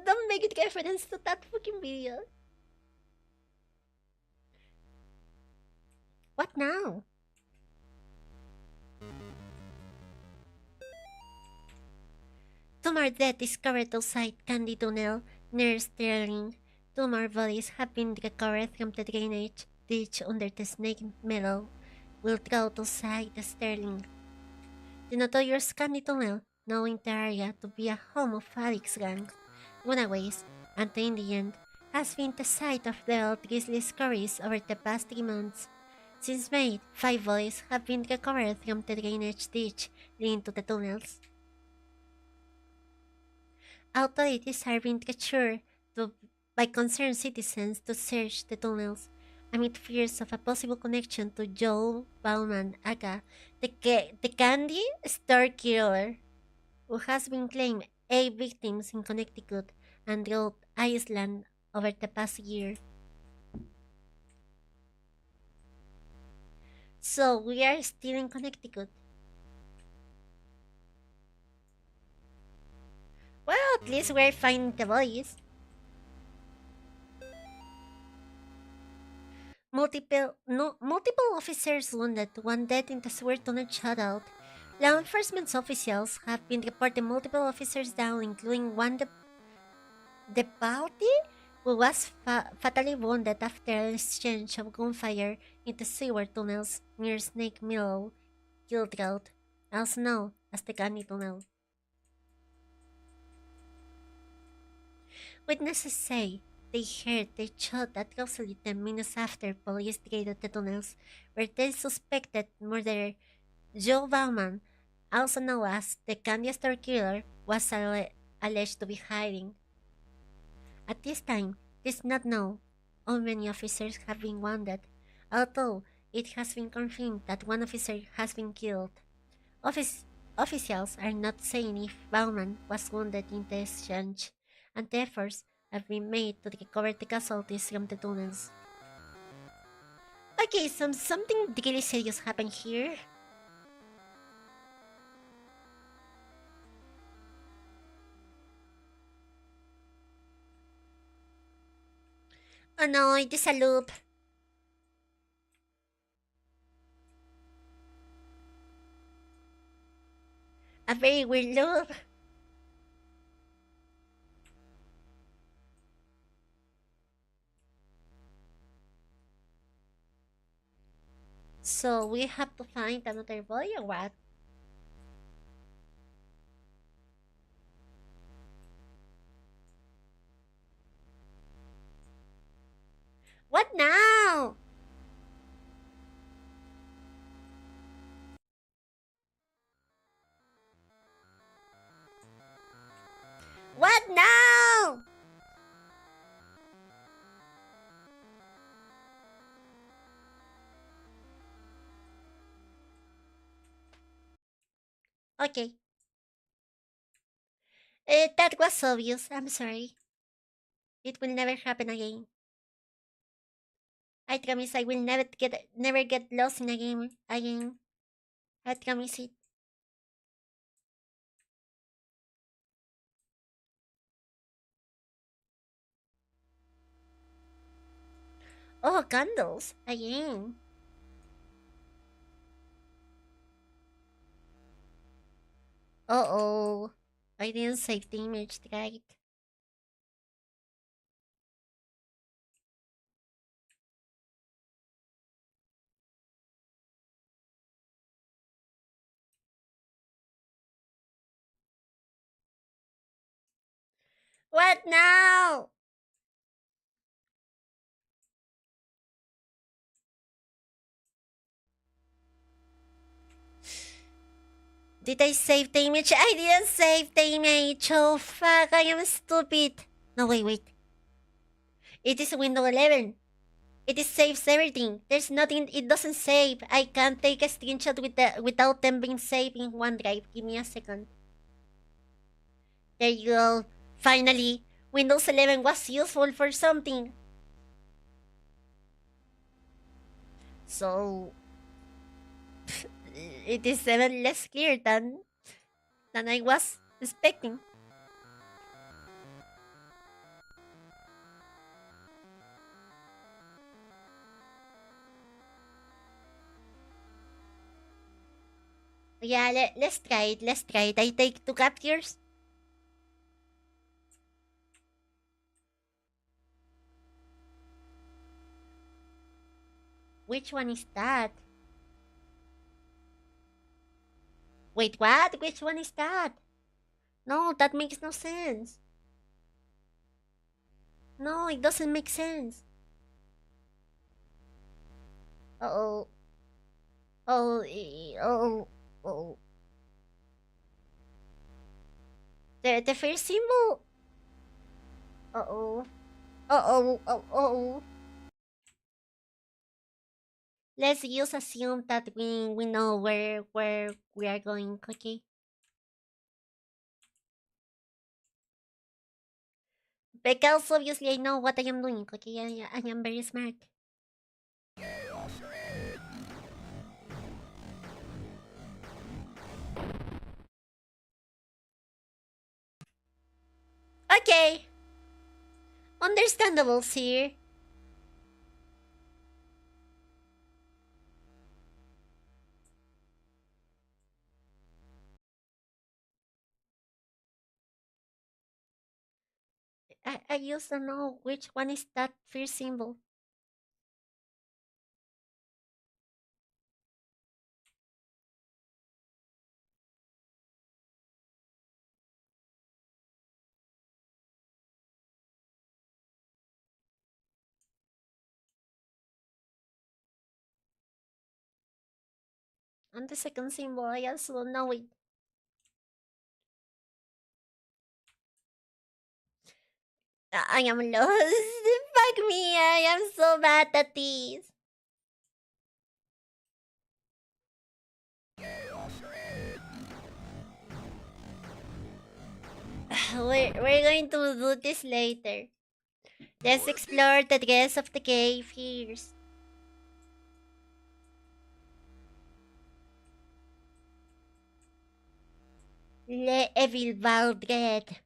Don't make it reference to that fucking video. What now? Two more dead discovered outside Candy Tunnel near Sterling. Two more bodies have been recovered from the drainage ditch under the Snake Meadow. We'll go outside the Sterling. The notorious Candy Tunnel, knowing the area to be a home of addicts gangs, runaways, and in the end, has been the site of the old grisly stories over the past 3 months. Since May, 5 bodies have been recovered from the drainage ditch leading to the tunnels. Authorities are being pressured by concerned citizens to search the tunnels amid fears of a possible connection to Joe Bauman Aga, the candy store killer, who has been claimed 8 victims in Connecticut and Rhode Island over the past year. So we are still in Connecticut. Well, at least we're finding the bodies. Multiple officers wounded, one dead in the sewer tunnel shootout. Law enforcement officials have been reporting multiple officers down, including one deputy who was fatally wounded after an exchange of gunfire in the sewer tunnels near Snake Meadow, Guild, also known as the Candy Tunnel. Witnesses say they heard the shot at roughly 10 minutes after police raided the tunnels, where they suspected murderer Joe Bauman, also known as the candy store killer, was alleged to be hiding. At this time, it is not known how many officers have been wounded, although it has been confirmed that one officer has been killed. Officials are not saying if Bauman was wounded in the exchange, and efforts have been made to recover the casualties from the tunnels. Okay, something really serious happened here. Oh no, it is a loop. A very weird loop. So we have to find another boy or what? What now? Okay. That was obvious. I'm sorry. It will never happen again. I promise I will never get lost in a game again. I promise it. Oh, candles again. Uh-oh. I didn't save the image, right? What now? Did I save the image? I didn't save the image. Oh, fuck. I am stupid. No, wait. It is Windows 11. It is saves everything. There's nothing. It doesn't save. I can't take a screenshot without them being saved in OneDrive. Give me a second. There you go. Finally, Windows 11 was useful for something. So it is even less clear than I was expecting. Yeah, let's try it. Let's try it. I take 2 captures. Which one is that? Wait, what? Which one is that? No, that makes no sense. No, it doesn't make sense. Uh-oh. Oh, oh, oh. The first symbol. Uh-oh. Uh-oh. Uh-oh. Let's just assume that we know where we are going, okay? Because obviously I know what I am doing, okay? I am very smart. Okay. Understandable, sir. I just don't know which one is that first symbol. And the second symbol, I also don't know it. I am lost. Fuck me, I am so bad at this. We're going to do this later. Let's explore the rest of the cave first. Le Evil Valdred.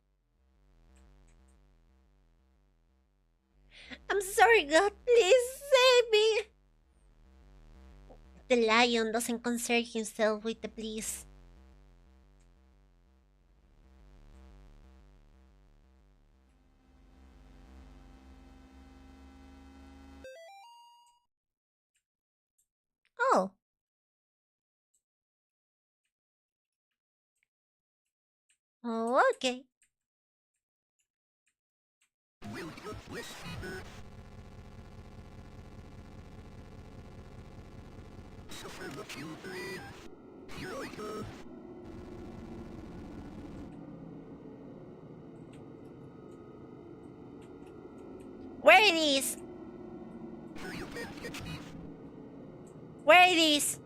I'm sorry, God. Please save me. The lion doesn't concern himself with the police. Oh. Oh, okay. Where it is? Where it is?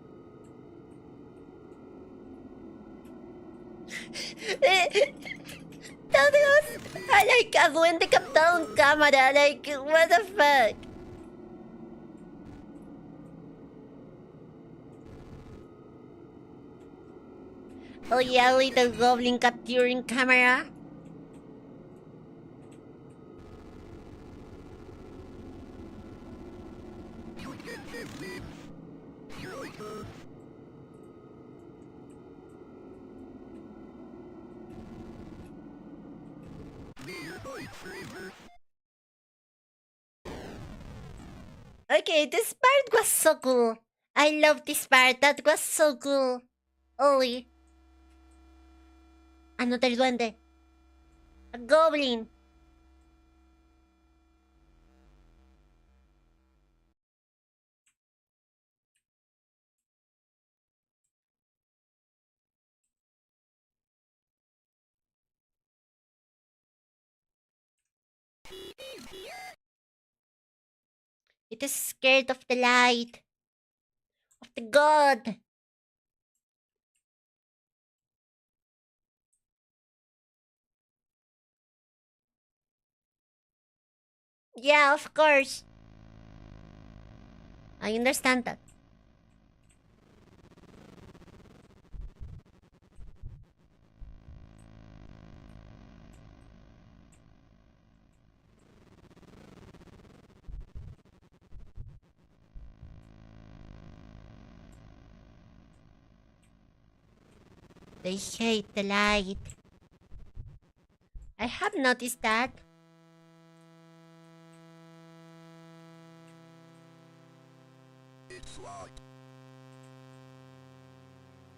That was like a duende captado en cámara. Like, what the fuck? Oh yeah, little goblin capturing camera. Okay, this part was so cool. I love this part. That was so cool. Oli. Another duende. A goblin. It is scared of the light. Of the god. Yeah, of course. I understand that. They hate the light. I have noticed that. It's locked.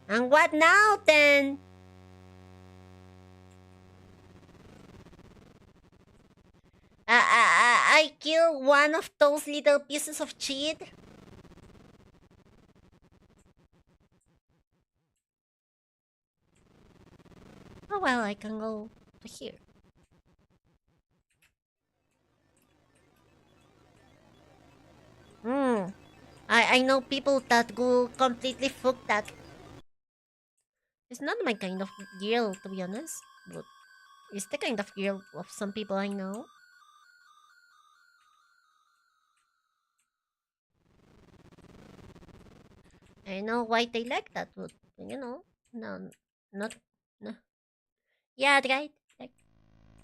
And what now then? I killed one of those little pieces of cheese. Oh well, I can go to here. Hmm. I know people that go completely fuck that. It's not my kind of girl, to be honest, but it's the kind of girl of some people I know. I know why they like that, but you know, no, not, no. Yeah, right. Like,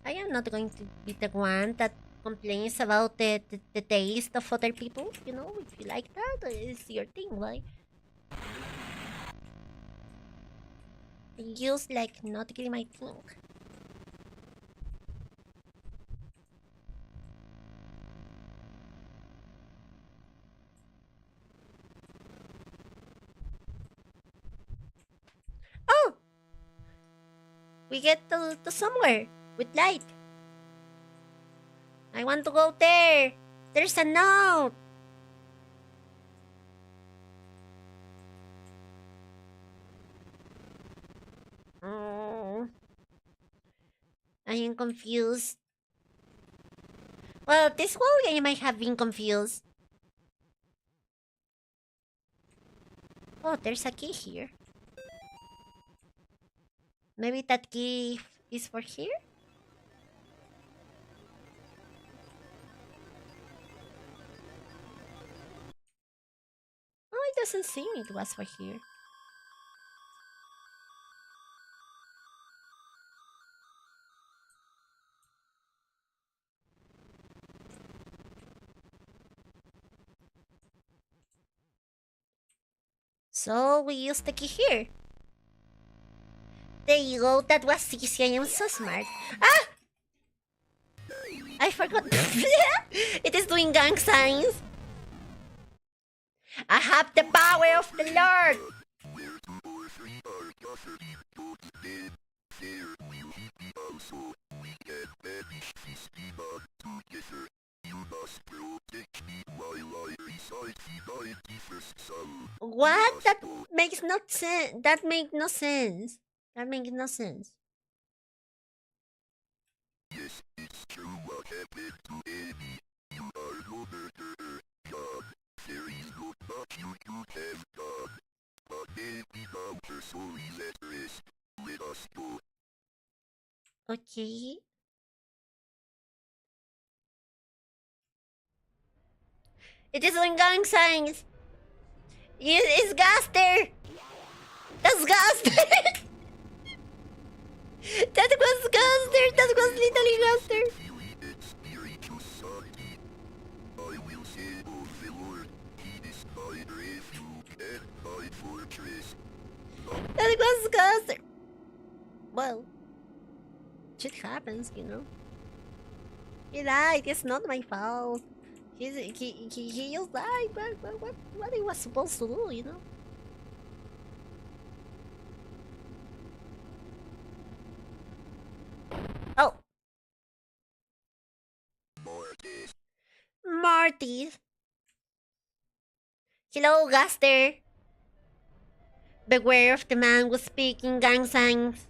I am not going to be the one that complains about the taste of other people. You know, if you like that, it's your thing, right? Use like not really my thing. Oh, we get to somewhere with light. I want to go there. There's a note. Oh, I am confused. Well, this whole game I have been confused. Oh, there's a key here. Maybe that key is for here? Oh, it doesn't seem it was for here. So we use the key here. There you go, that was easy. I am so smart. Ah! I forgot. It is doing gang signs. I have the power of the Lord. Where two or three are gathered in God's name, there will he be also. We can banish this demon together. You must protect me while I recite the 91st Psalm. What? That makes no sense. That makes no sense. That makes no sense. Yes, it's true what happened to Amy. You are no murderer, God. There is not much you could have done. But maybe now her soul is at rest. Let us to. Okay. It is on gang signs. It's Gaster. That's Gaster. That was Gaster. That was literally Gaster. I will say of the Lord, he is my refuge and my fortress. That was Gaster. Well, shit happens, you know. He died. It's not my fault. He just died. What he was supposed to do, you know? Oh, Mortis. Marty. Hello, Gaster. Beware of the man who's speaking gang signs.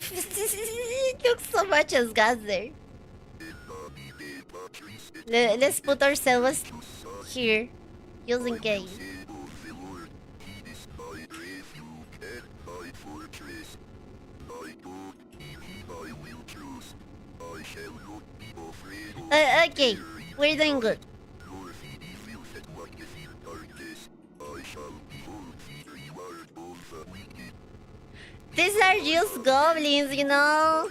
It looks so much as Gaster. Let's put ourselves here, just in case. Okay, we're doing good. These are just goblins, you know?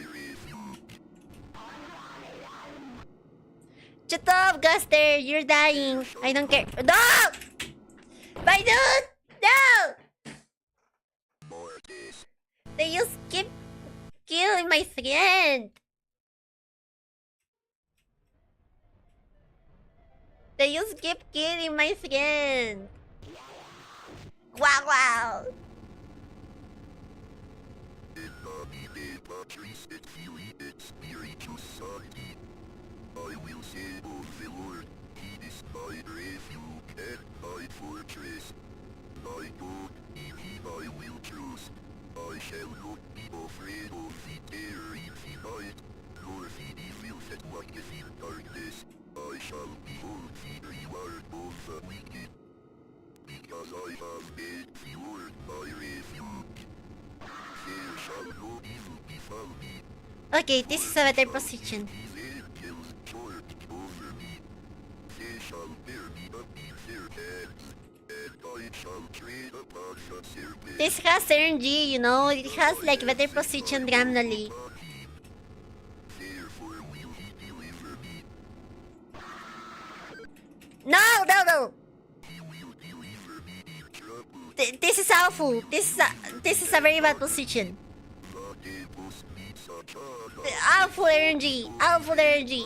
Shut up, Guster! You're dying! I don't care. No! My dude! No! They just keep killing my friend! They just keep killing my friend! Wow, wow! I will say of the Lord, he is my refuge and my fortress. My God, in him I will trust. I shall not be afraid of the terror in the night, nor the evil that walketh in darkness. I shall behold the reward of the wicked, because I have made the Lord my refuge. There shall no evil befall me. Okay, this is a better position. This has RNG, you know, it has like better position randomly. No, no, no! This is awful. This is a very bad position. Awful RNG, awful RNG.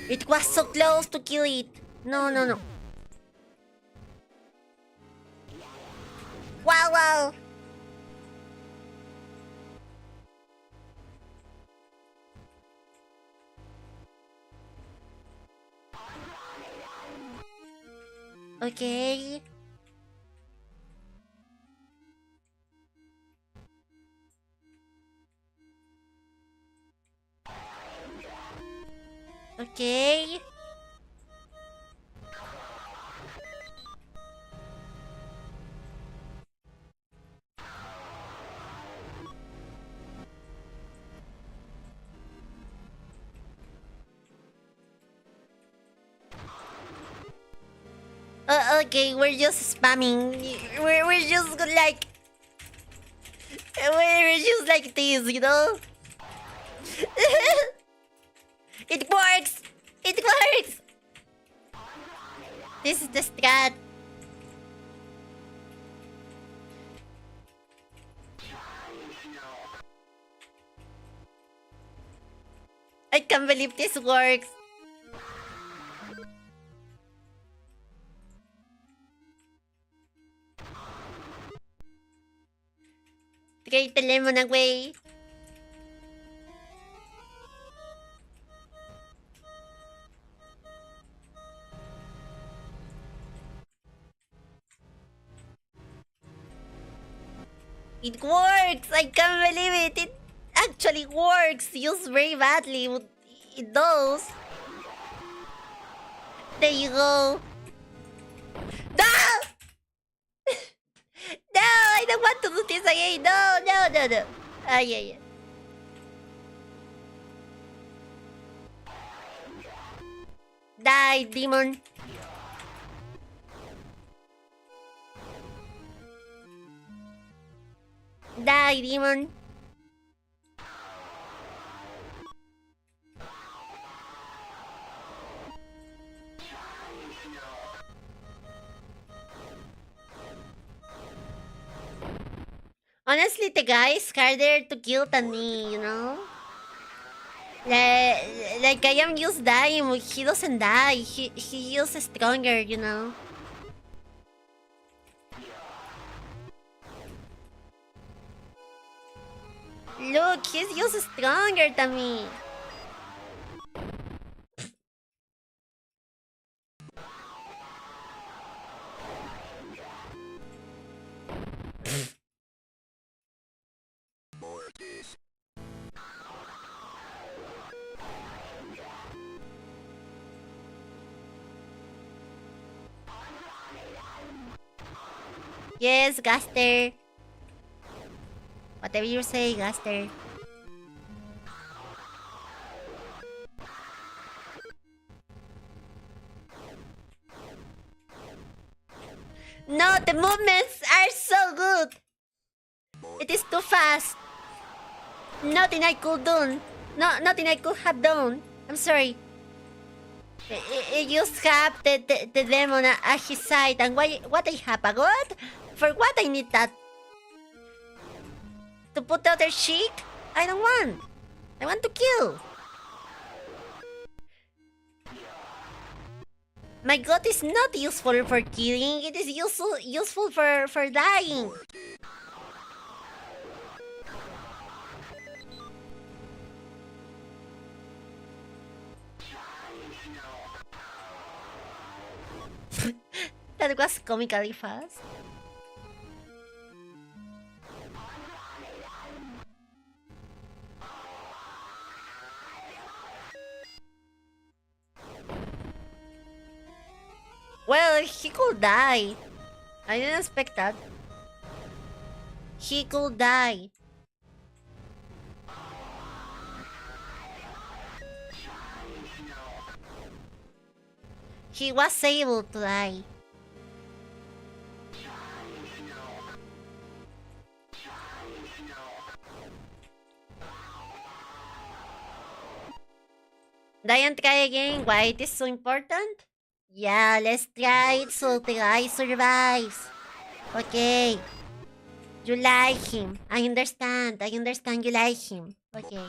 It was so close to kill it. No, no, no. Wow, wow. Okay. Okay. Okay, we're just spamming. We're just like... We're just like this, you know? It works! It works! This is the strat. I can't believe this works. Trade the lemon away. It works! I can't believe it! actually works. Used very badly. It does. There you go. No! No, I don't want to do this again. No, no, no, no. Ah, yeah, yeah. Die, demon. Die, demon. Honestly, the guy is harder to kill than me, you know? Like I am used dying, he doesn't die. He is stronger, you know? Look, he's just stronger than me. Mortis. Yes, Gaster. Whatever you say, Gaster. No, the movements are so good. It is too fast. Nothing I could do. No, nothing I could have done. I'm sorry. It just have the demon at his side, and what I have a god? For what I need that? To put the other cheek? I don't want. I want to kill. My god is not useful for killing. It is useful for dying. That was comically fast. Well, he could die. I didn't expect that. He could die. He was able to die. Die and try again. Why it is so important? Yeah, let's try it so the guy survives. Okay. You like him. I understand. I understand you like him. Okay.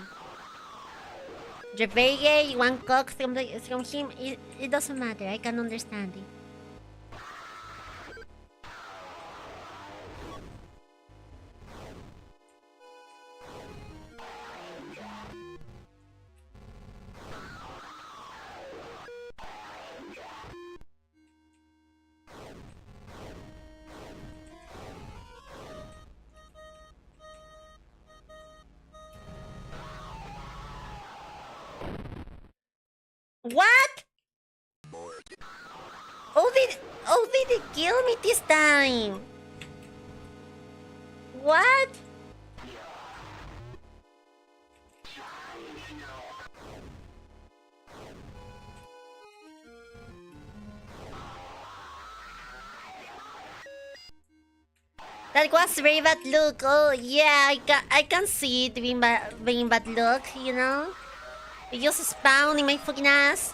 You're very gay. You want cock from him. It doesn't matter. I can understand it. What? Oh, did it kill me this time? What? That was very bad look. Oh yeah, I can see it being bad look. You know, it just spawned in my fucking ass.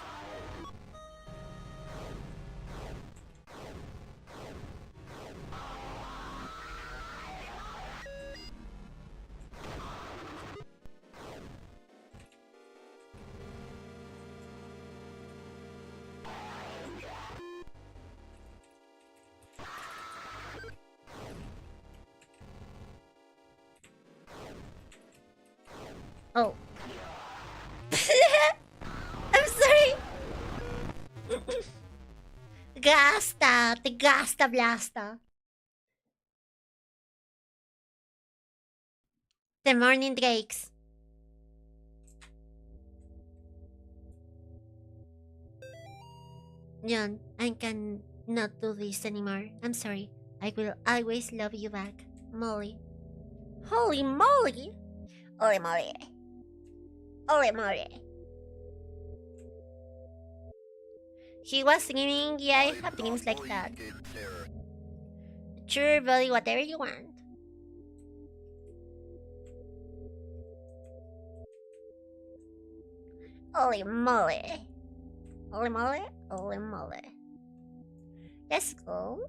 Oh. I'm sorry. Gasta, the Gasta Blasta. The morning drakes. John, I can not do this anymore. I'm sorry. I will always love you back. Molly. Holy moly! Holy moly. Holy moly. He was dreaming, yeah, I have dreams like that. Sure, buddy, whatever you want. Holy moly. Holy moly, holy moly. Let's go.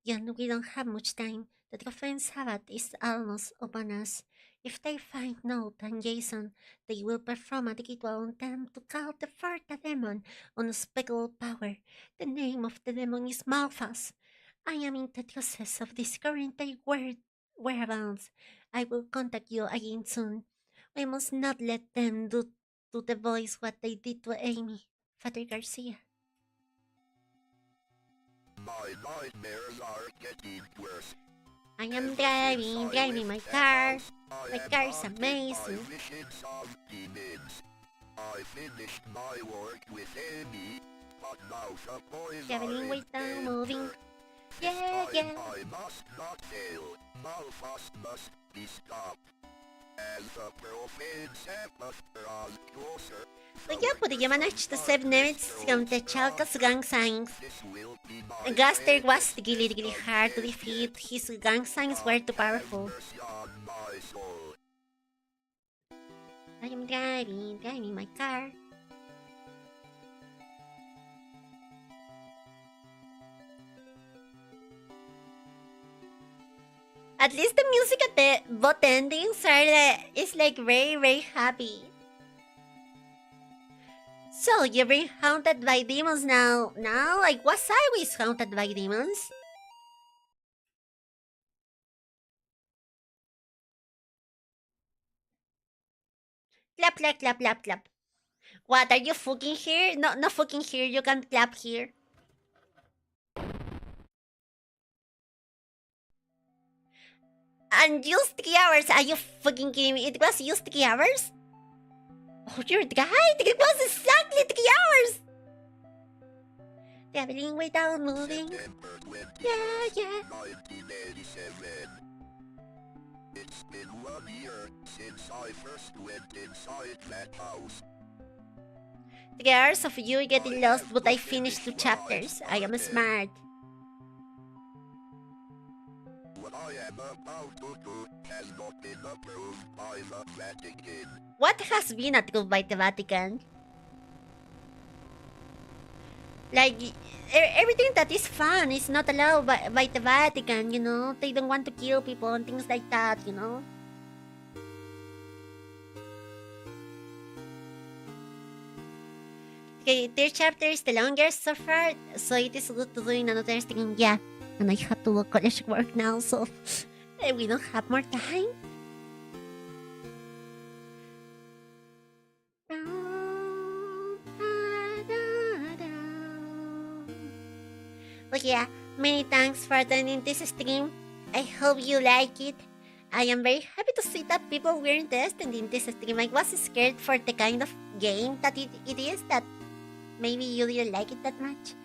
John, we don't have much time. The Dolphin Sabbath is almost upon us. If they find Note and Jason, they will perform a ritual on them to call the fourth demon, unspeakable power. The name of the demon is Malphas. I am in the process of discovering their whereabouts. I will contact you again soon. We must not let them do to the boys what they did to Amy. Father Garcia. My nightmares are getting worse. I am driving my car. My car is amazing. I finished my work with Amy, but now the boys Traveling are without moving. This Yeah, time yeah. I must not fail. Malphas must be stopped. As the profane Sabbath draws closer, But you managed to save Nemitz from the Chalka's gang signs. Gaster was really hard to defeat. His gang signs were too powerful. I am driving my car. At least the music at the both endings is like very happy. So you've been haunted by demons now. Like was I always haunted by demons? Clap, clap, clap, clap, clap. What, are you fucking here? No fucking here. You can't clap here. And just 3 hours. Are you fucking kidding me? It was just 3 hours? Oh, you're right. It was exactly 3 hours. Traveling without moving. Yeah. 1987. It's been 1 year since I first went inside that house. 3 hours of you getting lost, but I finished 2 chapters. I am smart. What I am about to do has not been approved by the Vatican. What has been approved by the Vatican? Like, everything that is fun is not allowed by the Vatican, you know? They don't want to kill people and things like that, you know? Okay, third chapter is the longest so far, so it is good to do in another stream, yeah. And I have to do college work now, so we don't have more time. But yeah, many thanks for attending this stream. I hope you like it. I am very happy to see that people were interested in this stream. I was scared for the kind of game that it is, that maybe you didn't like it that much.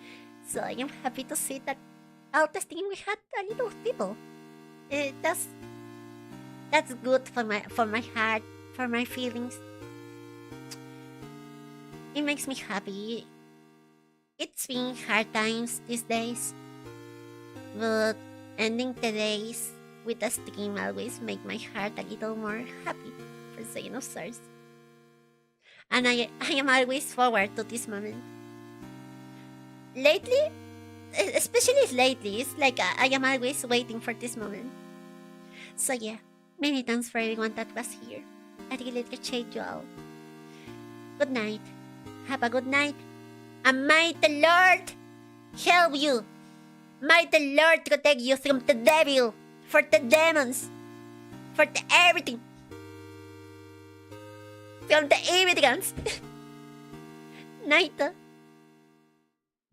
So I am happy to see that out the stream we had a little of people. That's good for my heart, for my feelings. It makes me happy. It's been hard times these days, but ending the days with a stream always make my heart a little more happy, for saying of sorts. And I am always forward to this moment. Lately, especially lately, it's like I am always waiting for this moment. So yeah, many thanks for everyone that was here. I really appreciate you all. Good night. Have a good night. And may the Lord help you. May the Lord protect you from the devil, for the demons, for the everything, from the immigrants. Night.